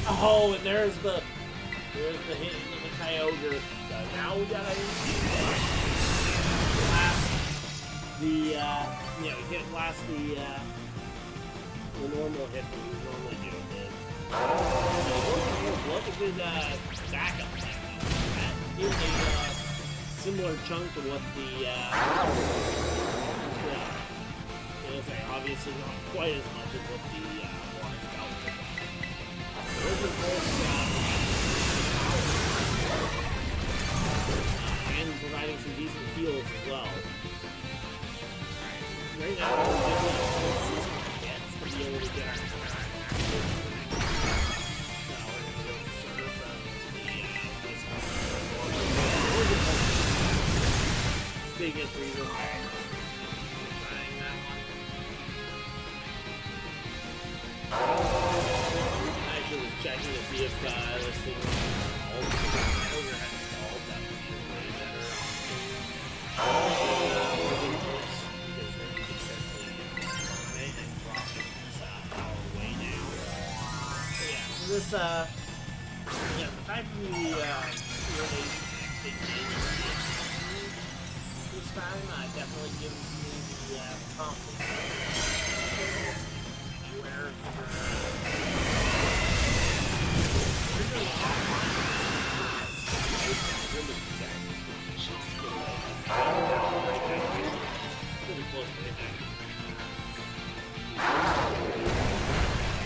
Oh, and there's the hit into the Kyogre. So now we gotta blast the normal hit that we normally do. What a good backup technique. That is a similar chunk to what the obviously not quite as much as what the water spout was. Those are both and providing some decent heals as well. Right now, we're to be able to get our biggest reason why I'm trying that one. I actually was checking to see if this thing was installed. Failure had installed. That would be a way better option. Because then you can start putting it and dropping this power way down. So yeah, so this the fact that we really big changes this time, definitely gives me the confidence anywhere really close to hitting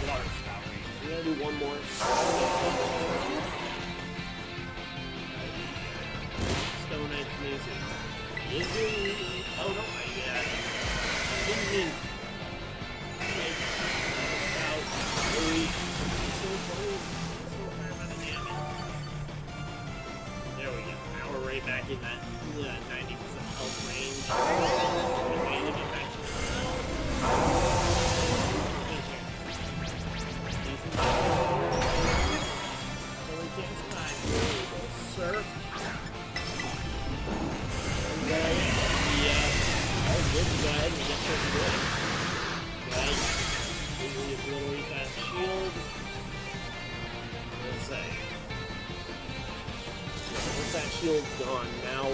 water spout. We're gonna do one more. mean, like, about 8, so fair amount of damage. There we go. Now we're right back in that 90% health range. Advantage infection. So we can't survive. We'll surf. Okay. Yeah. Oh, good. Go ahead and get this good. Right. We literally got shield. Let's say. Once that shield's gone, now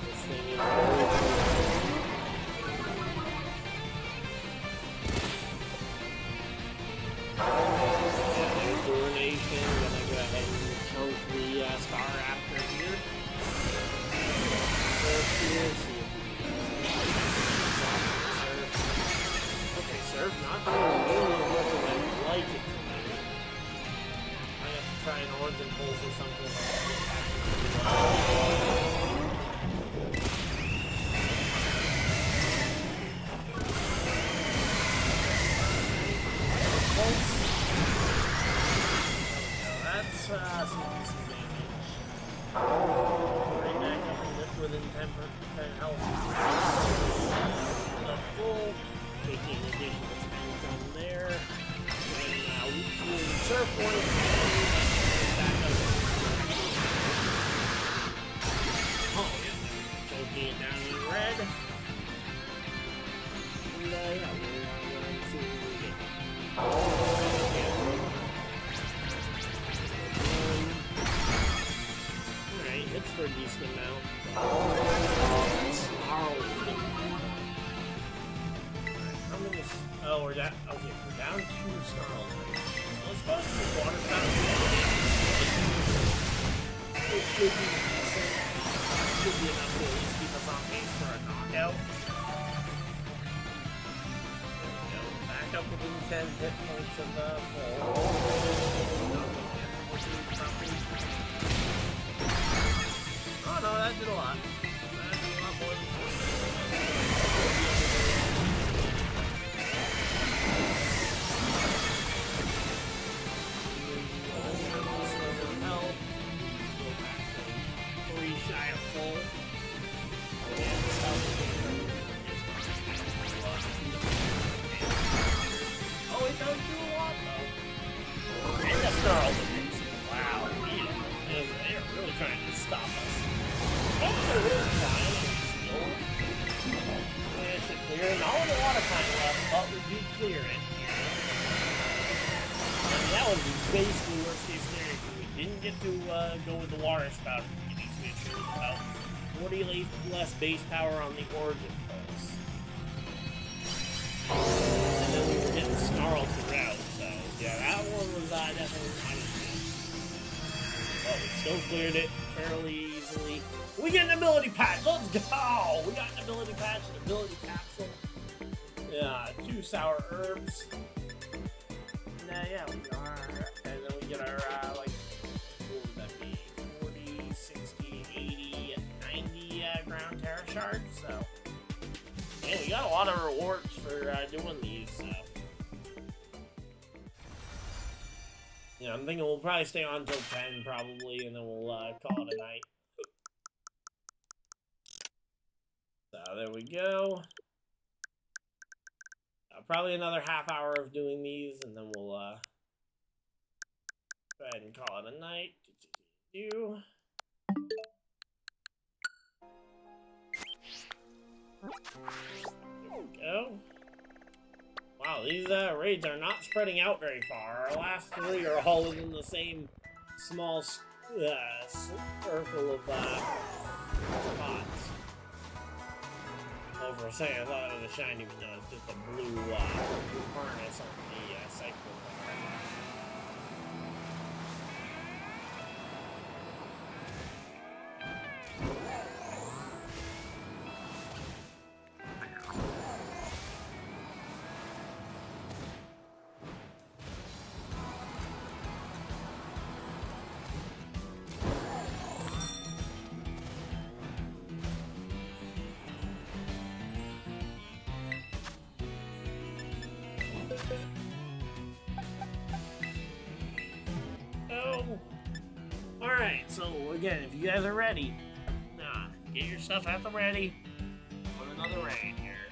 this thing is really there's Urination. Gonna go ahead and chunk the star after here. Surf here, see if we can surf. Okay, surf not doing really as much as I would like it to. I have to try an origin pulse or something. That's some decent damage. Right back up and lift within 10 health. The full, taking additional spend from there. And we can surf point. Back up. Oh, yeah. Choking it down in red. And yeah, we're going to get. Alright, it's for a decent amount. Snarl. How many? Oh, we're down. Okay, we're down 2 snarls right now. Let's go to the water fountain. It should be decent. Should be enough to at least keep us on pace for a knockout. There we go. Back up within 10 hit points of the full. Oh no, that did a lot. That did a lot more than 20. Health. Go back to 3 shy of full. And this health oh, it does do a lot though. And the snarls are amazing. Wow, they're really trying to stop us. Oh, they're really trying. Still managed to clear it. Not with a lot of time left, but we do clear it. And that was basically worst case scenario. We didn't get to go with the water spout. It needs to be about 40 less base power on the origin pulse. And then we were getting snarled throughout, so yeah, that one was definitely not easy. But we still cleared it fairly easily. We get an ability patch! Let's go! We got an ability patch, an ability capsule. Yeah, 2 sour herbs. And yeah, we are. And then we get our, like, what would that be? 40, 60, 80, 90 ground terra shards, so. Yeah, we got a lot of rewards for doing these, so. Yeah, I'm thinking we'll probably stay on until 10, probably, and then we'll call it a night. So, there we go. Probably another half hour of doing these, and then we'll go ahead and call it a night. There we go. Wow, these raids are not spreading out very far. Our last 3 are all within the same small circle of spots. Oh, for a second, I thought it was a shiny, but no, it's just a blue harness on the cycle bar. Oh. Alright, so again, if you guys are ready, get your stuff at the ready. Put another raid here.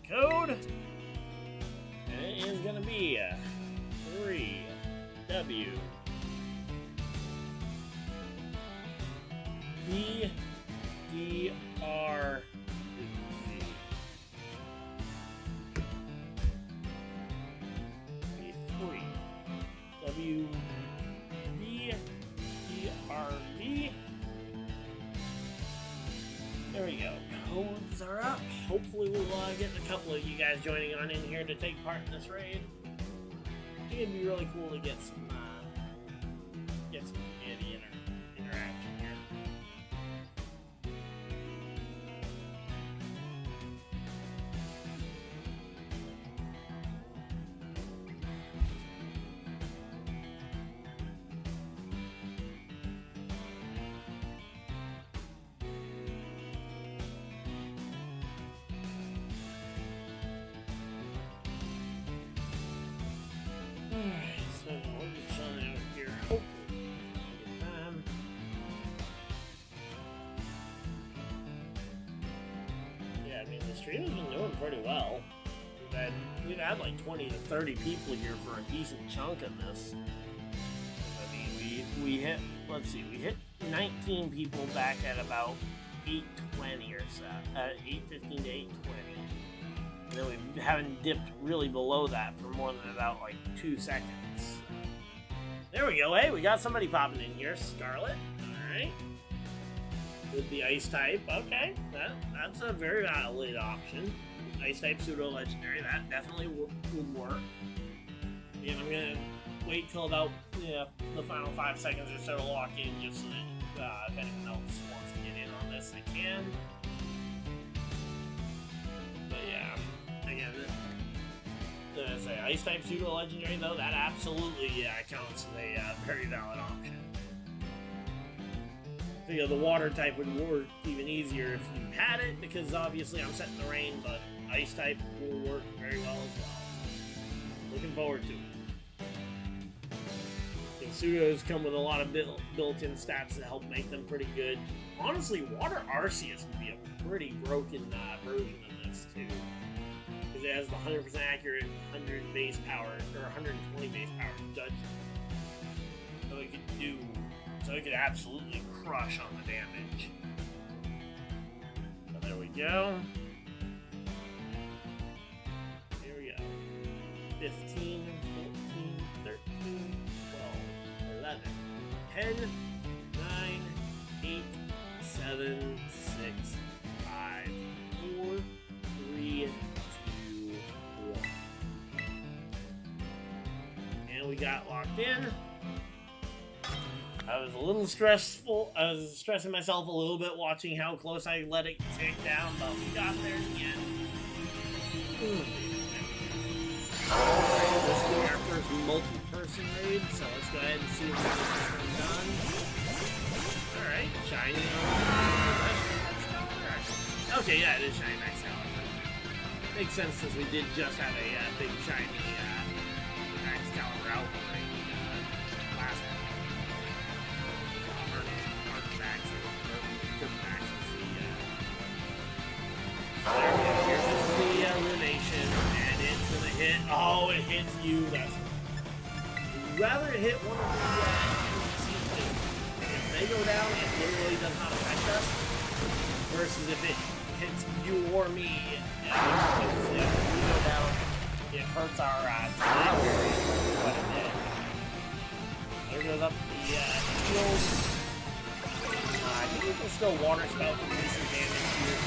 Code. And it is gonna be 3W BDR 3 W BDRV. There we go. Codes are up. Hopefully we'll get a couple of you guys joining on in here to take part in this raid. I think it'd be really cool to get some community interaction here. So we're just chilling out here. Hopefully, good time. Yeah, I mean the stream has been doing pretty well. We've had like 20 to 30 people here for a decent chunk of this. I mean, we hit. Let's see, we hit 19 people back at about 8:20 or so, 8:15 to 8:20. And then we haven't dipped really below that for more than about like 2 seconds. There we go. Hey, we got somebody popping in here. Scarlet. Alright. With the ice type. Okay. That's a very valid option. Ice type pseudo legendary. That definitely would work. And I'm going to wait till about the final 5 seconds or so to lock in just so that if anyone else wants to get in on this, they can. But yeah. Again, as I say, ice type pseudo legendary though, that absolutely counts as a very valid option. So, the water type would work even easier if you had it, because obviously I'm setting the rain, but ice type will work very well as well. Looking forward to it. I think pseudos come with a lot of built-in stats that help make them pretty good. Honestly, Water Arceus would be a pretty broken version of this too. It has the 100% accurate 100 base power or 120 base power judgment, so it could absolutely crush on the damage. So there we go. Here we go. 15, 14, 13, 12, 11, 10, 9, 8, 7, 6, 5, 4, 3. We got locked in. I was a little stressful. I was stressing myself a little bit watching how close I let it tick down, but we got there in the end. Alright, this will be our first multi-person raid, so let's go ahead and see if we get this one done. Alright, Shiny. Okay, yeah, it is Shiny Max Talent. Makes sense since we did just have a big Shiny Max Talent route last one. Max is the Lunation, and it's gonna hit. Oh, it hits you. That's. Would rather it hit one of the NPCs. If they go down, it literally does not affect us. Versus if it hits you or me, if we go down, it hurts our attack quite a bit. There goes up the shield. I think we can still water spout for decent damage here.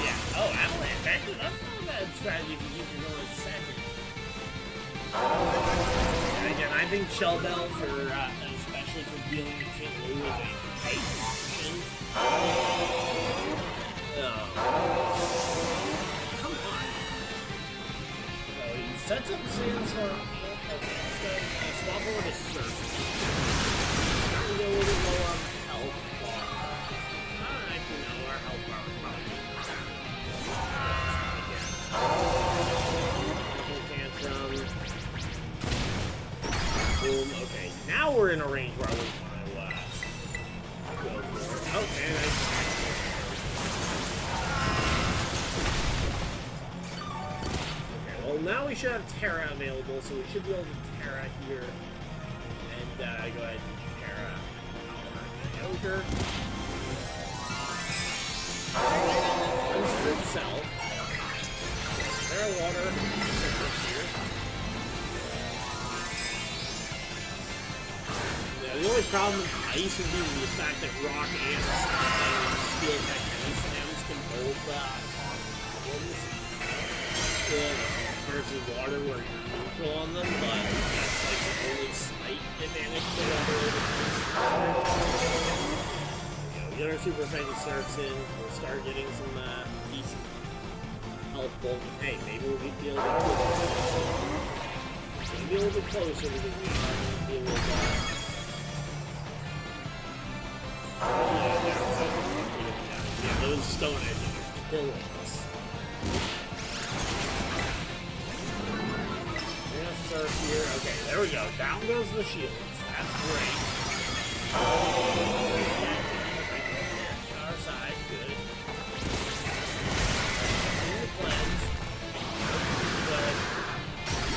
Yeah. Oh, Avalanche. Actually, that's not a bad strategy if you keep your going second. And again, I think Shell Bell, especially for dealing with King Lou, is a great option. Come on. So he sets up Sandstorm. Okay, let's go swap over to Surf. We're going to go a little low on health bar. I actually know our health bar is probably good. we should have Terra available, so we should be able to Terra here. And go ahead and Terra our Ogre. Monster itself. Terra Water. Here. Yeah, the only problem with ice would be the fact that rock and steel type items can hold problems versus water where you're neutral on them, but that's like the only slight advantage to water over we get our super effective surfs in, we'll start getting some decent health bulk. Hey, maybe we'll be able to maybe a little bit closer because we are going to deal with yeah, those stone edges are killing us. We're gonna start here. Okay, there we go. Down goes the shields. That's great. Our side, good. Cleanse. Good.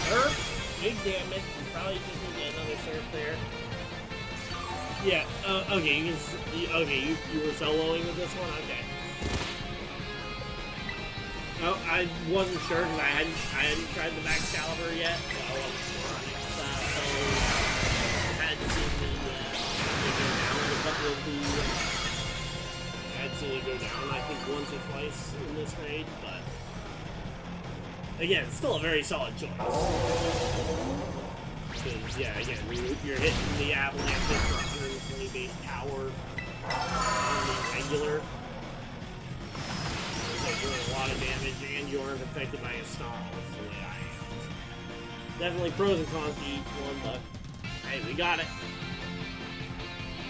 Surf, big damage. We probably just need to get another surf there. Yeah, okay, you can okay, you were soloing with this one? Okay. Oh, I wasn't sure because I hadn't tried the max caliber yet, so I wasn't sure on it. So I had seen the go down a couple of the I had seen it go down I think once or twice in this raid, but again, still a very solid choice. Because, yeah, again, you're hitting the avalanche for 120 base power on the regular. It's like doing a lot of damage, and you aren't affected by a stall, is the way I am. Definitely pros and cons to each one, but hey, we got it.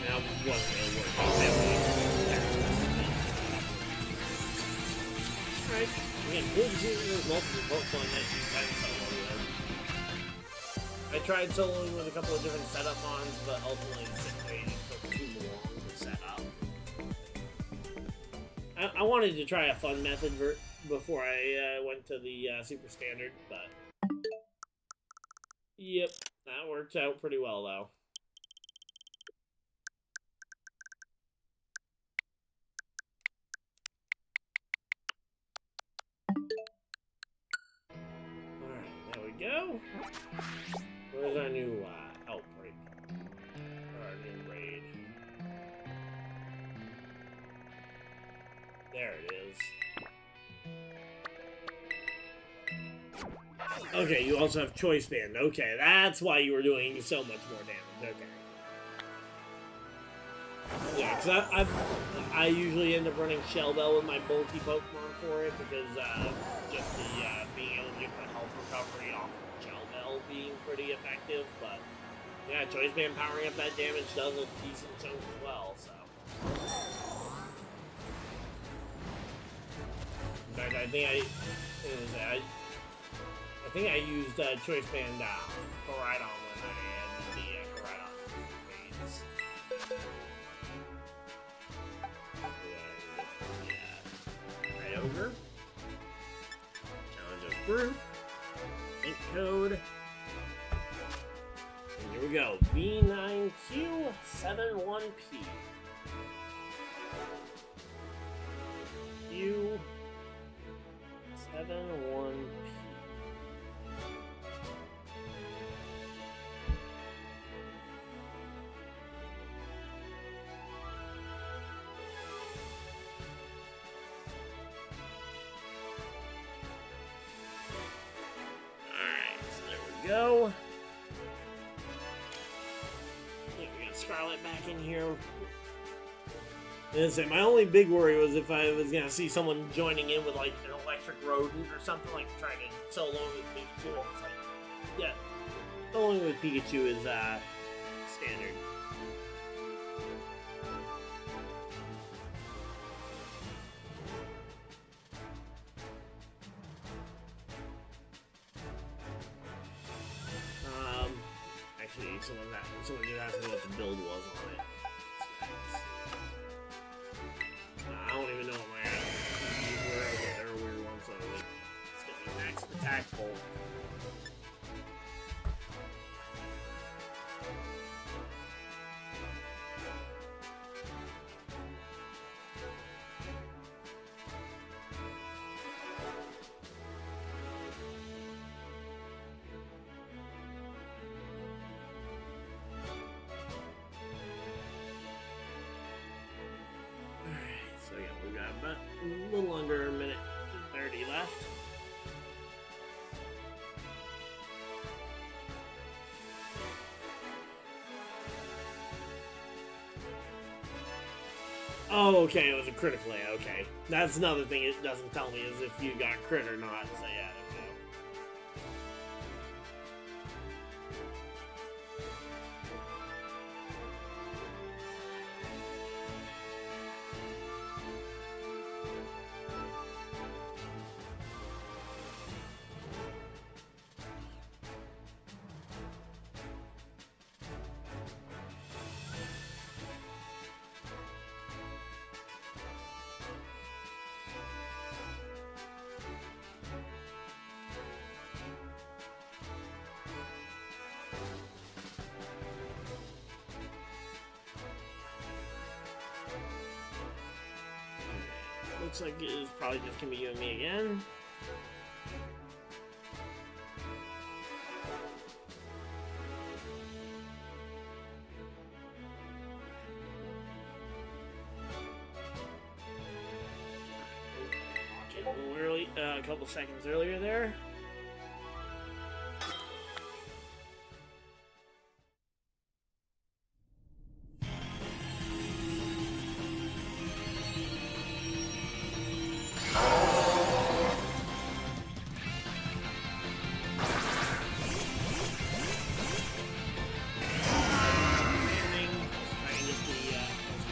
Now, it wasn't really working. Alright, again, cool to see that there's multiple Pokemon that you can solo with. I tried soloing with a couple of different setup mons, but ultimately the situation took too long to set up. I wanted to try a fun method before I went to the super standard, but yep, that worked out pretty well though. Alright, there we go. Where's our new outbreak? Or our new raid? There it is. Okay, you also have Choice Band. Okay, that's why you were doing so much more damage. Okay. Yeah, because I usually end up running Shell Bell with my bulky Pokemon for it because just the being able to get my health recovery off of Shell Bell being pretty effective, but yeah, Choice Band powering up that damage does a decent chunk as well, so. In fact, I think I used Choice Band Koraidon when I had the Koraidon raids. Right over. Challenge of group. Ink code. And here we go. V9Q71P. Q71P. Go. Yeah, we got Scarlet back in here. And my only big worry was if I was gonna see someone joining in with like an electric rodent or something, like trying to solo with Pikachu. It's like, yeah, soloing with Pikachu is standard. Someone did ask me what the build was on it. I don't even know what my PCs were. Okay, they're a weird one, so it's gonna be max attack bolt. a little under a minute and 30 left. Oh, okay, it was a critical hit. Okay. That's another thing it doesn't tell me is if you got crit or not. So, yeah, there we go. Looks like it is probably just gonna be you and me again. Okay, a little early, a couple seconds earlier there.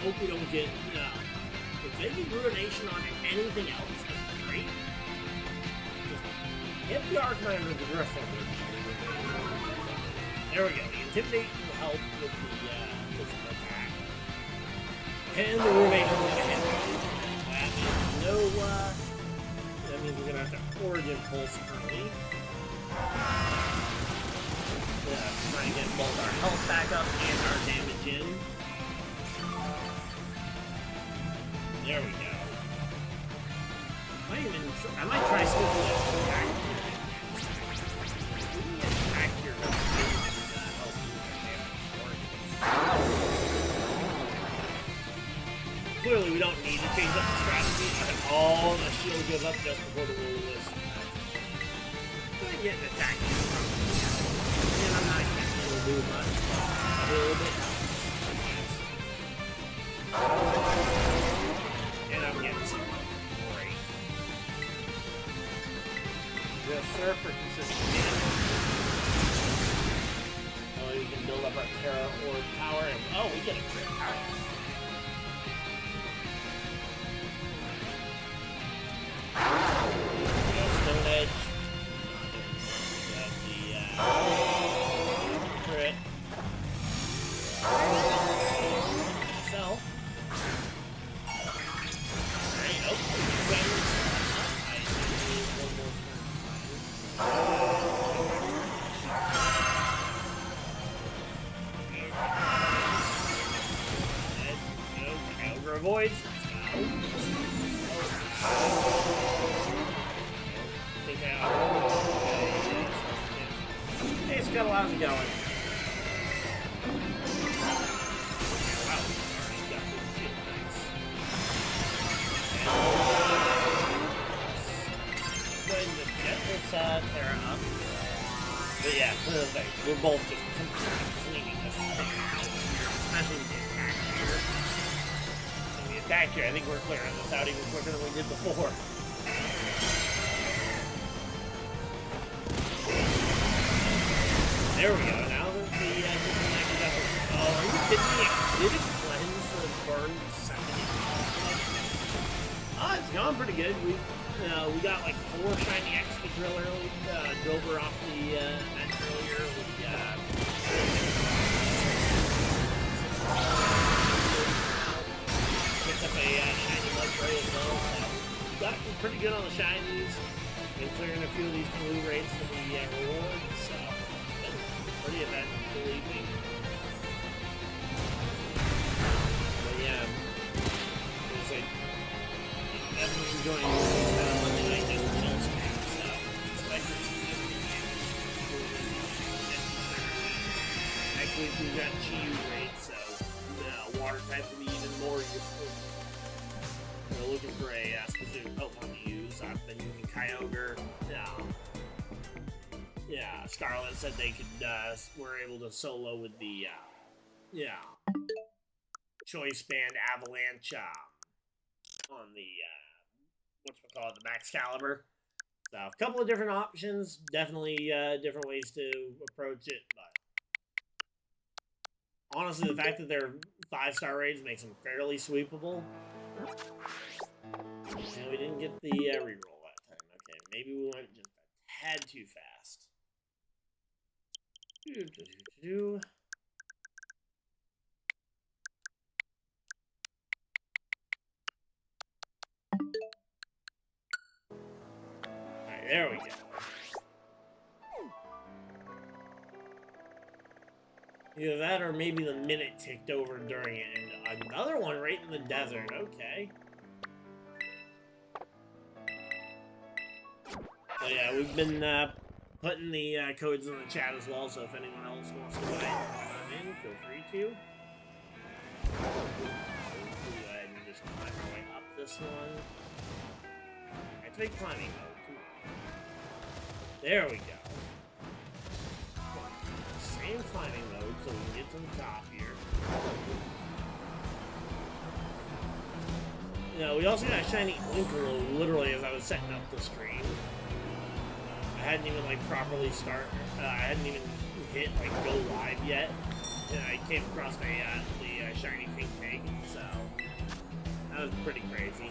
Hope we don't get if they get ruination on anything else, that's great. Just hit the Arcanine with the Griffin. There we go. The Intimidate will help with the physical attack. And the ruination is gonna hit. That means we're gonna have to Origin Pulse early. Try and get both our health back up and our damage in. There we go. I might try sneaking attack here. Attack here help you. Clearly, we don't need to change up the strategy. All the shield goes up just before the rule list. Gonna get an attack here. And I'm not going to do much. A little bit. I'm getting some great. Just surf for consistent damage. Oh, we can build up our Terra or power, and oh, we get a crit power. Stone Edge. Got the crit. Myself. Avoids. Hey, it's got a lot of going. Wow, already got the shield. Nice. Go ahead and just get this Terra up. But yeah, we're both just completely cleaning this thing out. Especially with the attack here. Attack here. I think we're clearing this out even quicker than we did before. There we go. Now that the disconnect is up. Oh, are you kidding me? Did it cleanse the burned 70? Oh, it's gone pretty good. We got like 4 shiny XP drill early. Drove her off the event earlier. Picked up a shiny Mudspray as well. So we got pretty good on the shinies. Been clearing a few of these blue rates for the rewards. So it's been pretty eventful evening. But yeah, it's like everyone's enjoying Monday night just chill stream. So expect to see this next week we've got Chiyu raid, so water type will be even more useful. We're looking for a specific Pokemon to use. I've been using Kyogre. Yeah, Scarlet said they could, were able to solo with the, Choice Band Avalanche, on the, whatchamacallit, the Max Caliber. So, a couple of different options, definitely, different ways to approach it, but honestly, the fact that they're 5-star raids makes them fairly sweepable. And we didn't get the reroll that time. Okay, maybe we went just a tad too fast. Alright, there we go. Either that or maybe the minute ticked over during it. And another one right in the desert. Okay. So yeah, we've been putting the codes in the chat as well, so if anyone else wants to buy it in, feel free to. Go ahead and just climb our way up this one. Activate climbing mode. There we go. Same climbing mode, so we can get to the top here. You know, we also got a shiny Winkle literally as I was setting up the stream. I hadn't even like properly I hadn't even hit like go live yet, and I came across the shiny pink pig, so that was pretty crazy.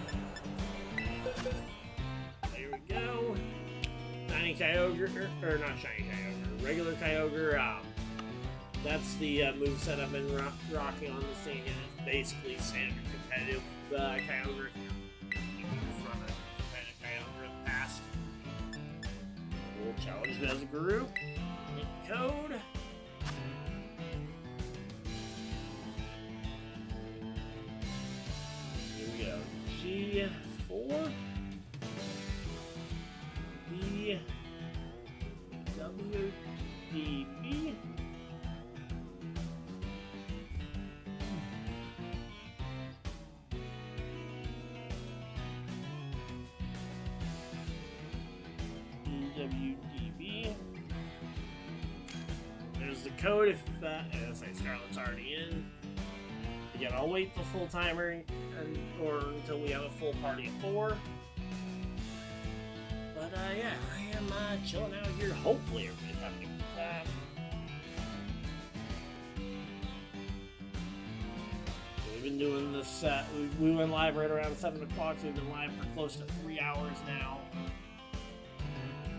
There we go. Shiny Kyogre, or not shiny Kyogre, regular Kyogre. That's the moveset I've been rocking on the scene, and it's basically standard competitive Kyogre. From a competitive Kyogre in the past. We'll challenge it as a group. Hit code. Here we go. G4. B. W. D. B. WDB. There's the code if as I say Scarlet's already in. Again, I'll wait the full timer or until we have a full party of 4. But yeah, I am chilling out here. Hopefully everybody's having a good time. So we've been doing this. We went live right around 7 o'clock. So we've been live for close to 3 hours now.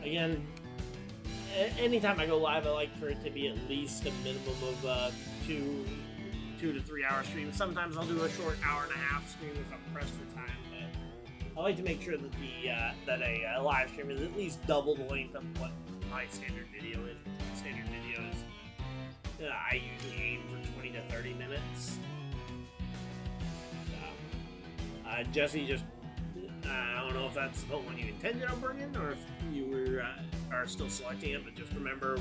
Again, anytime I go live, I like for it to be at least a minimum of 2 to 3 hour streams. Sometimes I'll do a short hour and a half stream if I'm pressed for time, but I like to make sure that that a live stream is at least double the length of what my standard video is. Standard videos, I usually aim for 20 to 30 minutes. Jesse just. I don't know if that's the one you intended on bringing, or if you were are still selecting it. But just remember,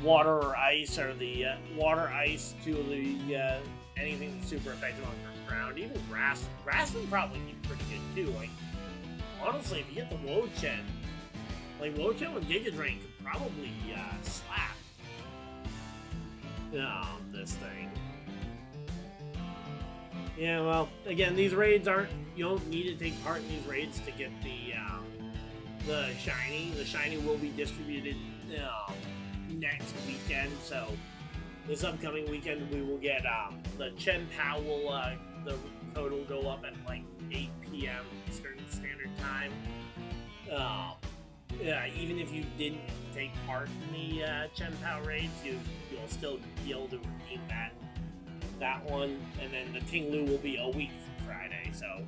water or ice, or the water, ice to the anything that's super effective on ground. Even grass. Grass would probably be pretty good too. Like honestly, if you get the Wochen, like Wochen with Giga Drain could probably slap this thing. Yeah, well, again, these raids aren't. You don't need to take part in these raids to get the shiny. The shiny will be distributed next weekend. So this upcoming weekend, we will get the Chen Pao will the code will go up at like 8 p.m. Eastern Standard Time. Yeah, even if you didn't take part in the Chen Pao raids, you'll still be able to redeem that one, and then the Ting-Lu will be a week from Friday, so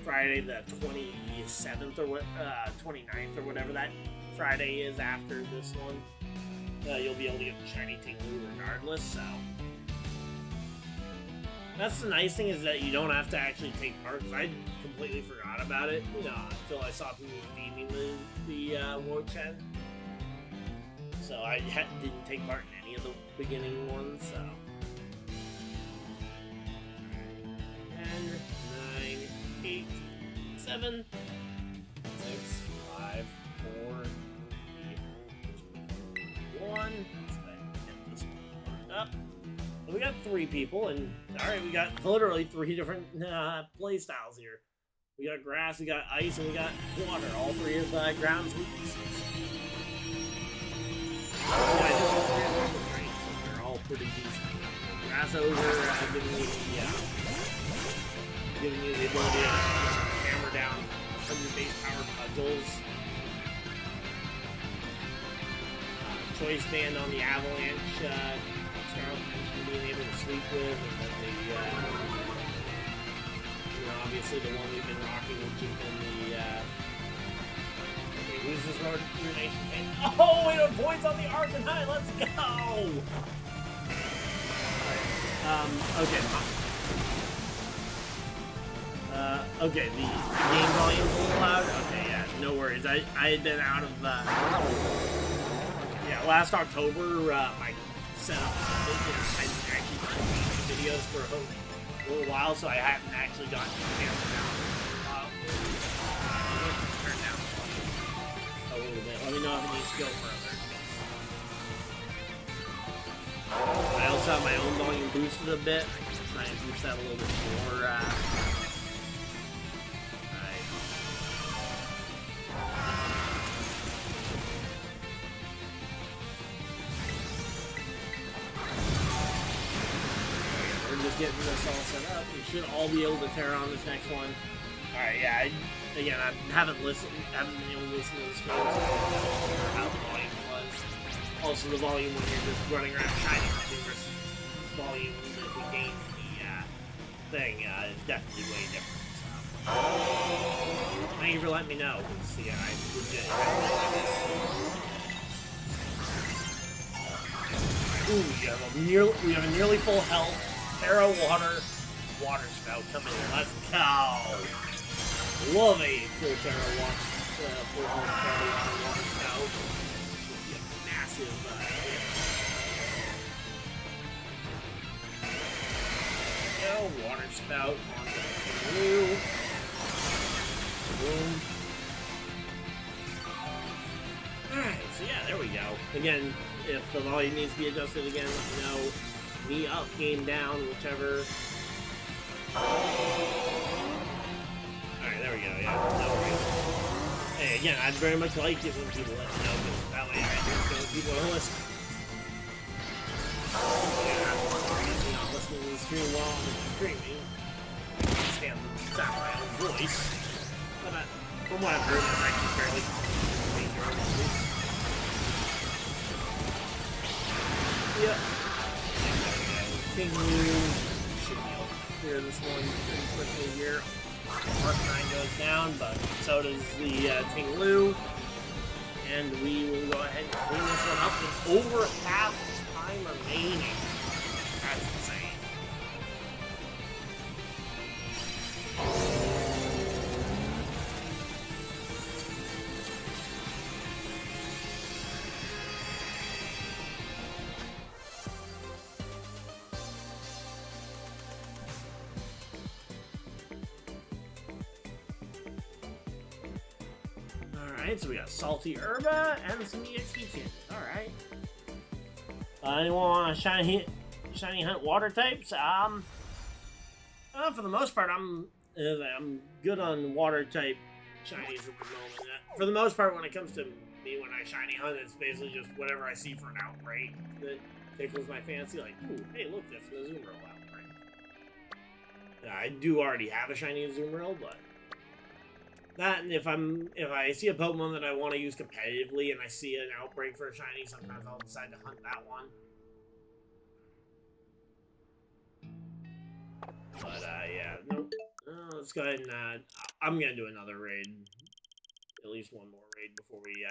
Friday the 27th or 29th or whatever that Friday is after this one, you'll be able to get the shiny Ting-Lu regardless, so that's the nice thing, is that you don't have to actually take part, because I completely forgot about it until I saw people redeeming the Wochen, so I didn't take part in any of the beginning ones, so. 8, 7, 6, 5, 4, 3, 2, 1. Let's get this one up. So we got 3 people, and alright, we got literally 3 different play styles here. We got grass, we got ice, and we got water. All 3 of ground's weaknesses. They're all pretty decent. Grass ogre giving you the ability to hammer down 100 base power cudgels. Choice band on the avalanche. Scarlet mentioned being able to sleep with, and then obviously the one we've been rocking, which has been the okay, who's this Ruination Pain? Oh, it avoids on the Arcanine. Let's go. Okay. Okay, the game volume's a little loud. Okay, yeah, no worries. I had been out of last October. My setup, I actually done videos for a little while, so I haven't actually gotten camera down. Turn down a little bit. Let me know if it needs to go further. I also have my own volume boosted a bit. Try and boost that a little bit more. Just getting this all set up. We should all be able to tear on this next one. Alright, yeah, I haven't been able to listen to the streams, so I don't know how the volume was. Also, the volume when you're just running around shining versus volume that we gain the thing is definitely way different. So. Thank you for letting me know, because yeah, I legit. Ooh, we have a nearly full health. Terra water spout coming in. Let's go! Love a full Terra full water spout. Massive water spout on the blue. Boom. Alright, so yeah, there we go. Again, if the volume needs to be adjusted again, let me know. Me up, game down, whichever. Alright, there we go, yeah. No worries. Hey, again, I'd very much like it when people let me know, because that way I just know people are listening. Yeah, I'm not listening to the stream while I'm streaming. I can't stand the sound of my own voice. But from what I've heard, it's actually fairly common your own voice. Yeah. King Lou should be able to clear this one pretty quickly here. Arcanine goes down, but so does the King Lou. And we will go ahead and clean this one up with over half the time remaining. That's insane. So we got Salty Herba and some EXP kits. Alright. Anyone want a shiny hunt water types? For the most part, I'm good on water type shinies at the moment. For the most part, when it comes to me when I shiny hunt, it's basically just whatever I see for an outbreak that tickles my fancy. Like, ooh, hey, look, that's an Azumarill outbreak. I do already have a shiny Azumarill, but that, and if I see a Pokemon that I want to use competitively and I see an outbreak for a shiny, sometimes I'll decide to hunt that one. But yeah, nope. Let's go ahead and I'm gonna do another raid, at least one more raid before we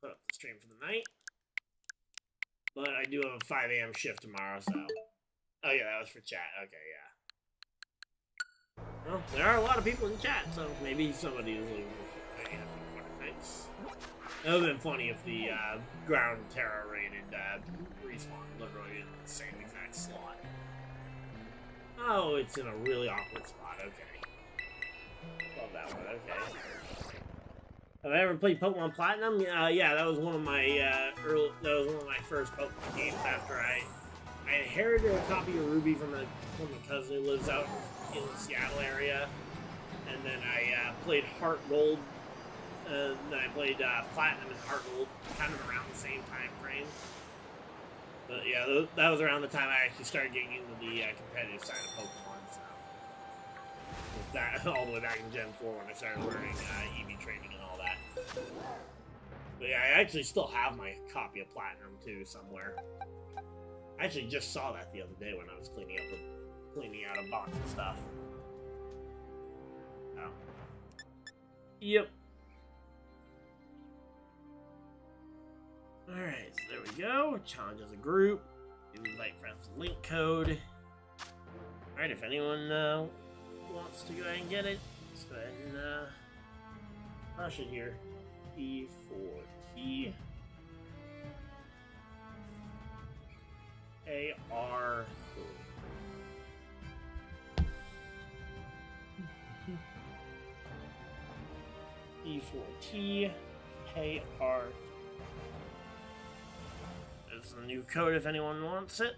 put up the stream for the night. But I do have a 5 a.m. shift tomorrow, so. Oh yeah, that was for chat. Okay, yeah. Well, there are a lot of people in chat, so maybe somebody is looking for water types. It would have been funny if the ground Terra rated respawn literally in the same exact slot. Oh, it's in a really awkward spot, okay. love that one. Okay. Have I ever played Pokemon Platinum? Yeah, that was one of my first Pokemon games after I inherited a copy of Ruby from a cousin who lives out in the Seattle area, and then I played Heart Gold, and then I played Platinum and Heart Gold kind of around the same time frame. But yeah, that was around the time I actually started getting into the competitive side of Pokemon. So that all the way back in Gen 4 when I started learning EV training and all that. But yeah, I actually still have my copy of Platinum too somewhere. I actually just saw that the other day when I was cleaning out a box of stuff. Oh. Yep. Alright, so there we go. Challenge as a group. Invite friends with link code. Alright, if anyone wants to go ahead and get it, let's go ahead and rush it here. E4T AR4. E4T AR. This is a new code if anyone wants it.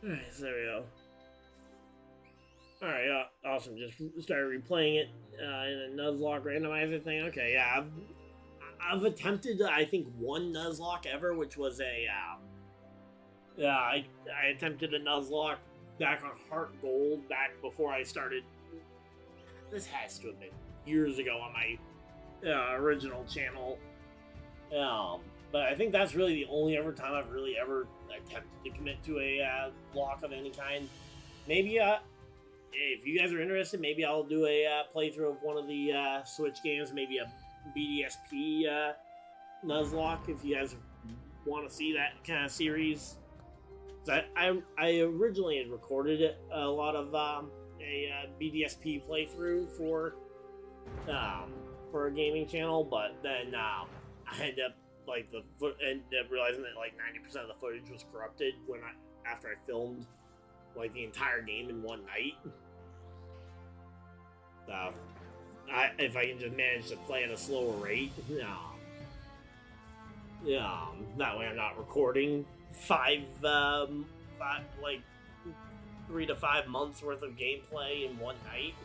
Alright, so there we go. Alright, awesome. Just started replaying it in a Nuzlocke randomizer thing. Okay, yeah. I've attempted, I think, one Nuzlocke ever, which was a, I attempted a Nuzlocke back on Heart Gold, back before I started. This has to have been years ago on my original channel. But I think that's really the only ever time I've really ever attempted to commit to a block of any kind. Maybe, if you guys are interested, maybe I'll do a playthrough of one of the Switch games, maybe a BDSP Nuzlocke, if you guys want to see that kind of series. I originally had recorded a lot of a BDSP playthrough for a gaming channel, but then I ended up realizing that like 90% of the footage was corrupted after I filmed like the entire game in one night. So if I can just manage to play at a slower rate, that way I'm not recording 3 to 5 months worth of gameplay in one night.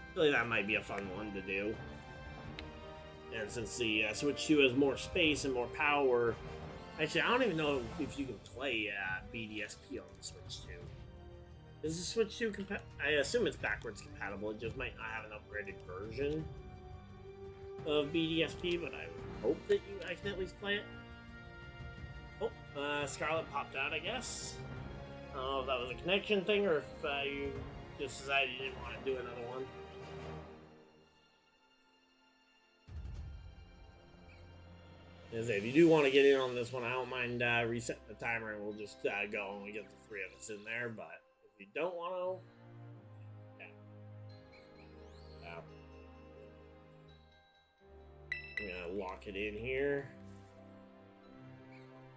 I feel like that might be a fun one to do. And since the Switch 2 has more space and more power, actually, I don't even know if you can play BDSP on the Switch 2. Is the Switch 2 I assume it's backwards compatible. It just might not have an upgraded version of BDSP, but I hope that I can at least play it. Oh, Scarlet popped out, I guess. I don't know if that was a connection thing or if you just decided you didn't want to do another one. As if you do want to get in on this one, I don't mind resetting the timer and we'll just go and we get the 3 of us in there. But if you don't want to, I'm gonna lock it in here.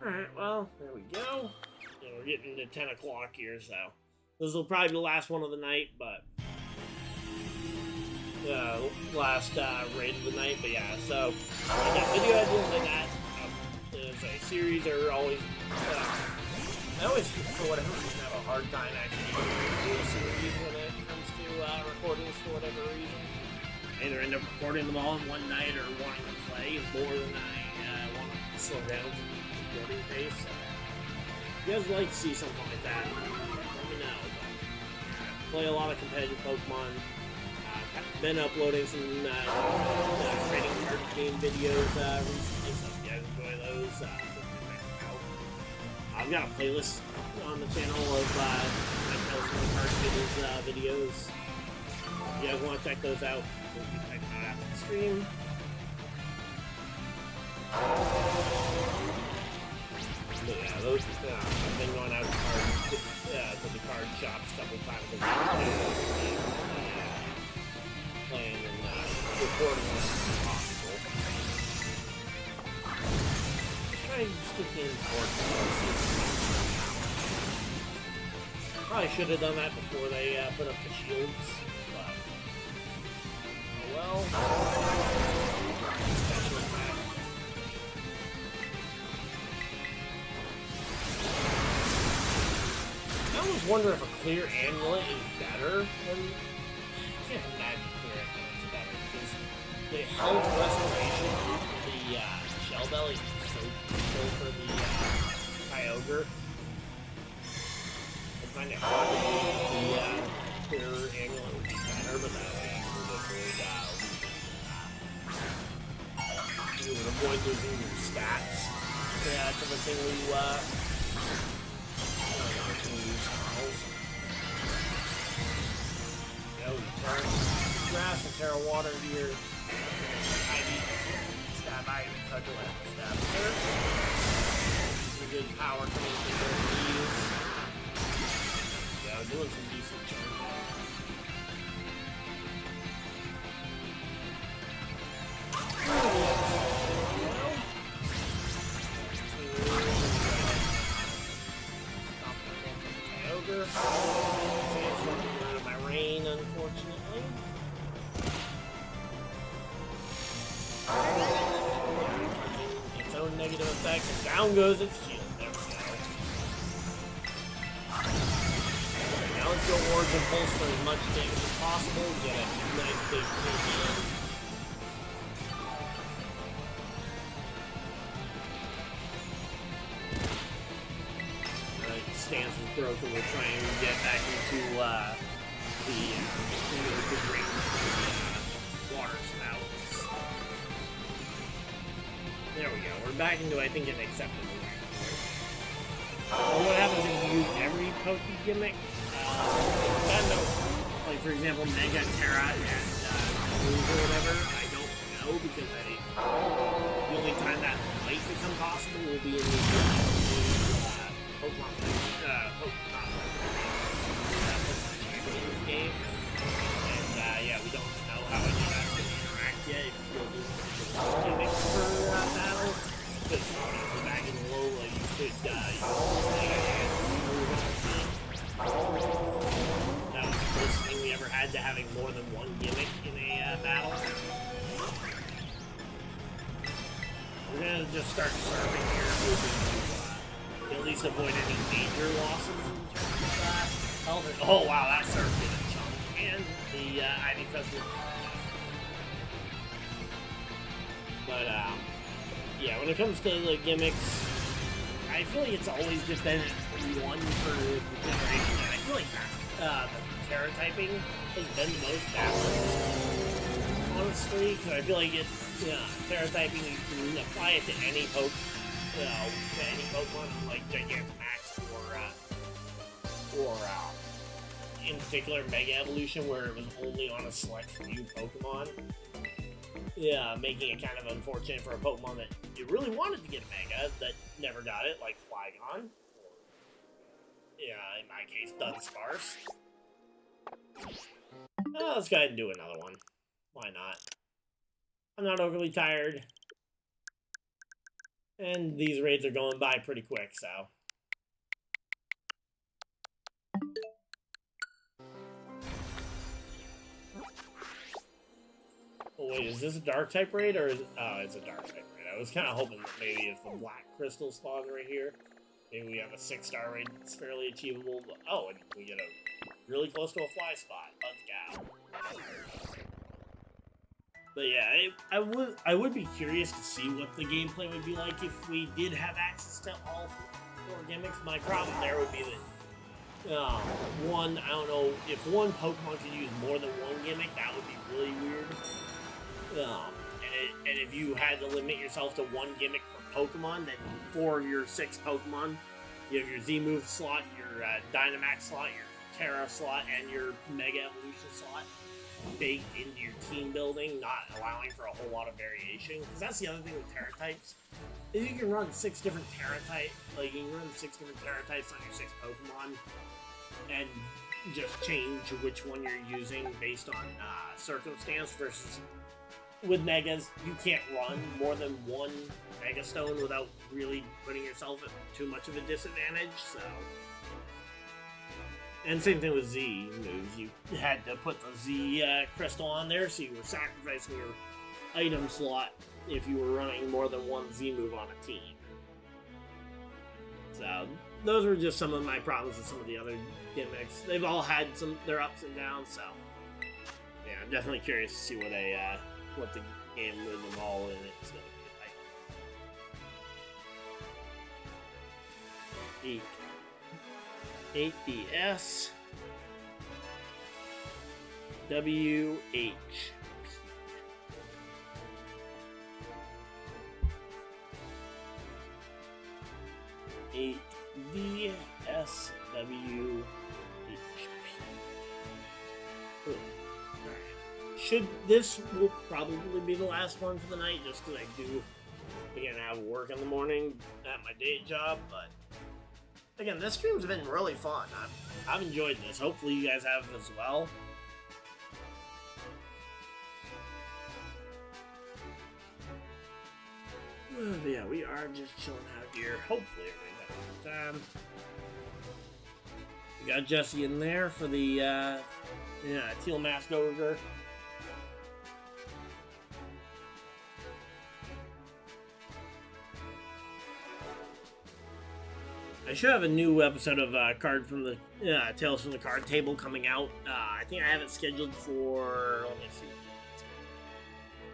Alright, well, there we go. So we're getting to 10 o'clock here, so this will probably be the last one of the night, but last raid of the night. But yeah, so I got video ideas like that. There's a series that are always I always, for whatever reason, have a hard time actually doing a series when it comes to recordings for whatever reason. I either end up recording them all in one night or wanting to play more than I want to slow down to the recording pace. So if you guys would like to see something like that, let me know. I play a lot of competitive Pokemon. I've been uploading some trading card game videos recently, so if you guys enjoy those, I've got a playlist on the channel of my card videos. you guys want to check those out, we'll be checking out after the stream. But yeah, those, I've been going out to the card shops a couple times a week, playing and recording as much as possible. Trying to stick in towards probably should have done that before they put up the shields, but oh well. Special attack. I always wonder if a clear amulet is better than... I can't imagine clear amulet's better, because the health restoration for the shell belly is so good for the Kyogre. I find it hard to believe the clear amulet would be better, but that way you would avoid losing your stats. Yeah, that's the thing we turn grass and Terra water to your Ivy. Stab Ivy, Cudgel, stab her. Some good power coming from both these. Yeah, I'm doing some decent charge. Unfortunately. Its own negative effects, and down goes its shield. There we go. Okay, now let's go Origin Pulse for as much damage as possible. Get a nice big kill. Alright, stance is broken. We're trying to get back into the great water spouts. There we go. We're back into, I think, an acceptable range. What happens if you use every Poke gimmick? Like, for example, Mega, Terra, and Move or whatever. I don't know, because the only time that might become possible will be in the Pokemon game. And yeah, we don't know how any of that's going to interact yet. If you'll do gimmicks for battle, because for back in the low, like, you could that was the first thing we ever had to having more than one gimmick in a battle. We're gonna just start serving here, hoping to at least avoid any major losses in terms of health. Oh wow, that served did a chunk. And the Ivy Festival. But yeah, when it comes to the gimmicks, I feel like it's always just been one for the generation. And I feel like the Terra typing has been the most balanced, honestly. Because I feel like it's Terra typing, you can apply it to any Pokemon, like Gigantamax or in particular Mega Evolution, where it was only on a select few Pokemon. Yeah, making it kind of unfortunate for a Pokemon that you really wanted to get a Mega that never got it, like Flygon. Or, yeah, in my case, Dunsparce. Let's go ahead and do another one. Why not? I'm not overly tired. And these raids are going by pretty quick, so. Oh wait, is this a dark type raid or is oh, it's a dark type raid. I was kind of hoping that maybe if the black crystal spawned right here, maybe we have a 6-star raid that's fairly achievable. But, oh, and we get a really close to a fly spot. Let's go. But yeah, I would be curious to see what the gameplay would be like if we did have access to all 4 gimmicks. My problem there would be that one, I don't know, if one Pokemon could use more than one gimmick, that would be really weird. And if you had to limit yourself to one gimmick per Pokemon, then for your 6 Pokemon, you have your Z-Move slot, your Dynamax slot, your Terra slot, and your Mega Evolution slot. baked into your team building, not allowing for a whole lot of variation. Because that's the other thing with Terra types, is you can run 6 different Terra types, like you can run 6 different Terra types on your 6 Pokemon, and just change which one you're using based on circumstance. Versus with Megas, you can't run more than one Mega Stone without really putting yourself at too much of a disadvantage. So. And same thing with Z moves. You had to put the Z crystal on there, so you were sacrificing your item slot if you were running more than one Z move on a team. So those were just some of my problems with some of the other gimmicks. They've all had their ups and downs. So yeah, I'm definitely curious to see what the game with them all in it is going to be like. 8DS WH 8DS This will probably be the last one for the night, just because I do again have work in the morning at my day job, but. Again, this stream's been really fun. I've enjoyed this. Hopefully you guys have as well. But yeah, we are just chilling out here. Hopefully everybody's having a good time. We got Jesse in there for the Teal Mask Ogre. I should have a new episode of Card from the Tales from the Card Table coming out. I think I have it scheduled for. Let me see.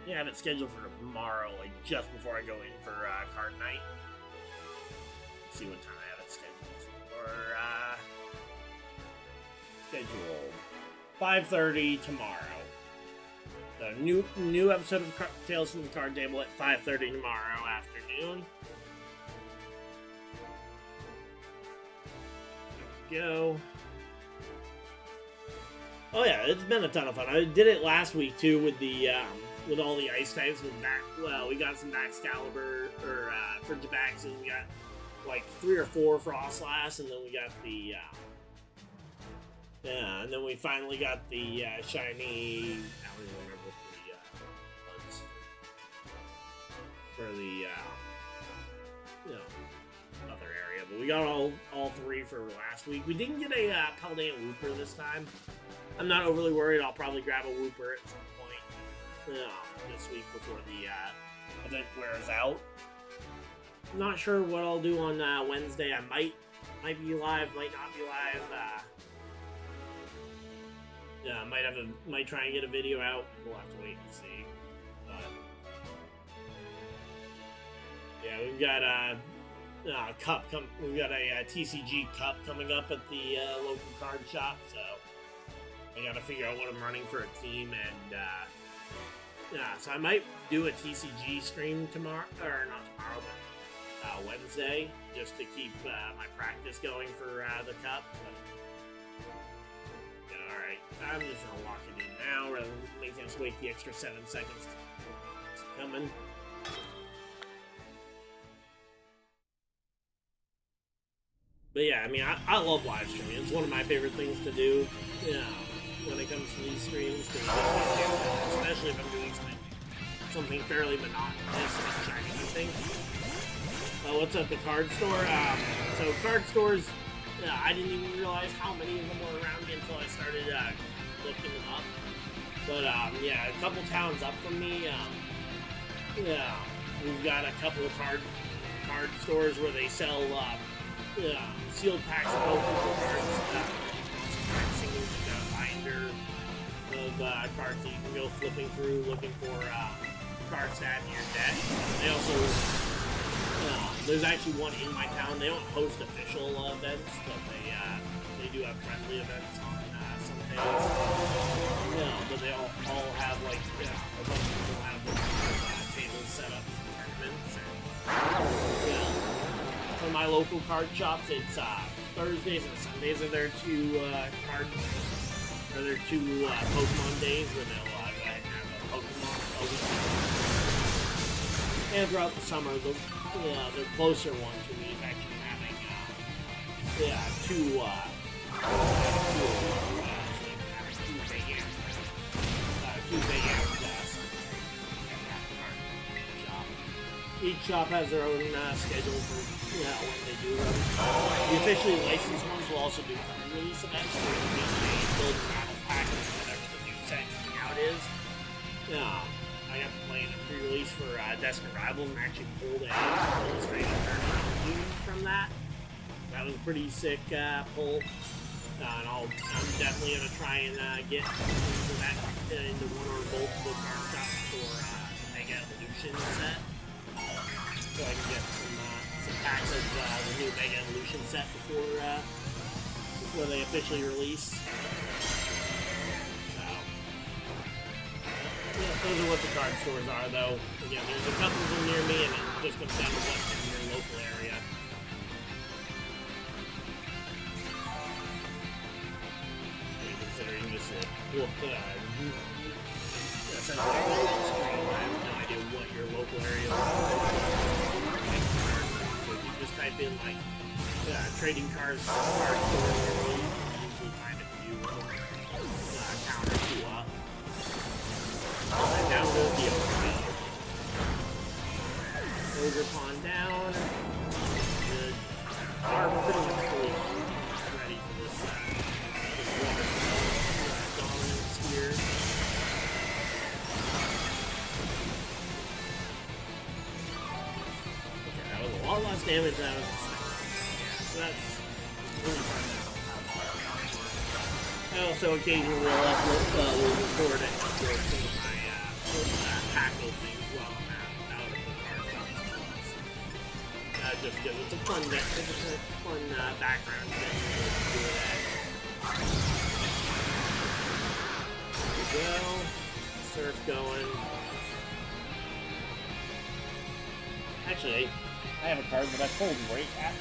Yeah, I have it scheduled for tomorrow, like just before I go in for card night. Let's see what time I have it scheduled for. 5:30 tomorrow. The new episode of Tales from the Card Table at 5:30 tomorrow afternoon. Go. Oh yeah, it's been a ton of fun. I did it last week too with the with all the ice types. We got some Baxcalibur for Tabaxi. We got like 3 or 4 Frostlass, and then we got the and then we finally got the shiny. I don't even remember what the was for the other area, but we got all 3 for last week. We didn't get a Paldean Wooper this time. I'm not overly worried. I'll probably grab a Wooper at some point this week before the event wears out. I'm not sure what I'll do on Wednesday. I might be live, might not be live. Might try and get a video out. We'll have to wait and see. But yeah, we've got we've got a TCG Cup coming up at the local card shop, so I gotta figure out what I'm running for a team, and so I might do a TCG stream tomorrow, or not tomorrow, but Wednesday, just to keep my practice going for the Cup. But, yeah, alright, I'm just gonna lock it in now, rather than making us wait the extra 7 seconds. It's coming. But yeah, I mean, I love live streaming. It's one of my favorite things to do, when it comes to these streams, especially if I'm doing something fairly monotonous like shiny hunting. What's up, the card store? So card stores, I didn't even realize how many of them were around until I started looking them up. But yeah, a couple towns up from me, we've got a couple of card stores where they sell sealed packs of Pokemon cards. We've got a binder of cards that you can go flipping through, looking for cards to add to your deck. They also, there's actually one in my town. They don't host official events, but they do have friendly events on some days. But they all have like a bunch of people have tables set up for tournaments. For my local card shops, it's Thursdays and Sundays are their 2 card Another 2 Pokemon days where they'll have a Pokemon and throughout the summer, the closer one to me is actually having 2 big ass each shop has their own schedule for when they do them. The officially licensed ones will also do release events where they build battle package whatever the new set coming out is. I got to play in a pre-release for Desperate Rivals and actually pulled a illustrated tournament from that. That was a pretty sick pull. And I'm definitely going to try and get into that, into one or both of the card shops for Mega Evolution set. So I can get some packs of the new Mega Evolution set before they officially release. So, those are what the card stores are, though. Again, there's a couple of them near me, and it just comes down to what's in your local area. Considering this essentially a screen, I have no idea what your local area is. So if you just type in like trading cards, card store, you usually find a few town or 2 up. Down goes the overview. Ogre Pond down. Good. Are pretty much fully ready for this water dominance here. Okay, that was a lot less damage than I was expecting. Yeah, so that's really fun. I also occasionally will record it for some of my pack openings while I'm out of the card shops. Just because it's a fun background thing to do that. There we go. Surf going. Actually, I have a card that I pulled right at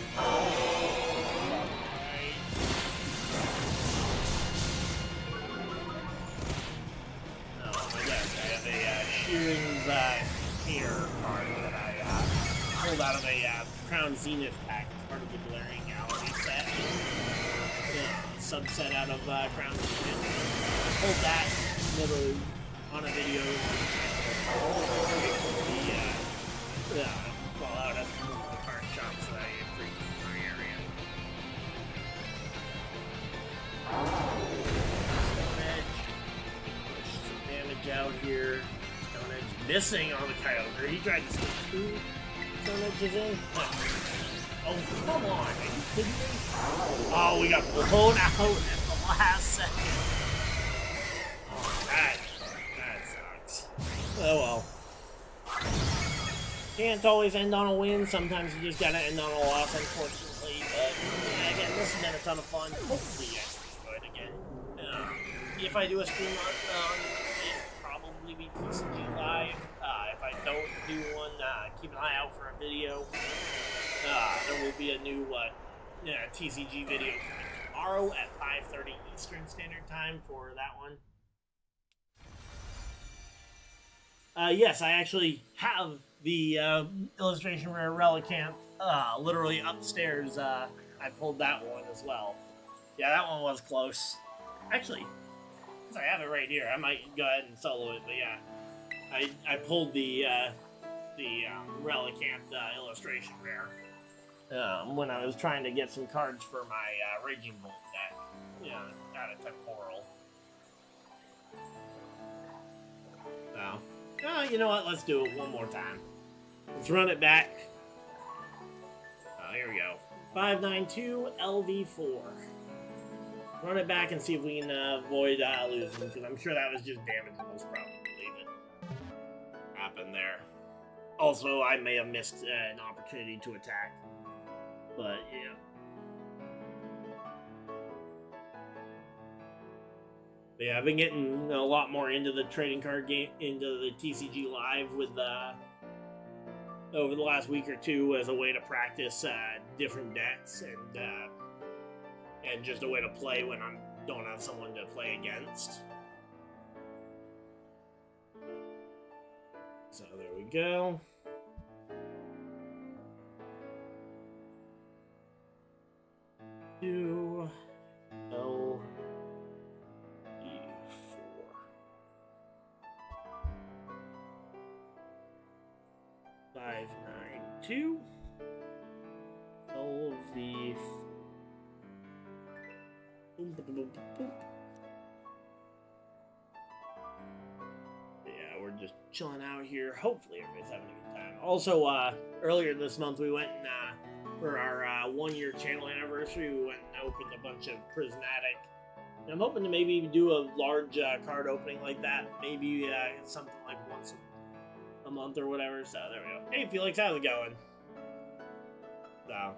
Shearing's hair card that I pulled out of a Crown Zenith pack as part of the Glaring Gallery set. Subset out of Crown Zenith. I pulled that literally on a video. Well, out at the card shops that I frequent in my area. Stone Edge. Push some damage out here. Stone Edge missing on the Kyogre. He tried to sneak 2 Stone Edges in. Oh, come on. Are you kidding me? Oh, we got blown out at the last second. Oh, that sucks. Oh, well. Can't always end on a win. Sometimes you just gotta end on a loss, unfortunately. But, again, this has been a ton of fun. Hopefully you guys enjoyed again. If I do a stream on it'll probably be TCG Live. If I don't do one, keep an eye out for a video. There will be a new TCG video coming tomorrow at 5:30 Eastern Standard Time for that one. Yes, I actually have the Illustration Rare Relicanth literally upstairs. I pulled that one as well. Yeah, that one was close. Actually, since I have it right here, I might go ahead and solo it, but yeah. I pulled the Relicanth Illustration Rare when I was trying to get some cards for my Raging Bolt deck. Yeah, out of Temporal. So, you know what? Let's do it one more time. Let's run it back. Here we go. 592 LV4. Run it back and see if we can avoid losing, because I'm sure that was just damage most probably that happened there. Also, I may have missed an opportunity to attack, but yeah. But yeah, I've been getting a lot more into the trading card game, into the TCG Live with over the last week or two as a way to practice different decks and just a way to play when I'm don't have someone to play against. So there we go. Two L E4. 592 LV4. Yeah, we're just chilling out here. Hopefully everybody's having a good time. Also, earlier this month we went and for our 1-year channel anniversary, we went and opened a bunch of prismatic. And I'm hoping to maybe even do a large card opening like that. Maybe something like once a month or whatever. So there we go. Hey Felix, how's it going? So.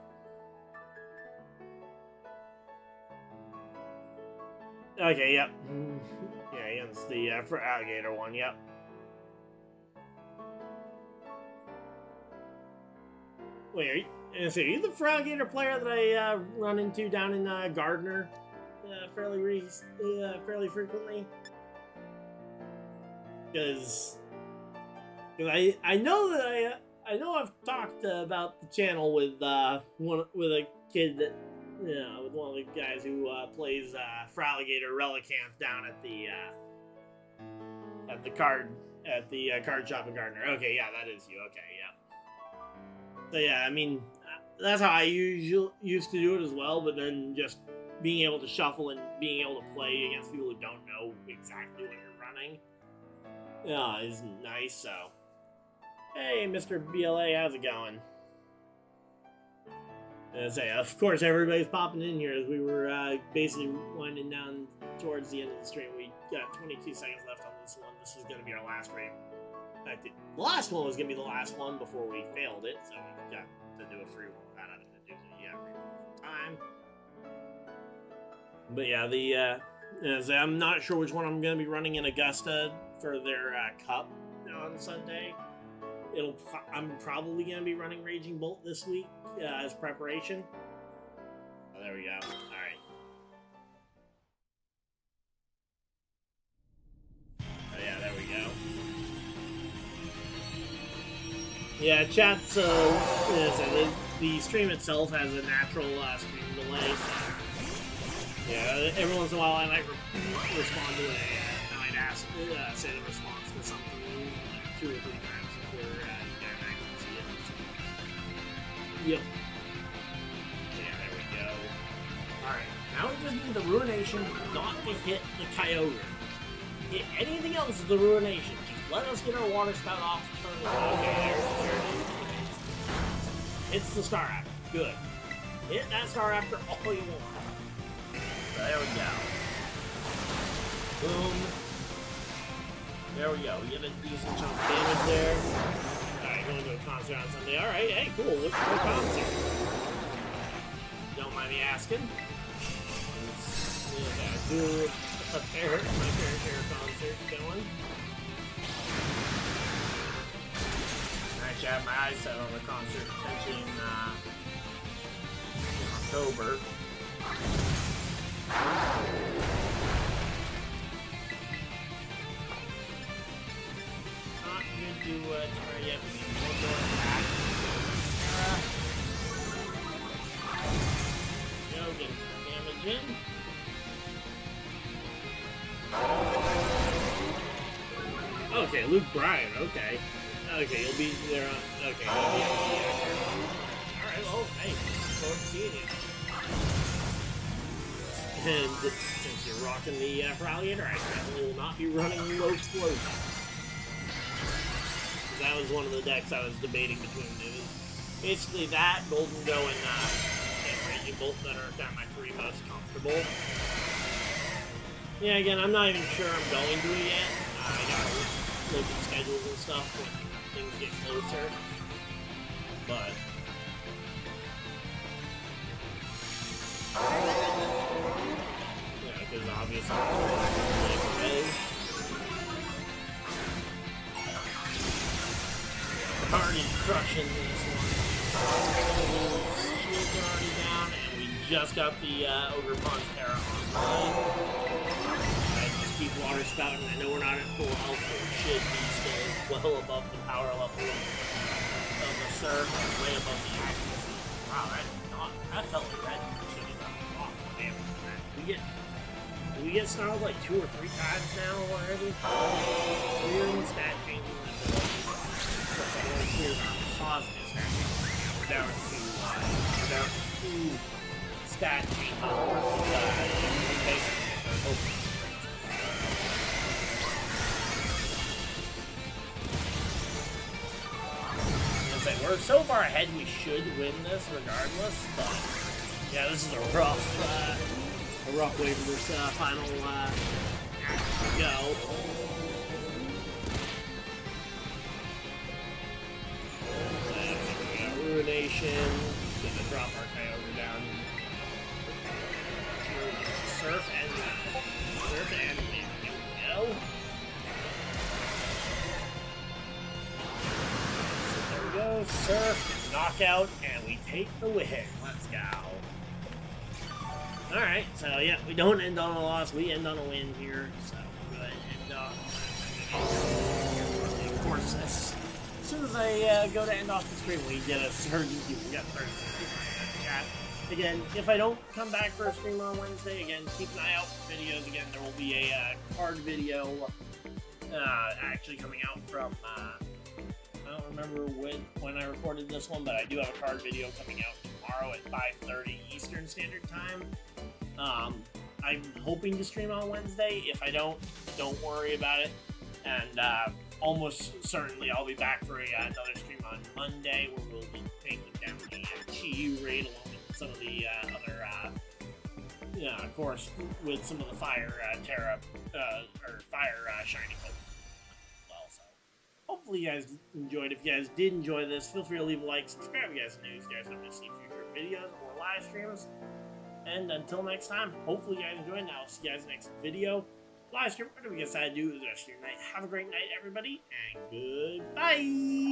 Okay, yep. Yeah, against the for alligator one, yep. Wait, are you the Froggator player that I run into down in Gardner fairly frequently? Because I know that I know I've talked about the channel with a kid that with one of the guys who plays Froggator Relicanth down at the card shop in Gardner. Okay, yeah, that is you. Okay, yeah. So yeah, I mean, that's how I used to do it as well, but then just being able to shuffle and being able to play against people who don't know exactly what you're running is nice, so. Hey, Mr. BLA, how's it going? And say, of course, everybody's popping in here as we were basically winding down towards the end of the stream. We got 22 seconds left on this one. This is going to be our last stream. In fact, the last one was going to be the last one before we failed it, so we got to do a free one without having to do the free one full time. But yeah, I'm not sure which one I'm going to be running in Augusta for their cup on Sunday. I'm probably going to be running Raging Bolt this week as preparation. Oh, there we go. All right. Oh, yeah, there we go. Yeah, chat, so the stream itself has a natural stream delay, so yeah, every once in a while I might respond to I might ask, say the response to something like 2 or 3 times before you guys actually see it. Yep. Yeah, there we go. Alright, now we just need the Ruination not to hit the Kyogre. Hit anything else is the Ruination. Let us get our water spout off. Turn it on. Okay, there it is. It's the Star Raptor. Good. Hit that Star Raptor all you want. There we go. Boom. There we go. We get a decent chunk of damage there. Alright, going to a concert on Sunday. Alright, hey, cool. What concert? Don't mind me asking. Do a fair concert going. I actually have my eyes set on the concert potentially in October. Not good to try yet. We need more attack. Go get damage in. Okay, Luke Bryan, okay. Okay, you'll be there on... Okay, you'll be on the Alright, well, hey, look forward to seeing you. And since you're rocking the Froggator, I definitely will not be running low float. That was one of the decks I was debating between. It was basically that, Golden Go, and Raging Bolt that are kind of my 3 most comfortable. Yeah, again, I'm not even sure I'm going to it yet. I gotta look at schedules and stuff when things get closer. But yeah, because obviously already crushing this one. shields are already down, and we just got the Ogre Pantera online. Alright, just keep water spouting. I know we're not at full health, but we should be still well above the power level of the Surf, and way above the accuracy. Wow, that felt like that should have done a lot more damage than that. Did we get snarled like 2 or 3 times now already? Clearing stat changing abilities. Of course, I only cleared our positive stat changing. We're down to 2 stat changing. Basically, our opening rates. We're so far ahead, we should win this regardless, but yeah, this is a rough way for this final act to go. We got Ruination, gonna drop our Kyogre down. Surf and here we go. Go, Surf, knockout, and we take the win. Let's go. Alright, so yeah, we don't end on a loss, we end on a win here. So we'll go ahead and end off. Of course, as soon as I go to end off the stream, we get a surge in queue. We got 30 seconds. Chat. Again, if I don't come back for a stream on Wednesday, again, keep an eye out for videos. Again, there will be a card video actually coming out from I don't remember when I recorded this one, but I do have a card video coming out tomorrow at 5:30 Eastern Standard Time. I'm hoping to stream on Wednesday. If I don't worry about it. And almost certainly I'll be back for another stream on Monday where we'll be taking down the Chi-Yu raid along with some of the other, of course, with some of the Fire Terra, or Fire Shiny Pokémon. Hopefully you guys enjoyed. If you guys did enjoy this, feel free to leave a like, subscribe if you guys are new, so you guys don't miss any future videos or live streams. And until next time, hopefully you guys enjoyed, and I'll see you guys next video, live stream, whatever you guys decide to do the rest of your night. Have a great night, everybody, and goodbye!